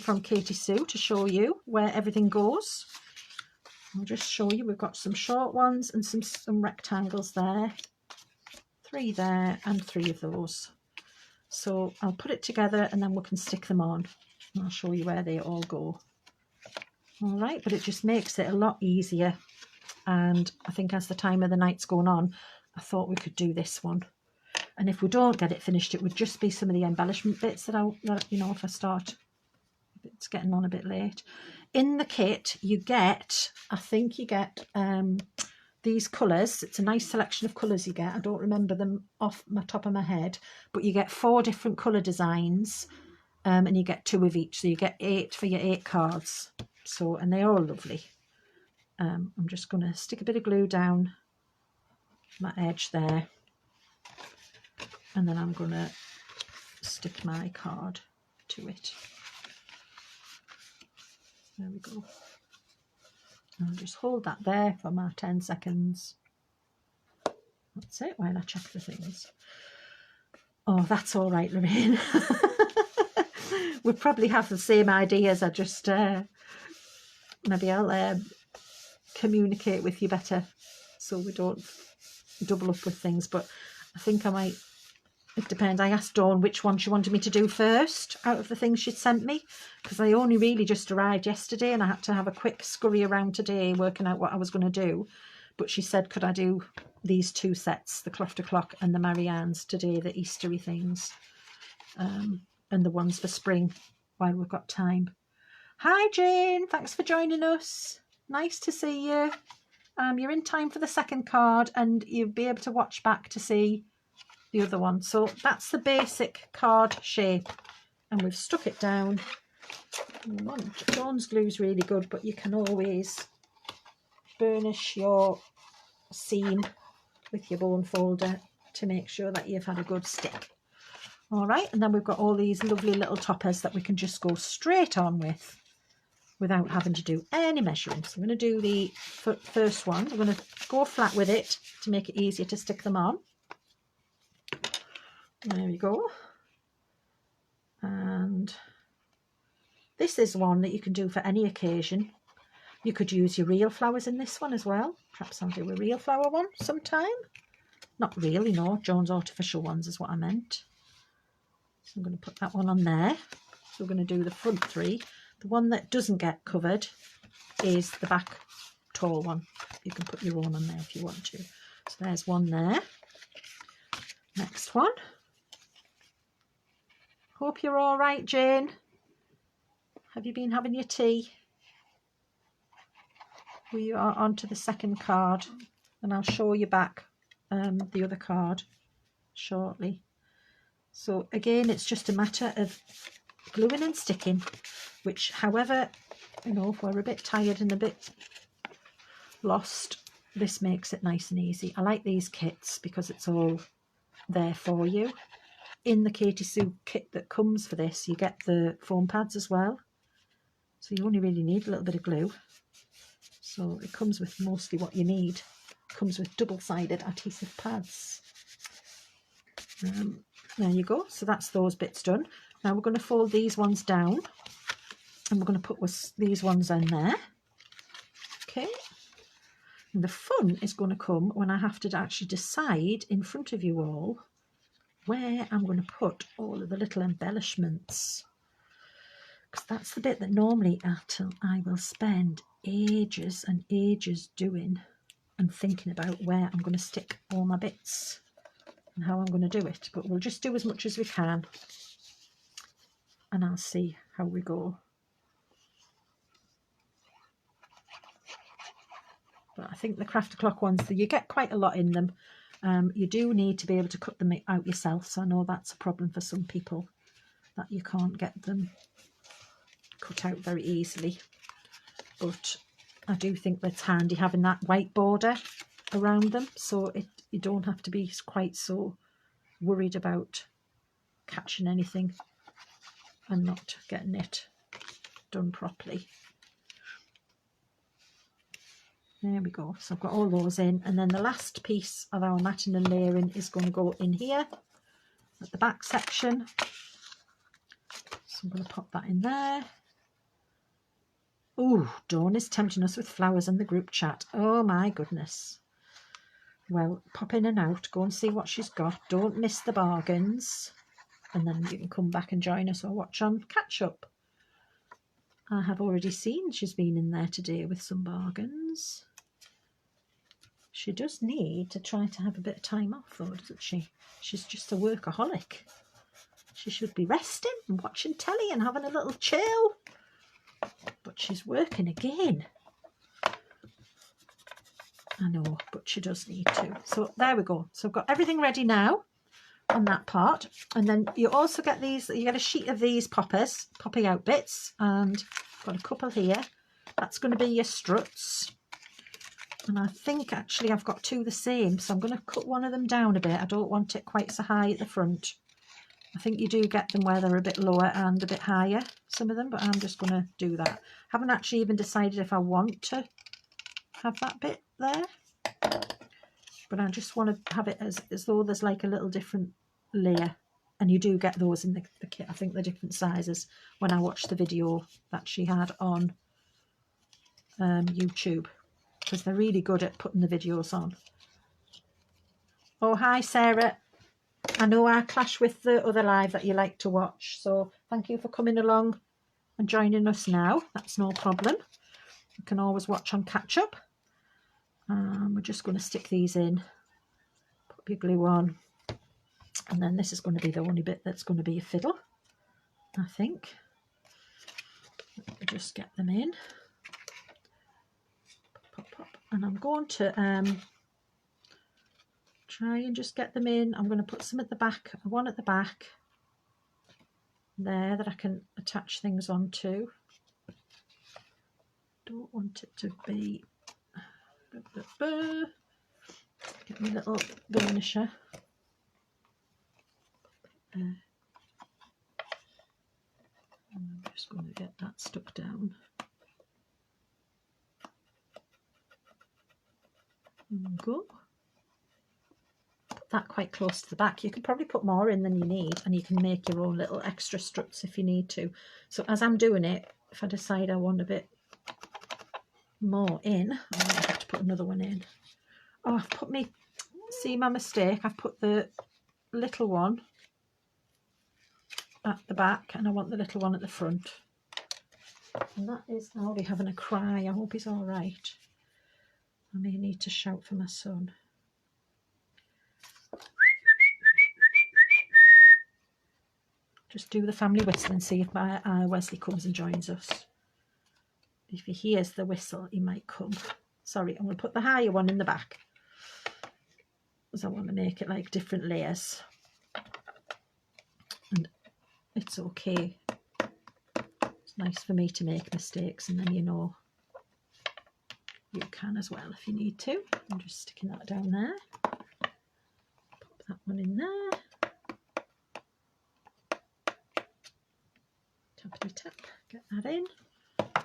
Speaker 1: from Katie Sue to show you where everything goes. I'll just show you, we've got some short ones and some rectangles there, 3 there and 3 of those. So I'll put it together and then we can stick them on and I'll show you where they all go. All right, but it just makes it a lot easier, and I think as the time of the night's going on, I thought we could do this one. And if we don't get it finished, it would just be some of the embellishment bits that you know, if I start, it's getting on a bit late. In the kit, you get, I think you get these colours. It's a nice selection of colours you get. I don't remember them off my top of my head, but you get 4 different colour designs, and you get 2 of each. So you get 8 for your 8 cards. So, and they're all lovely. I'm just going to stick a bit of glue down my edge there. And then I'm going to stick my card to it. There we go. I'll just hold that there for my 10 seconds. That's it, while I check the things. Oh, that's all right, Lorraine. We probably have the same ideas. I just, maybe I'll communicate with you better so we don't double up with things. But I think I might, it depends. I asked Dawn which one she wanted me to do first out of the things she'd sent me, because I only really just arrived yesterday and I had to have a quick scurry around today working out what I was going to do. But she said, could I do these 2 sets, the Cloth to Clock and the Marianne's today, the Eastery things, and the ones for spring while we've got time. Hi Jane, thanks for joining us. Nice to see you. You're in time for the second card and you'll be able to watch back to see the other one. So that's the basic card shape, and we've stuck it down. Dawn's glue is really good, but you can always burnish your seam with your bone folder to make sure that you've had a good stick. All right, and then we've got all these lovely little toppers that we can just go straight on with without having to do any measuring. So I'm going to do the first one. We're going to go flat with it to make it easier to stick them on. There we go. And this is one that you can do for any occasion. You could use your real flowers in this one as well. Perhaps I'll do a real flower one sometime. Not really, no. Joan's artificial ones is what I meant. So I'm going to put that one on there. So we're going to do the front 3. The one that doesn't get covered is the back tall one. You can put your own on there if you want to. So there's one there. Next one. Hope you're all right, Jane. Have you been having your tea? We are on to the second card, and I'll show you back the other card shortly. So again, it's just a matter of gluing and sticking, which, however, you know, if we're a bit tired and a bit lost, this makes it nice and easy. I like these kits because it's all there for you. In the Katie Sue kit that comes for this, you get the foam pads as well. So you only really need a little bit of glue. So it comes with mostly what you need. It comes with double-sided adhesive pads. There you go. So that's those bits done. Now we're going to fold these ones down and we're going to put these ones in there. Okay. And the fun is going to come when I have to actually decide in front of you all where I'm going to put all of the little embellishments, because that's the bit that normally I will spend ages and ages doing and thinking about where I'm going to stick all my bits and how I'm going to do it. But we'll just do as much as we can and I'll see how we go. But I think the Craft O'Clock ones, you get quite a lot in them. You do need to be able to cut them out yourself. So I know that's a problem for some people, that you can't get them cut out very easily. But I do think that's handy having that white border around them, so you don't have to be quite so worried about catching anything and not getting it done properly. There we go. So I've got all those in, and then the last piece of our matting and layering is going to go in here at the back section. So I'm going to pop that in there. Oh, Dawn is tempting us with flowers in the group chat. Oh my goodness. Well, pop in and out, go and see what she's got. Don't miss the bargains. And then you can come back and join us or watch on catch up. I have already seen she's been in there today with some bargains. She does need to try to have a bit of time off though, doesn't she? She's just a workaholic. She should be resting and watching telly and having a little chill. But she's working again. I know, but she does need to. So there we go. So I've got everything ready now on that part. And then you also get these, you get a sheet of these poppers, poppy out bits. And I've got a couple here. That's going to be your struts. And I think actually I've got two the same. So I'm going to cut one of them down a bit. I don't want it quite so high at the front. I think you do get them where they're a bit lower and a bit higher, some of them, but I'm just going to do that. Haven't actually even decided if I want to have that bit there, but I just want to have it as though there's like a little different layer, and you do get those in the kit. I think they're different sizes when I watched the video that she had on YouTube, because they're really good at putting the videos on. Oh, hi Sarah. I know I clash with the other live that you like to watch, so thank you for coming along and joining us now. That's no problem. You can always watch on catch up. We're just going to stick these in, put your glue on, and then this is going to be the only bit that's going to be a fiddle, I think. Let me just get them in. Pop, pop, pop. And I'm going to try and just get them in. I'm going to put some at the back, one at the back there that I can attach things onto. Don't want it to be... Get my little burnisher. I'm just going to get that stuck down. There we go. Put that quite close to the back. You could probably put more in than you need, and you can make your own little extra struts if you need to. So as I'm doing it, if I decide I want a bit more in, I might have to put another one in. Oh, I've put me, see my mistake, I've put the little one at the back and I want the little one at the front. And that is Aldi having a cry. I hope he's all right. I may need to shout for my son. Just do the family whistle and see if my Wesley comes and joins us. If he hears the whistle, he might come. Sorry, I'm going to put the higher one in the back, because I want to make it like different layers. And it's okay. It's nice for me to make mistakes, and then you know you can as well if you need to. I'm just sticking that down there. Pop that one in there. Tappity tap, get that in.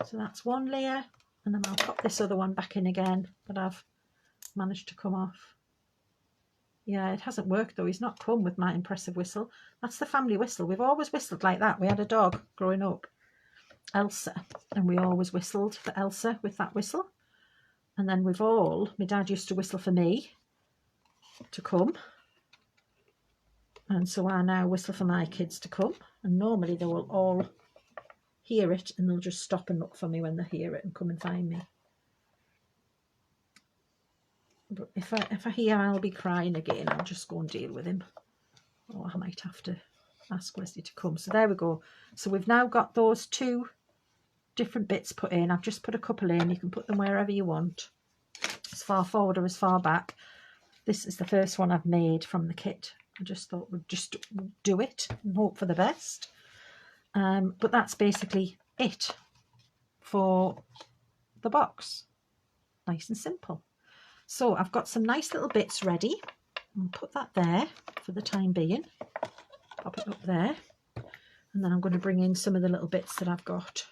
Speaker 1: So that's one layer, and then I'll pop this other one back in again that I've managed to come off. Yeah, it hasn't worked though. He's not come with my impressive whistle. That's the family whistle. We've always whistled like that. We had a dog growing up, Elsa, and we always whistled for Elsa with that whistle. And then my dad used to whistle for me to come. And so I now whistle for my kids to come. And normally they will all hear it and they'll just stop and look for me when they hear it and come and find me. But if I hear I'll be crying again, I'll just go and deal with him. Or I might have to ask Wesley to come. So there we go. So we've now got those two different bits put in. I've just put a couple in. You can put them wherever you want, as far forward or as far back. This is the first one I've made from the kit. I just thought we'd just do it and hope for the best. But that's basically it for the box. Nice and simple. So I've got some nice little bits ready. I'll put that there for the time being. Pop it up there. And then I'm going to bring in some of the little bits that I've got.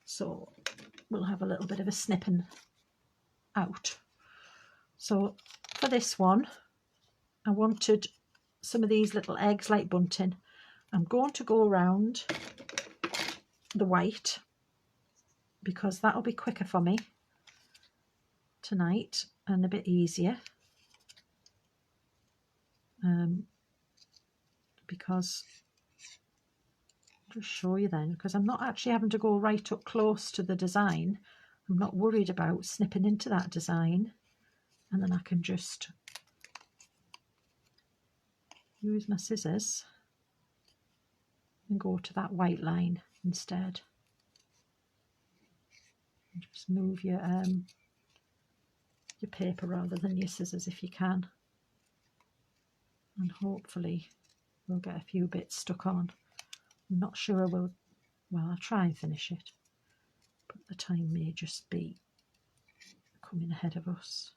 Speaker 1: So we'll have a little bit of a snipping out. So for this one, I wanted some of these little eggs like bunting. I'm going to go around the white because that'll be quicker for me tonight and a bit easier. Because I'll just show you then, because I'm not actually having to go right up close to the design. I'm not worried about snipping into that design, and then I can just use my scissors and go to that white line instead. And just move your paper rather than your scissors if you can, and hopefully we'll get a few bits stuck on. I'm not sure well, I'll try and finish it, but the time may just be coming ahead of us.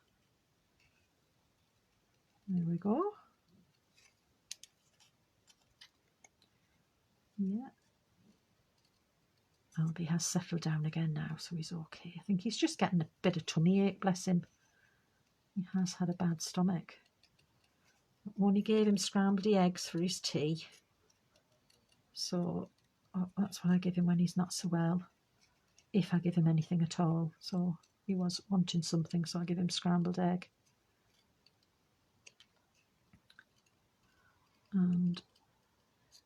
Speaker 1: There we go. Yeah. Albie has settled down again now, so he's okay. I think he's just getting a bit of tummy ache, bless him. He has had a bad stomach. I only gave him scrambled eggs for his tea. So that's what I give him when he's not so well, if I give him anything at all. So he was wanting something, so I give him scrambled egg. And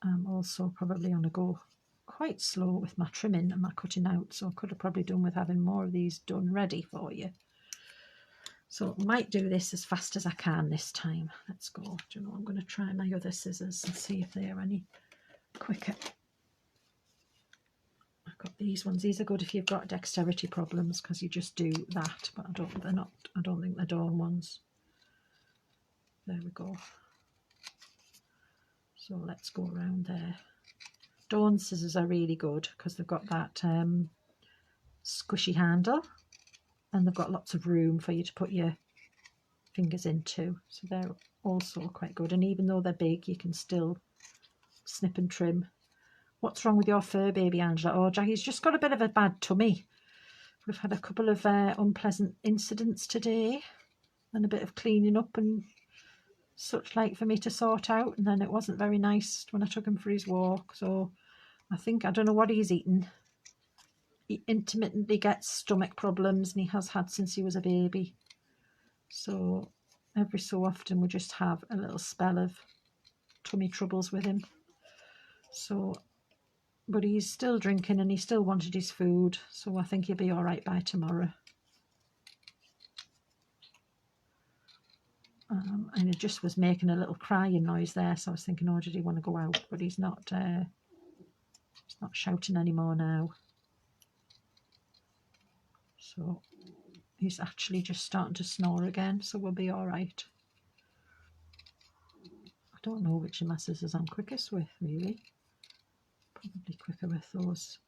Speaker 1: I'm also probably on a go quite slow with my trimming and my cutting out, so I could have probably done with having more of these done ready for you. So I might do this as fast as I can this time. Let's go. Do you know, I'm going to try my other scissors and see if they're any quicker. I've got these ones. These are good if you've got dexterity problems, because you just do that, but I don't think they're Dawn ones. There we go. So let's go around there. Dawn scissors are really good because they've got that squishy handle, and they've got lots of room for you to put your fingers into, so they're also quite good. And even though they're big, you can still snip and trim. What's wrong with your fur, baby Angela? Oh, Jackie's just got a bit of a bad tummy. We've had a couple of unpleasant incidents today, and a bit of cleaning up and such like for me to sort out, and then it wasn't very nice when I took him for his walk. So I don't know what he's eaten. He intermittently gets stomach problems, and he has had since he was a baby. So every so often we just have a little spell of tummy troubles with him. So, but he's still drinking and he still wanted his food, so I think he'll be all right by tomorrow. And he just was making a little crying noise there, so I was thinking, oh, did he want to go out? But he's not shouting anymore now. So he's actually just starting to snore again, so we'll be all right. I don't know which of my scissors I'm quickest with, really. Probably quicker with those.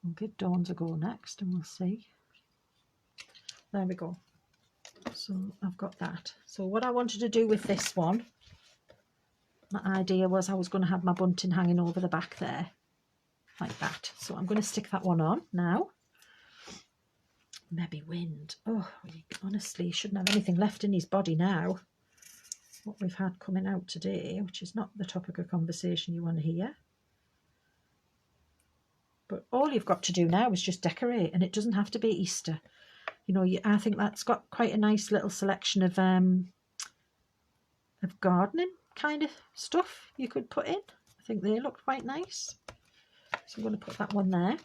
Speaker 1: We'll give Dawn's a go next and we'll see. There we go. So I've got that. So what I wanted to do with this one, my idea was I was going to have my bunting hanging over the back there, like that. So I'm going to stick that one on now. Maybe wind. Oh, honestly, he shouldn't have anything left in his body now. What we've had coming out today, which is not the topic of conversation you want to hear. But all you've got to do now is just decorate, and it doesn't have to be Easter. You know, I think that's got quite a nice little selection of gardening kind of stuff you could put in. I think they look quite nice. So I'm going to put that one there.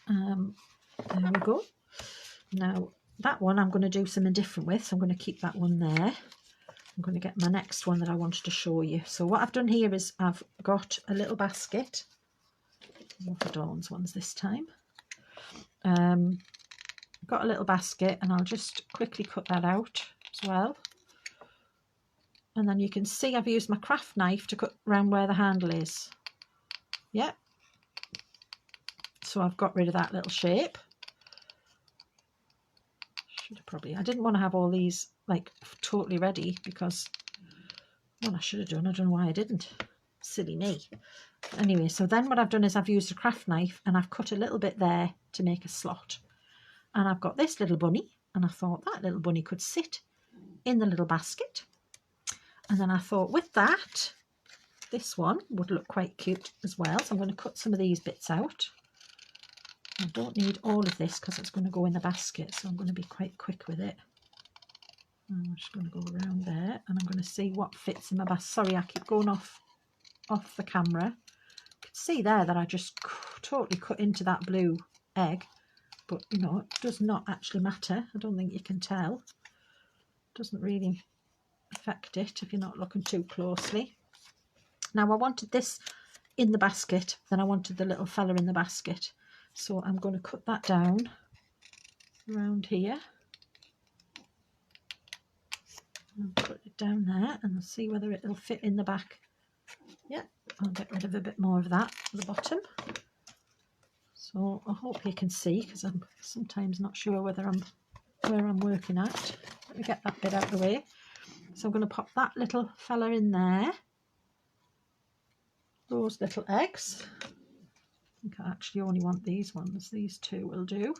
Speaker 1: There we go. Now that one I'm going to do something different with, so I'm going to keep that one there. I'm going to get my next one that I wanted to show you. So what I've done here is I've got a little basket. More for Dawn's ones this time. I've got a little basket, and I'll just quickly cut that out as well. And then you can see I've used my craft knife to cut around where the handle is. Yep. So I've got rid of that little shape. Should have probably, I didn't want to have all these like totally ready, because well, I should have done. I don't know why I didn't. Silly me. Anyway, so then what I've done is I've used a craft knife and I've cut a little bit there to make a slot. And I've got this little bunny, and I thought that little bunny could sit in the little basket. And then I thought with that, this one would look quite cute as well. So I'm going to cut some of these bits out. I don't need all of this because it's going to go in the basket, so I'm going to be quite quick with it. I'm just going to go around there and I'm going to see what fits in my basket. Sorry, I keep going off the camera. You can see there that I just totally cut into that blue egg, but you know, it does not actually matter. I don't think you can tell. It doesn't really affect it if you're not looking too closely. Now I wanted this in the basket, then I wanted the little fella in the basket, so I'm going to cut that down around here and put it down there and see whether it'll fit in the back. Yeah, I'll get rid of a bit more of that at the bottom. So I hope you can see, because I'm sometimes not sure where I'm working at. Let me get that bit out of the way. So I'm going to pop that little fella in there. Those little eggs. I think I actually only want these ones. These two will do,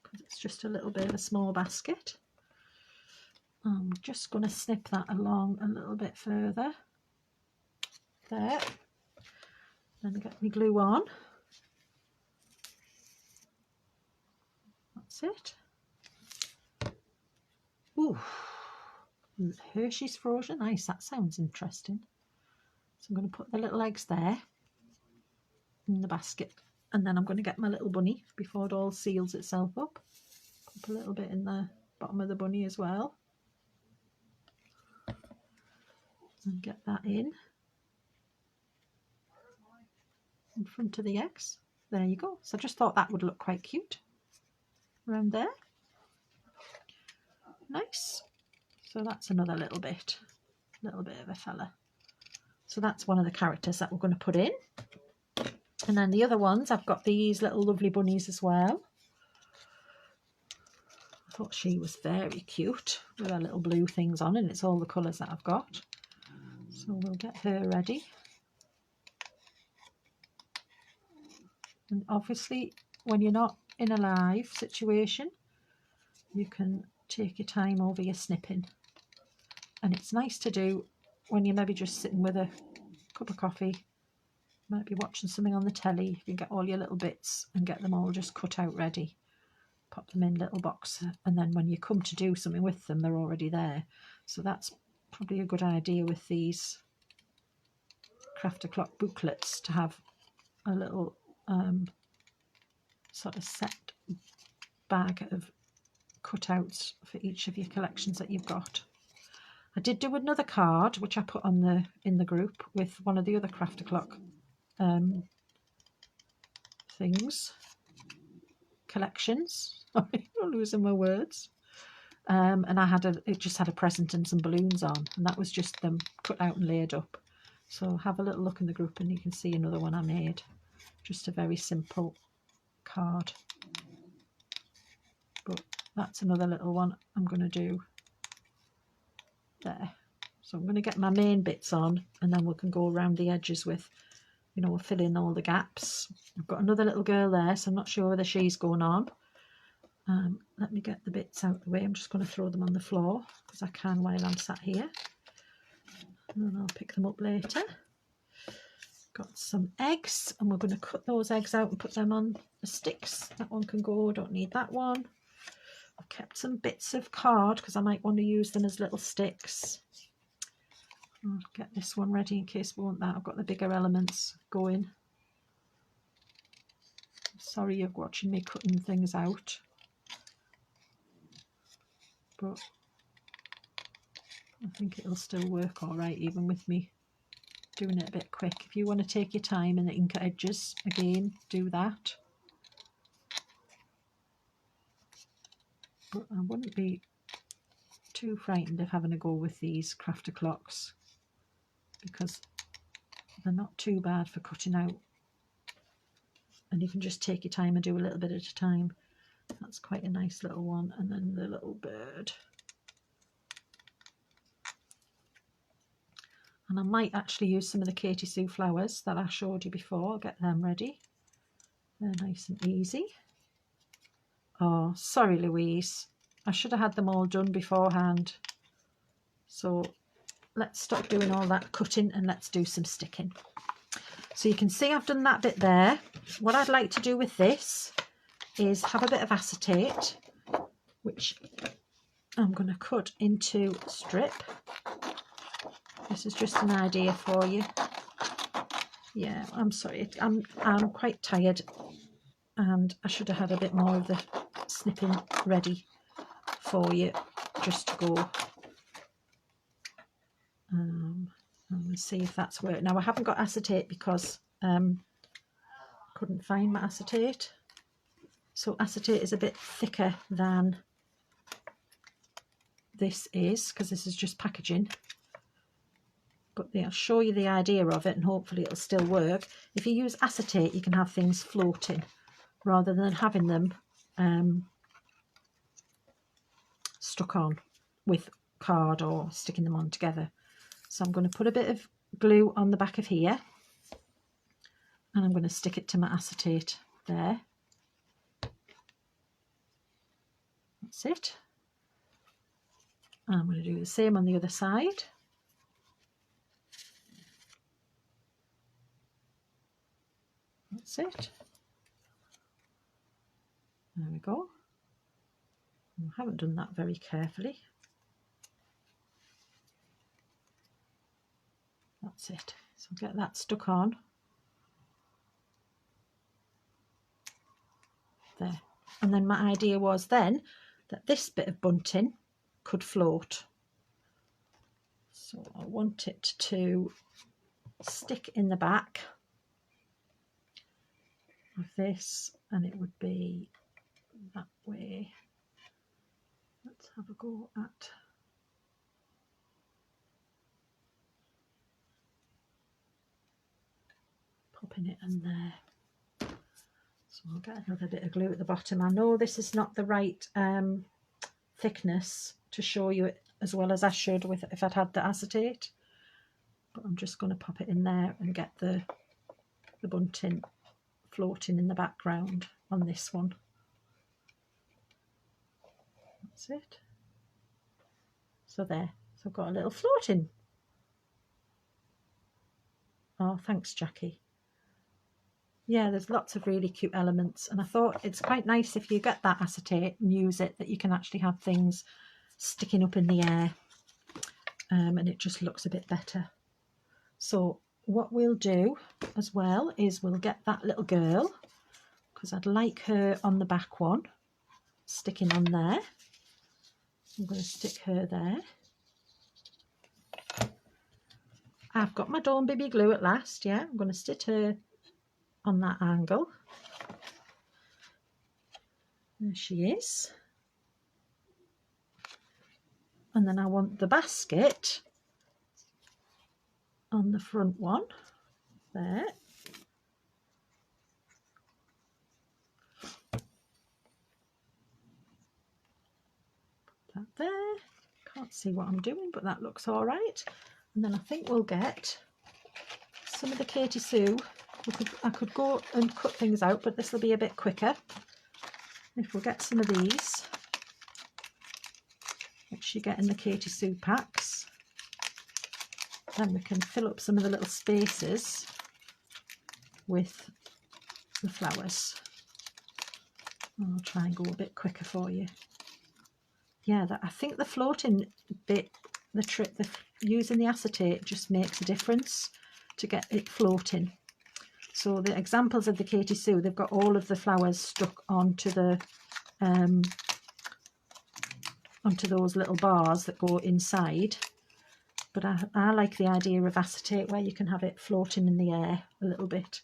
Speaker 1: because it's just a little bit of a small basket. I'm just going to snip that along a little bit further. There. Then get my glue on. That's it. Ooh, Hershey's frozen ice. That sounds interesting. So I'm going to put the little eggs there in the basket, and then I'm going to get my little bunny before it all seals itself up. Pop a little bit in the bottom of the bunny as well. And get that in front of the eggs. There you go. So I just thought that would look quite cute around there. Nice. So that's another little bit of a fella. So that's one of the characters that we're going to put in. And then the other ones, I've got these little lovely bunnies as well. I thought she was very cute with her little blue things on, and it's all the colours that I've got. So we'll get her ready. And obviously, when you're not in a live situation, you can take your time over your snipping. And it's nice to do when you're maybe just sitting with a cup of coffee, might be watching something on the telly. You can get all your little bits and get them all just cut out ready. Pop them in little boxes, and then when you come to do something with them, they're already there. So that's probably a good idea with these Craft O'Clock booklets, to have a little sort of set bag of cutouts for each of your collections that you've got. I did do another card which I put on in the group with one of the other Craft O'Clock collections. Sorry, I'm losing my words. And it just had a present and some balloons on, and that was just them cut out and laid up. So have a little look in the group and you can see another one I made. Just a very simple card. But that's another little one I'm going to do there. So I'm going to get my main bits on, and then we can go around the edges with, you know, we'll fill in all the gaps. I've got another little girl there, so I'm not sure whether she's going on. Let me get the bits out of the way. I'm just going to throw them on the floor because I can while I'm sat here, and then I'll pick them up later. Got some eggs, and we're going to cut those eggs out and put them on the sticks. That one can go, don't need that one. I've kept some bits of card because I might want to use them as little sticks. I'll get this one ready in case we want that. I've got the bigger elements going. Sorry you're watching me cutting things out, but I think it'll still work all right even with me doing it a bit quick. If you want to take your time in the ink edges, again, do that. But I wouldn't be too frightened of having a go with these Craft O'Clocks, because they're not too bad for cutting out, and you can just take your time and do a little bit at a time. That's quite a nice little one. And then the little bird. And I might actually use some of the Katie Sue flowers that I showed you before. I'll get them ready. They're nice and easy. Oh, sorry Louise, I should have had them all done beforehand. So let's stop doing all that cutting and let's do some sticking. So you can see I've done that bit there. What I'd like to do with this is have a bit of acetate, which I'm going to cut into a strip. This is just an idea for you. Yeah, I'm sorry, I'm quite tired and I should have had a bit more of the snipping ready for you just to go. I'm going to see if that's worked. Now I haven't got acetate because couldn't find my acetate. So acetate is a bit thicker than this is, because this is just packaging. But I'll show you the idea of it and hopefully it'll still work. If you use acetate, you can have things floating rather than having them stuck on with card or sticking them on together. So I'm going to put a bit of glue on the back of here and I'm going to stick it to my acetate there. That's it. And I'm going to do the same on the other side. That's it. There we go. I haven't done that very carefully. That's it. So get that stuck on. There. And then my idea was then that this bit of bunting could float. So I want it to stick in the back of this, and it would be that way. Let's have a go at popping it in there. So I'll get another bit of glue at the bottom. I know this is not the right thickness to show you it as well as I should with if I'd had the acetate, but I'm just going to pop it in there and get the bunting floating in the background on this one. That's it. So there. So I've got a little floating. Oh, thanks, Jackie. Yeah, there's lots of really cute elements, and I thought it's quite nice if you get that acetate and use it, that you can actually have things sticking up in the air, and it just looks a bit better. So what we'll do as well is we'll get that little girl, because I'd like her on the back one, sticking on there. I'm going to stick her there. I've got my Dawn Bibby glue at last. Yeah, I'm going to stick her on that angle. There she is. And then I want the basket on the front one there. Put that there. Can't see what I'm doing, but that looks all right. And then I think we'll get some of the Katie Sue. I could go and cut things out, but this will be a bit quicker. If we'll get some of these, which you get in the Katie Sue packs, then we can fill up some of the little spaces with the flowers. I'll try and go a bit quicker for you. Yeah, I think the floating bit, the trick, using the acetate just makes a difference to get it floating. So the examples of the Katie Sue, they've got all of the flowers stuck onto the onto those little bars that go inside. But I like the idea of acetate where you can have it floating in the air a little bit.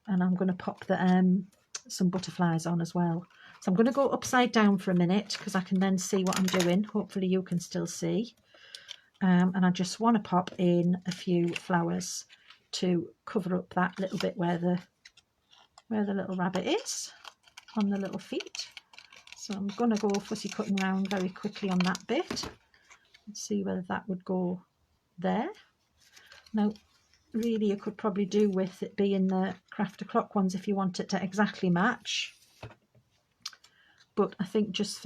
Speaker 1: And I'm going to pop the some butterflies on as well. So I'm going to go upside down for a minute because I can then see what I'm doing. Hopefully you can still see. And I just want to pop in a few flowers to cover up that little bit where the little rabbit is on the little feet. So I'm going to go fussy cutting around very quickly on that bit and see whether that would go there. Now really you could probably do with it being the Craft O'Clock ones if you want it to exactly match, but I think just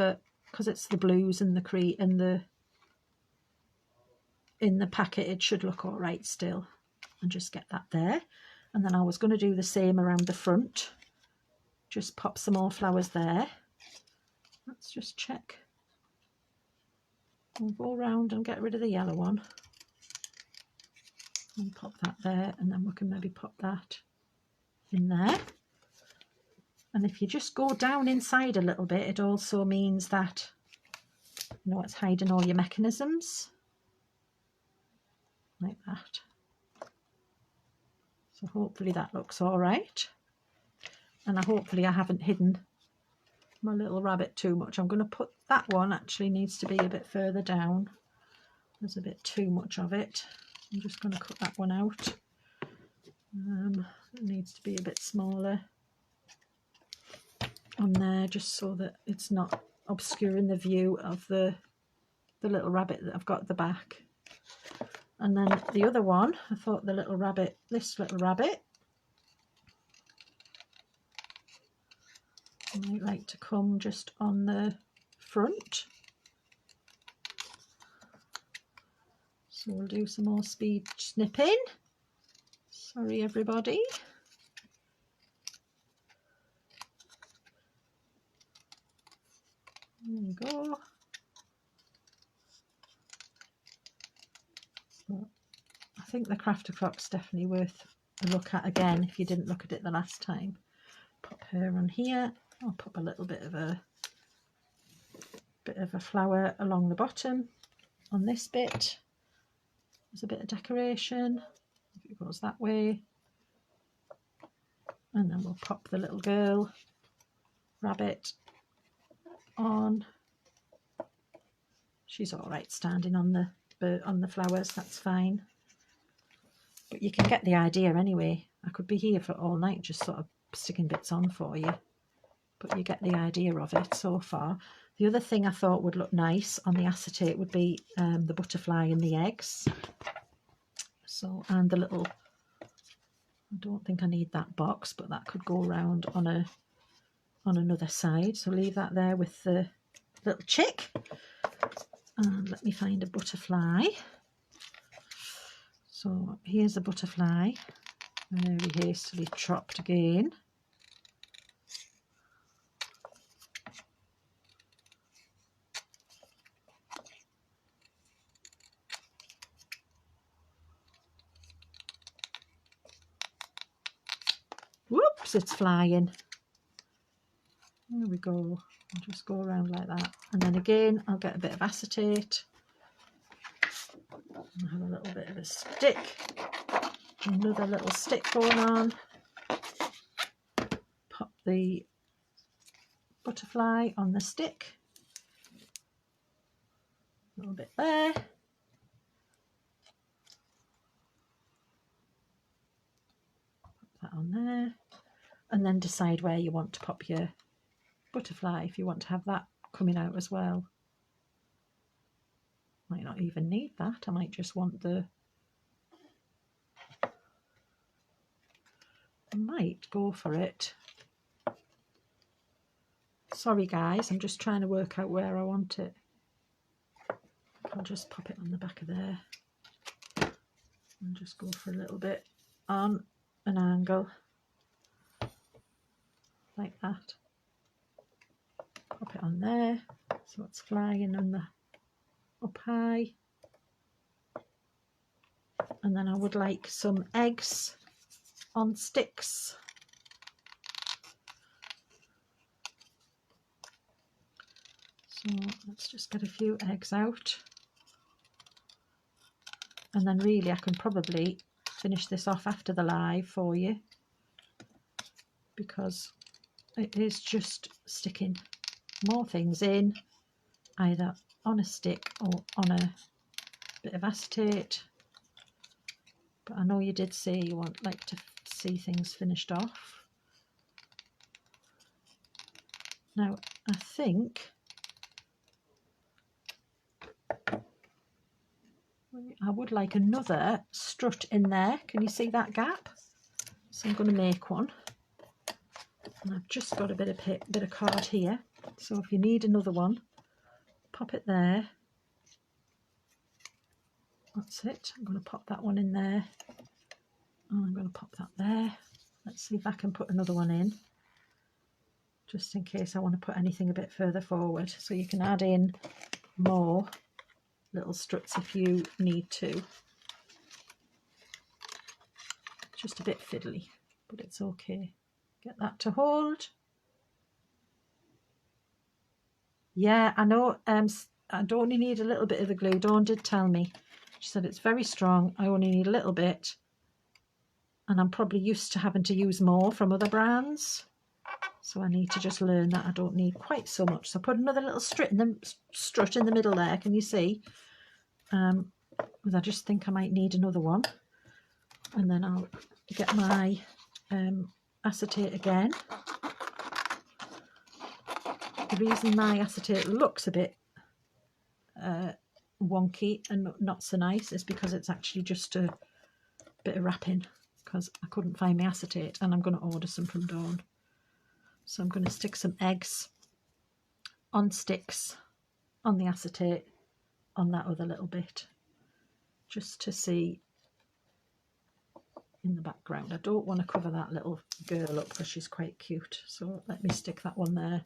Speaker 1: because it's the blues and the cream and in the packet, it should look all right still. And just get that there. And then I was going to do the same around the front. Just pop some more flowers there. Let's just check. We'll go around and get rid of the yellow one. And pop that there, and then we can maybe pop that in there. And if you just go down inside a little bit, it also means that, you know, it's hiding all your mechanisms. Like that. So hopefully that looks all right. And hopefully I haven't hidden my little rabbit too much. I'm going to put that one, actually needs to be a bit further down. There's a bit too much of it. I'm just going to cut that one out. It needs to be a bit smaller on there, just so that it's not obscuring the view of the little rabbit that I've got at the back. And then the other one, I thought the little rabbit, this little rabbit, I might like to come just on the front. So we'll do some more speed snipping. Sorry everybody. There we go. So I think the crafter clock's definitely worth a look at again if you didn't look at it the last time. Pop her on here. I'll pop a little bit of a flower along the bottom on this bit. There's a bit of decoration. If it goes that way. And then we'll pop the little girl rabbit on. She's all right standing on the flowers, that's fine. But you can get the idea anyway. I could be here for all night just sort of sticking bits on for you. But you get the idea of it so far. The other thing I thought would look nice on the acetate would be the butterfly and the eggs. So, and the little, I don't think I need that box, but that could go around on another side. So leave that there with the little chick. And let me find a butterfly. So here's a butterfly, very hastily chopped again. Whoops, it's flying. There we go. I'll just go around like that. And then again, I'll get a bit of acetate. And have a little bit of a stick. Another little stick going on. Pop the butterfly on the stick. A little bit there. Pop that on there. And then decide where you want to pop your butterfly, if you want to have that coming out as well. Might not even need that. I might just want the, I might go for it. Sorry guys, I'm just trying to work out where I want it. I'll just pop it on the back of there and just go for a little bit on an angle like that. Pop it on there so it's flying on the up high. And then I would like some eggs on sticks. So let's just get a few eggs out. And then really I can probably finish this off after the live for you, because it is just sticking more things in, either on a stick or on a bit of acetate. But I know you did say you want like to see things finished off. Now I think I would like another strut in there. Can you see that gap? So I'm going to make one. And I've just got a bit of card here. So if you need another one, pop it there. That's it. I'm going to pop that one in there. And I'm going to pop that there. Let's see if I can put another one in, just in case I want to put anything a bit further forward. So you can add in more little struts if you need to. Just a bit fiddly, but it's okay. Get that to hold. Yeah, I know. I only need a little bit of the glue. Dawn did tell me. She said it's very strong. I only need a little bit. And I'm probably used to having to use more from other brands. So I need to just learn that I don't need quite so much. So put another little strut in the middle there. Can you see? Because I just think I might need another one. And then I'll get my acetate again. The reason my acetate looks a bit wonky and not so nice is because it's actually just a bit of wrapping, because I couldn't find my acetate and I'm going to order some from Dawn. So I'm going to stick some eggs on sticks on the acetate on that other little bit, just to see in the background. I don't want to cover that little girl up because she's quite cute, so let me stick that one there.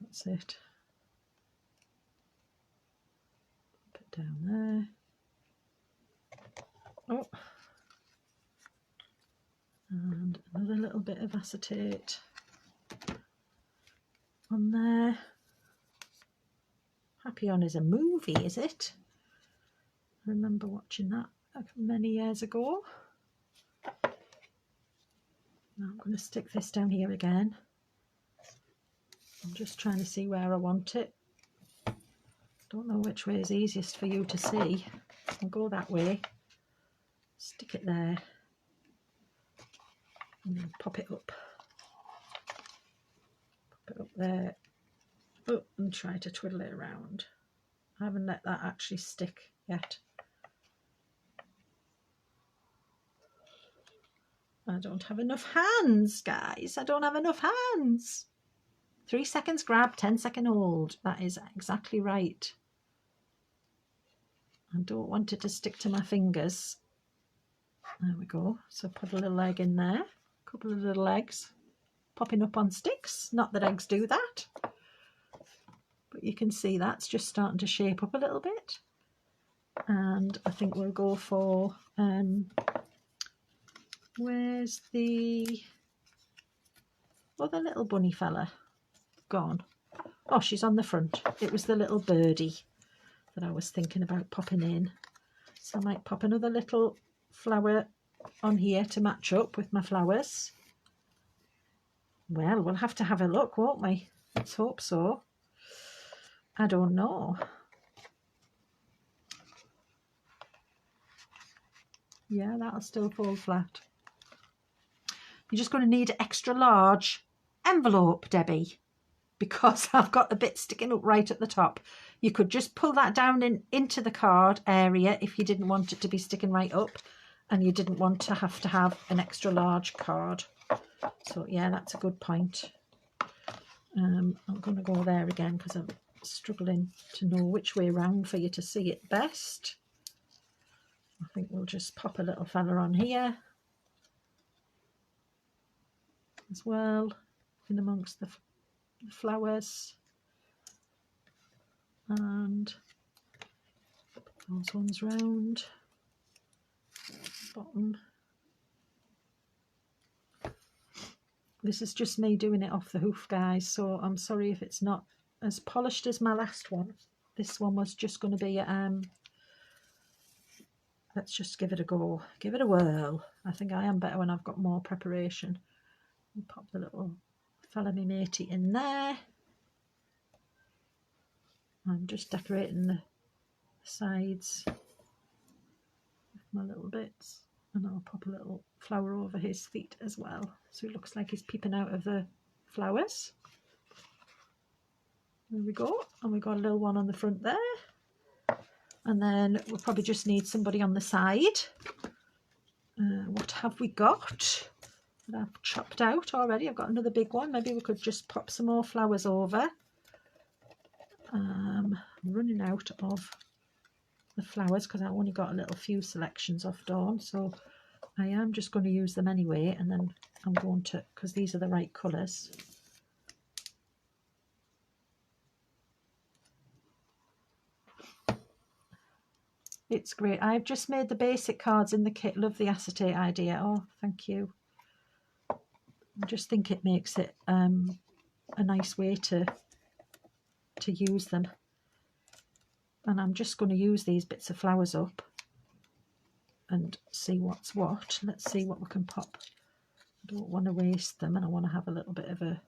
Speaker 1: That's it. Put it down there. Oh, and another little bit of acetate on there. Happy On is a movie, is it? I remember watching that many years ago. Now I'm going to stick this down here again. I'm just trying to see where I want it. Don't know which way is easiest for you to see. I'll go that way. Stick it there. And then pop it up. Pop it up there. Oh, and try to twiddle it around. I haven't let that actually stick yet. I don't have enough hands, guys. I don't have enough hands. 3 seconds grab, 10-second hold. That is exactly right. I don't want it to stick to my fingers. There we go. So put a little egg in there. A couple of little eggs popping up on sticks. Not that eggs do that. But you can see that's just starting to shape up a little bit. And I think we'll go for... where's the other little bunny fella gone? Oh, she's on the front. It was the little birdie that I was thinking about popping in. So I might pop another little flower on here to match up with my flowers. Well, we'll have to have a look, won't we? Let's hope so. I don't know. Yeah, that'll still fall flat. You're just going to need an extra large envelope, Debbie, because I've got a bit sticking up right at the top. You could just pull that down into the card area if you didn't want it to be sticking right up and you didn't want to have an extra large card. So yeah, that's a good point. I'm going to go there again because I'm struggling to know which way round for you to see it best. I think we'll just pop a little fella on here as well, in amongst the flowers, and those ones round bottom. This is just me doing it off the hoof, guys, so I'm sorry if it's not as polished as my last one. This one was just going to be let's just give it a go, give it a whirl. I think I am better when I've got more preparation. And pop the little fella me matey in there. I'm just decorating the sides with my little bits, and I'll pop a little flower over his feet as well, so it looks like he's peeping out of the flowers. There we go, and we've got a little one on the front there, and then we'll probably just need somebody on the side. What have we got that I've chopped out already? I've got another big one. Maybe we could just pop some more flowers over. I'm running out of the flowers because I only got a little few selections off Dawn, so I am just going to use them anyway, and then I'm going to, because these are the right colours. It's great. I've just made the basic cards in the kit. Love the acetate idea. Oh, thank you. I just think it makes it a nice way to use them. And I'm just going to use these bits of flowers up and see what's what. Let's see what we can pop. I don't want to waste them, and I want to have a little bit of a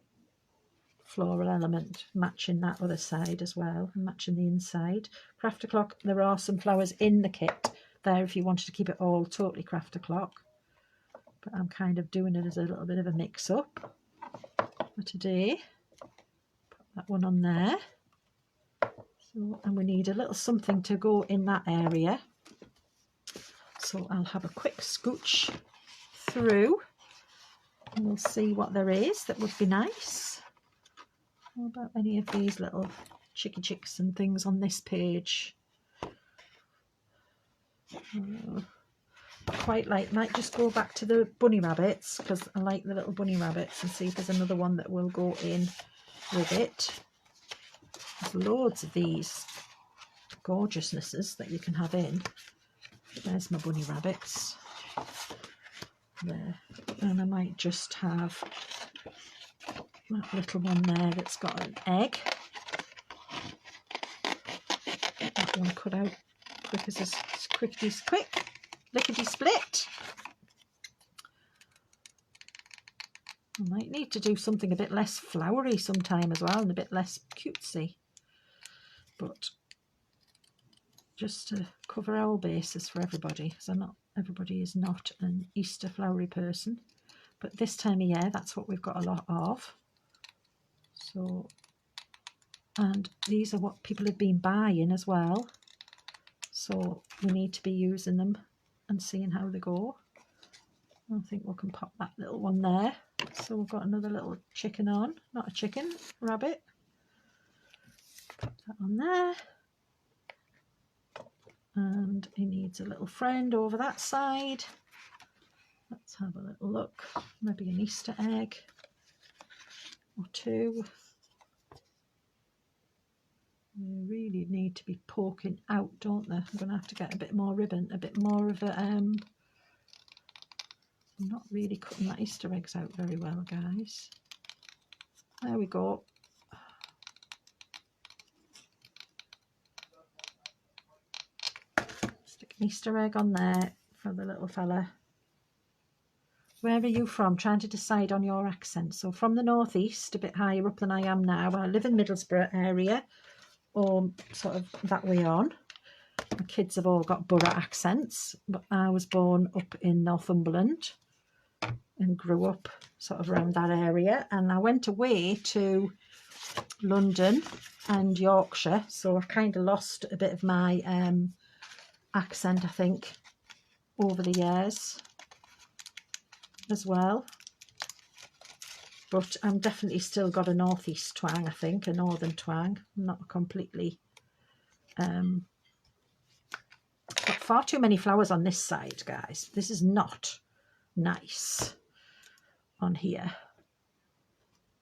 Speaker 1: floral element matching that other side as well, and matching the inside. Craft o'clock, there are some flowers in the kit there if you wanted to keep it all totally craft o'clock, but I'm kind of doing it as a little bit of a mix up for today. Put that one on there. So, and we need a little something to go in that area, so I'll have a quick scooch through and we'll see what there is that would be nice. How about any of these little chicky chicks and things on this page? Quite like, might just go back to the bunny rabbits because I like the little bunny rabbits, and see if there's another one that will go in with it. There's loads of these gorgeousnesses that you can have in. There's my bunny rabbits there, and I might just have that little one there that's got an egg. Get that one cut out quick as quick, lickety split. I might need to do something a bit less flowery sometime as well, and a bit less cutesy, but just to cover our bases for everybody, because everybody is not an Easter flowery person, but this time of year that's what we've got a lot of. So, and these are what people have been buying as well, so we need to be using them and seeing how they go. I think we can pop that little one there. So we've got another little chicken on, not a chicken, rabbit. Pop that on there. And he needs a little friend over that side. Let's have a little look. Maybe an Easter egg or two. They really need to be poking out, don't they? I'm going to have to get a bit more ribbon, a bit more of a... I'm not really cutting my Easter eggs out very well, guys. There we go. Stick an Easter egg on there for the little fella. Where are you from? Trying to decide on your accent. So from the northeast, a bit higher up than I am now. I live in Middlesbrough area, or sort of that way on. My kids have all got borough accents, but I was born up in Northumberland and grew up sort of around that area, and I went away to London and Yorkshire, so I've kind of lost a bit of my accent, I think, over the years as well, but I'm definitely still got a northeast twang, I think, a northern twang. I'm not completely got far too many flowers on this side, guys. This is not nice on here.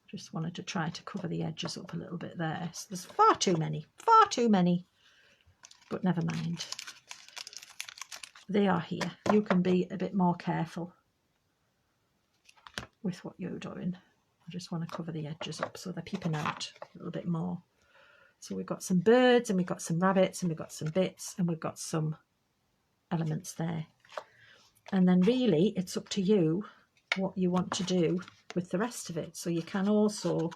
Speaker 1: Just wanted to try to cover the edges up a little bit there. So there's far too many, but never mind. They are here. You can be a bit more careful with what you're doing. I just want to cover the edges up so they're peeping out a little bit more. So we've got some birds, and we've got some rabbits, and we've got some bits, and we've got some elements there. And then really it's up to you what you want to do with the rest of it. So you can also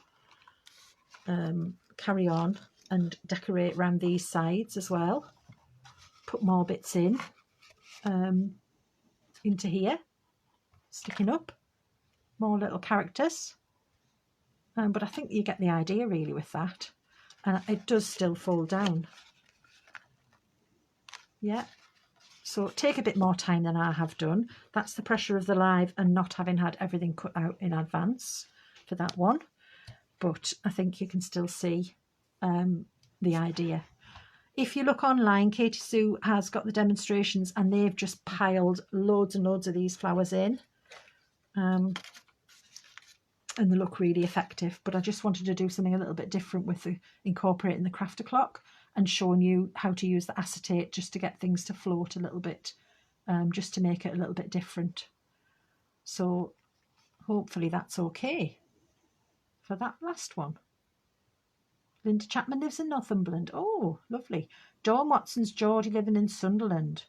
Speaker 1: carry on and decorate around these sides as well. Put more bits in into here, sticking up more little characters. But I think you get the idea really with that. And it does still fold down. Yeah. So take a bit more time than I have done. That's the pressure of the live and not having had everything cut out in advance for that one. But I think you can still see the idea. if you look online, Katie Sue has got the demonstrations and they've just piled loads and loads of these flowers in. And they look really effective, but I just wanted to do something a little bit different with incorporating the crafter clock and showing you how to use the acetate just to get things to float a little bit, just to make it a little bit different. So hopefully that's okay for that last one. Linda Chapman lives in Northumberland. Oh, lovely. Dawn Watson's Geordie living in Sunderland.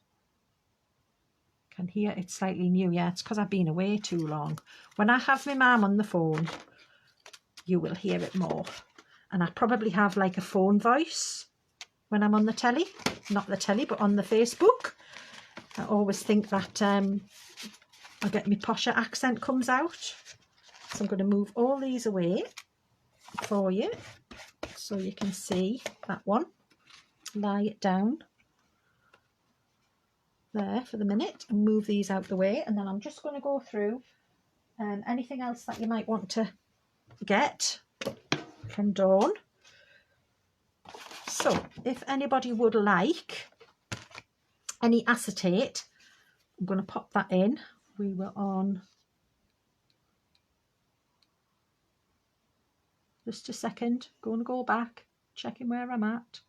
Speaker 1: Can hear it's slightly new. Yeah, it's because I've been away too long. When I have my mum on the phone, you will hear it more. And I probably have like a phone voice when I'm on the telly. Not the telly, but on the Facebook. I always think that I get my posher accent comes out. So I'm going to move all these away for you so you can see that one. Lie it down there for the minute and move these out the way, and then I'm just going to go through anything else that you might want to get from Dawn. So if anybody would like any acetate, I'm going to pop that in. We were on just a second, going to go back, checking where I'm at.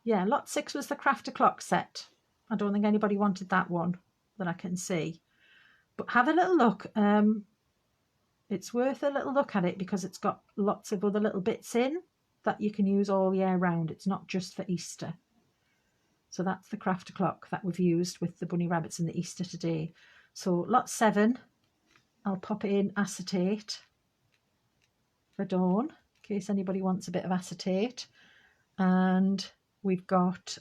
Speaker 1: Yeah, lot 6 was the crafter clock set. I don't think anybody wanted that one that I can see. But have a little look. It's worth a little look at it because it's got lots of other little bits in that you can use all year round. It's not just for Easter. So that's the crafter clock that we've used with the bunny rabbits and the Easter today. So lot 7, I'll pop in acetate for Dawn in case anybody wants a bit of acetate. And we've got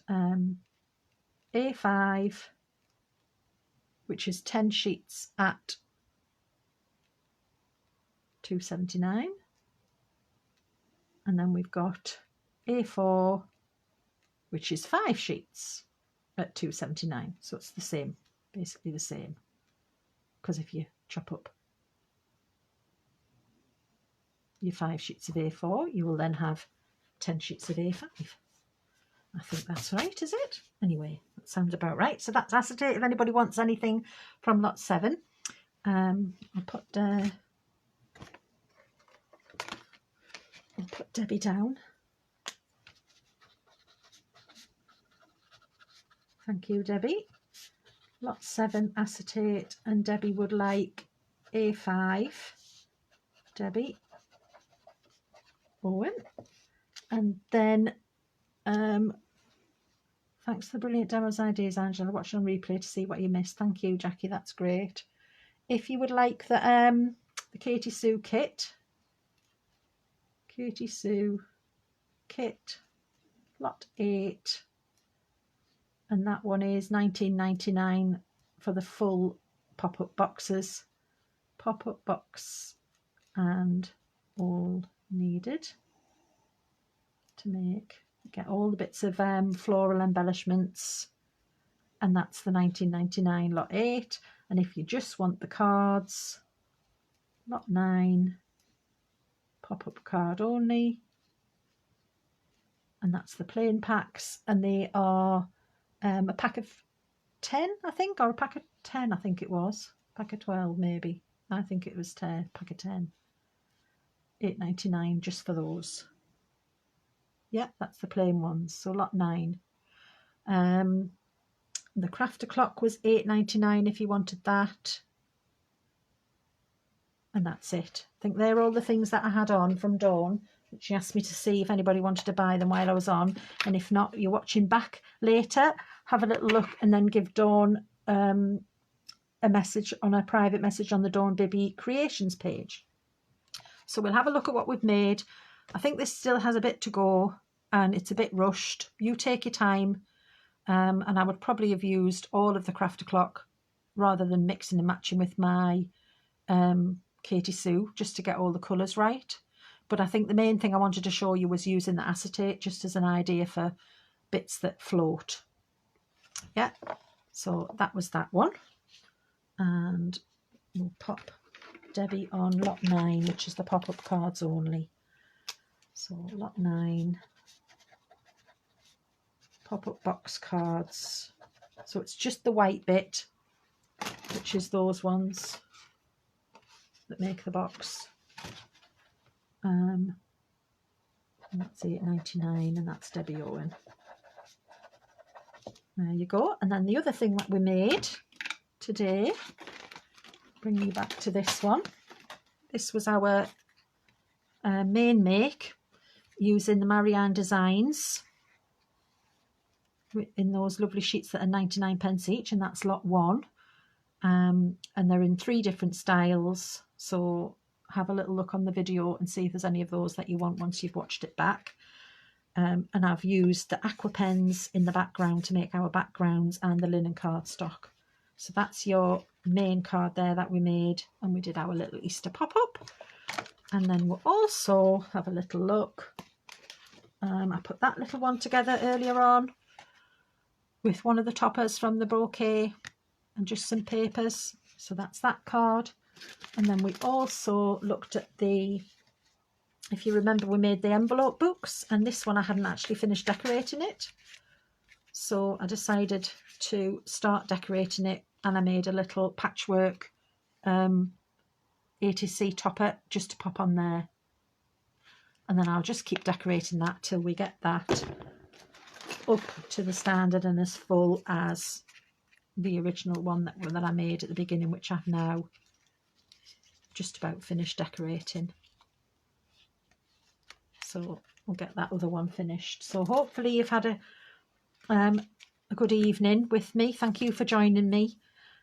Speaker 1: A5, which is 10 sheets at £2.79, and then we've got A4, which is 5 sheets at £2.79. So it's the same, basically the same, because if you chop up your 5 sheets of A4, you will then have 10 sheets of A5. I think that's right, is it? Anyway, that sounds about right. So that's acetate. If anybody wants anything from lot 7, I'll put Debbie down. Thank you, Debbie. Lot 7 acetate, and Debbie would like A5. Debbie. Owen. And then thanks for the brilliant demos ideas, Angela. Watch on replay to see what you missed. Thank you, Jackie. That's great. If you would like the Katie Sue kit, Katie Sue kit, lot 8, and that one is £19.99 for the full pop-up boxes. Pop-up box and all needed to get all the bits of floral embellishments, and that's the £19.99 lot 8. And if you just want the cards, lot 9, pop-up card only, and that's the plain packs, and they are a pack of 10, I think, or a pack of 10, I think it was, pack of 12 maybe. I think it was 10, pack of 10. £8.99 just for those. Yeah, that's the plain ones. So lot 9. The crafter clock was £8.99 if you wanted that. And that's it. I think they're all the things that I had on from Dawn. She asked me to see if anybody wanted to buy them while I was on. And if not, you're watching back later. Have a little look and then give Dawn a message on a private message on the Dawn Bibby Creations page. So we'll have a look at what we've made. I think this still has a bit to go and it's a bit rushed. You take your time, and I would probably have used all of the crafter clock rather than mixing and matching with my Katie Sue just to get all the colours right. But I think the main thing I wanted to show you was using the acetate just as an idea for bits that float. Yeah, so that was that one. And we'll pop Debbie on lot 9, which is the pop-up cards only. So lot 9, pop-up box cards. So it's just the white bit, which is those ones that make the box. And that's £8.99, and that's Debbie Owen. There you go. And then the other thing that we made today, bring you back to this one. This was our main make using the Marianne designs in those lovely sheets that are 99p each, and that's lot 1. And they're in 3 different styles, so have a little look on the video and see if there's any of those that you want once you've watched it back. And I've used the aqua pens in the background to make our backgrounds and the linen cardstock. So that's your main card there that we made, and we did our little Easter pop-up. And then we'll also have a little look. I put that little one together earlier on with one of the toppers from the bouquet and just some papers. So that's that card. And then we also looked at the, if you remember, we made the envelope books, and this one I hadn't actually finished decorating it. So I decided to start decorating it, and I made a little patchwork ATC topper just to pop on there. And then I'll just keep decorating that till we get that up to the standard and as full as the original one that I made at the beginning, which I've now just about finished decorating. So we'll get that other one finished. So hopefully you've had a good evening with me. Thank you for joining me.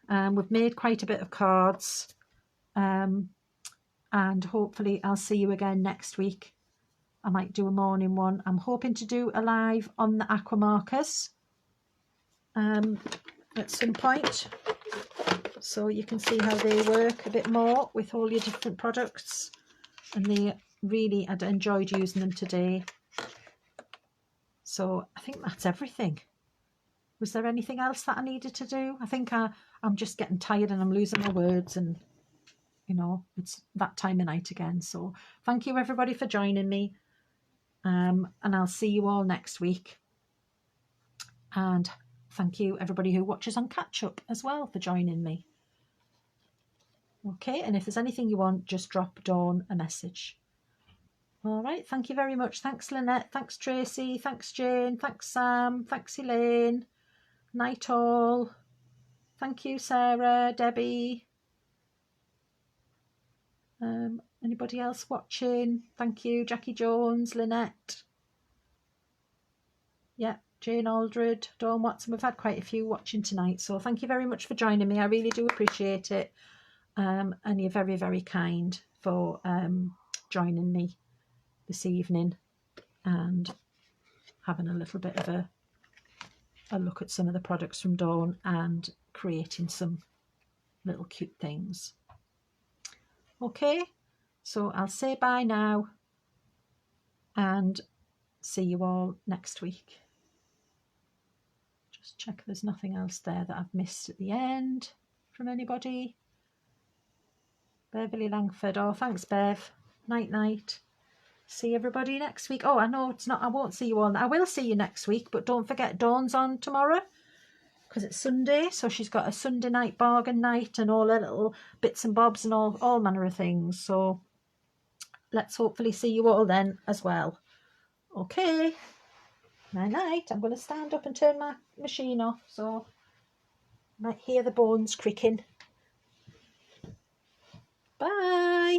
Speaker 1: We've made quite a bit of cards, and hopefully I'll see you again next week. I might do a morning one. I'm hoping to do a live on the aqua markers at some point, so you can see how they work a bit more with all your different products. And they really, I enjoyed using them today. So I think that's everything. Was there anything else that I needed to do? I think I'm just getting tired and I'm losing my words, and you know, it's that time of night again. So thank you everybody for joining me, and I'll see you all next week. And thank you everybody who watches on catch up as well for joining me. Okay, and if there's anything you want, just drop Dawn a message. All right, thank you very much. Thanks Lynette, thanks Tracy, thanks Jane, thanks Sam, thanks Elaine. Night all. Thank you Sarah, Debbie. Anybody else watching? Thank you Jackie Jones, Lynette. Yeah, Jane Aldred, Dawn Watson. We've had quite a few watching tonight, so thank you very much for joining me. I really do appreciate it. And you're very, very kind for joining me this evening and having a little bit of a look at some of the products from Dawn and creating some little cute things. Okay, so I'll say bye now and see you all next week. Just check there's nothing else there that I've missed at the end from anybody. Beverly Langford. Oh, thanks, Bev. Night, night. See everybody next week. Oh, I know it's not. I won't see you all. I will see you next week, but don't forget Dawn's on tomorrow because it's Sunday. So she's got a Sunday night bargain night and all her little bits and bobs and all manner of things. So let's hopefully see you all then as well. Okay. Night, night. I'm going to stand up and turn my machine off, so you might hear the bones creaking. Bye.